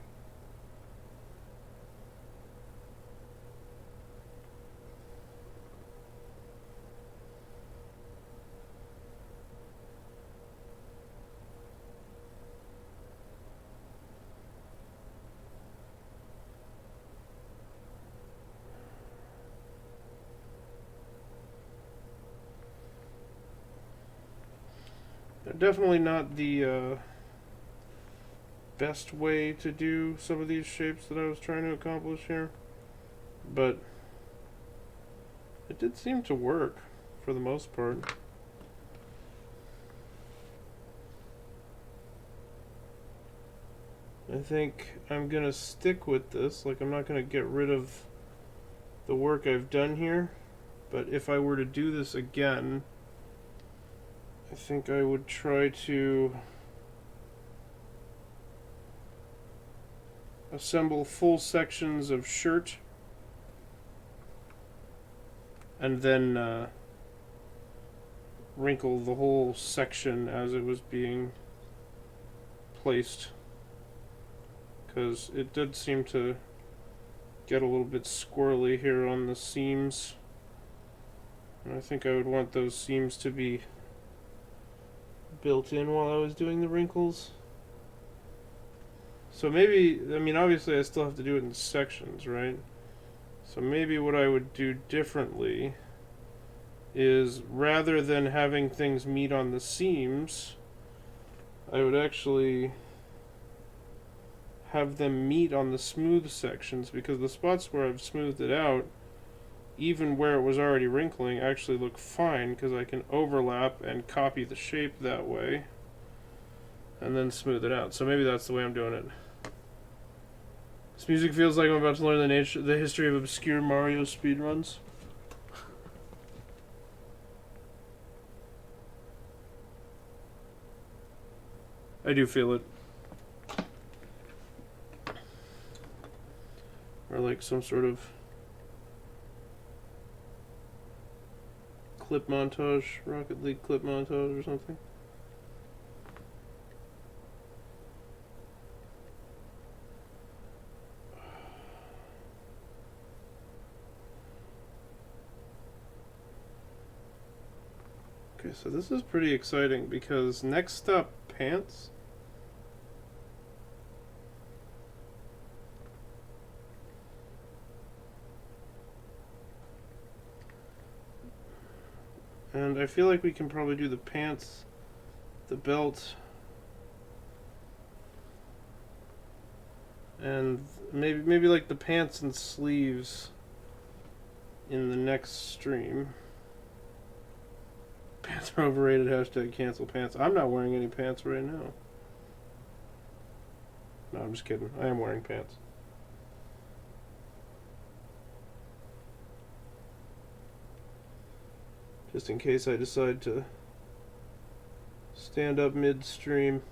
Definitely not the best way to do some of these shapes that I was trying to accomplish here, but it did seem to work for the most part. I think I'm gonna stick with this. Like, I'm not gonna get rid of the work I've done here, but if I were to do this again, I think I would try to assemble full sections of shirt and then wrinkle the whole section as it was being placed, because it did seem to get a little bit squirrely here on the seams, and I think I would want those seams to be built in while I was doing the wrinkles. So maybe, I mean, obviously I still have to do it in sections, right? So maybe what I would do differently is, rather than having things meet on the seams, I would actually have them meet on the smooth sections, because the spots where I've smoothed it out, even where it was already wrinkling, actually look fine, because I can overlap and copy the shape that way and then smooth it out. So maybe that's the way I'm doing it. This music feels like I'm about to learn the history of obscure Mario speedruns. I do feel it. Or like some sort of clip montage, Rocket League clip montage or something. Okay, so this is pretty exciting, because next up, pants. And I feel like we can probably do the pants, the belt, and maybe like the pants and sleeves in the next stream. Pants are overrated, hashtag cancel pants. I'm not wearing any pants right now. No, I'm just kidding. I am wearing pants. Just in case I decide to stand up midstream.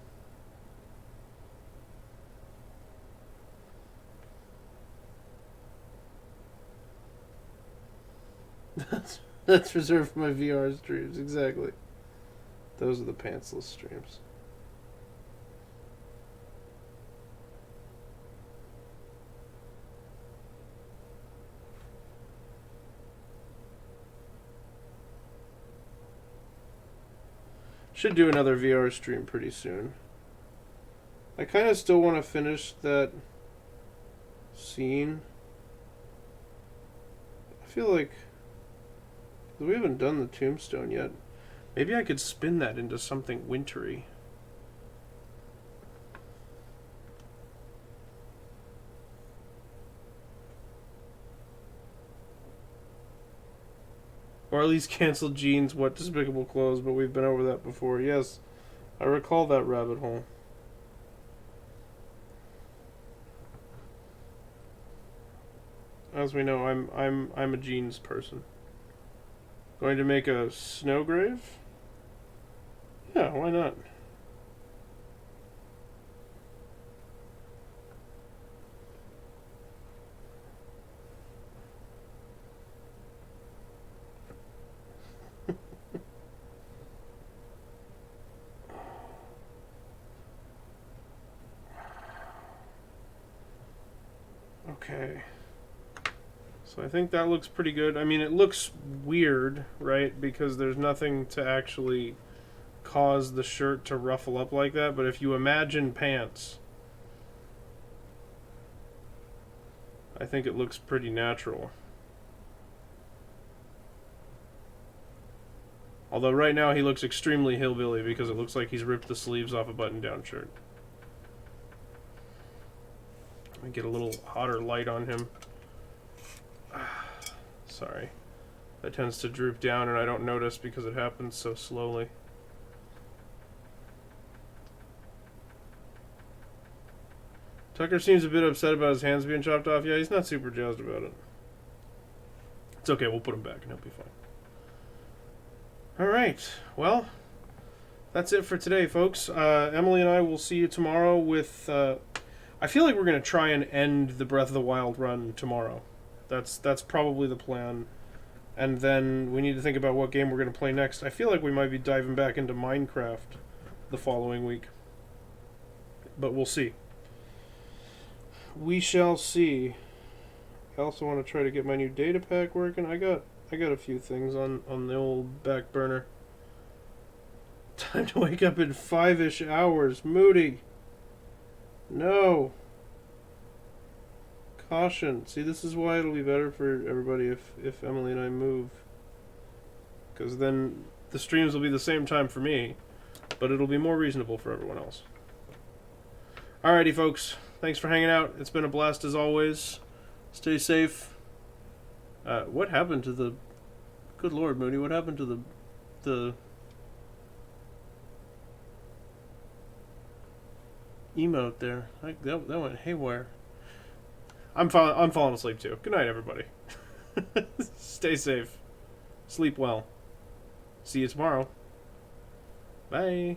That's reserved for my VR streams, exactly. Those are the pantsless streams. Should do another VR stream pretty soon. I kind of still want to finish that scene. I feel like we haven't done the tombstone yet. Maybe I could spin that into something wintry. Or at least cancel Gene's What Despicable Clothes, but we've been over that before. Yes, I recall that rabbit hole. As we know, I'm a Gene's person. Going to make a snow grave? Yeah, why not? Okay. So I think that looks pretty good. I mean, it looks weird, right? Because there's nothing to actually cause the shirt to ruffle up like that. But if you imagine pants, I think it looks pretty natural. Although right now he looks extremely hillbilly because it looks like he's ripped the sleeves off a button-down shirt. Let me get a little hotter light on him. Sorry. That tends to droop down and I don't notice because it happens so slowly. Tucker seems a bit upset about his hands being chopped off. Yeah, he's not super jazzed about it. It's okay, we'll put him back and he'll be fine. Alright, well, that's it for today, folks. Emily and I will see you tomorrow with... I feel like we're going to try and end the Breath of the Wild run tomorrow. That's probably the plan. And then we need to think about what game we're going to play next. I feel like we might be diving back into Minecraft the following week. But we'll see. We shall see. I also want to try to get my new data pack working. I got a few things on the old back burner. Time to wake up in 5-ish hours. Moody. No. Caution. See, this is why it'll be better for everybody if Emily and I move. Because then the streams will be the same time for me, but it'll be more reasonable for everyone else. Alrighty, folks. Thanks for hanging out. It's been a blast as always. Stay safe. What happened to the... Good Lord, Moody, what happened to the emote there? That went haywire. I'm falling asleep too. Good night, everybody. Stay safe. Sleep well. See you tomorrow. Bye.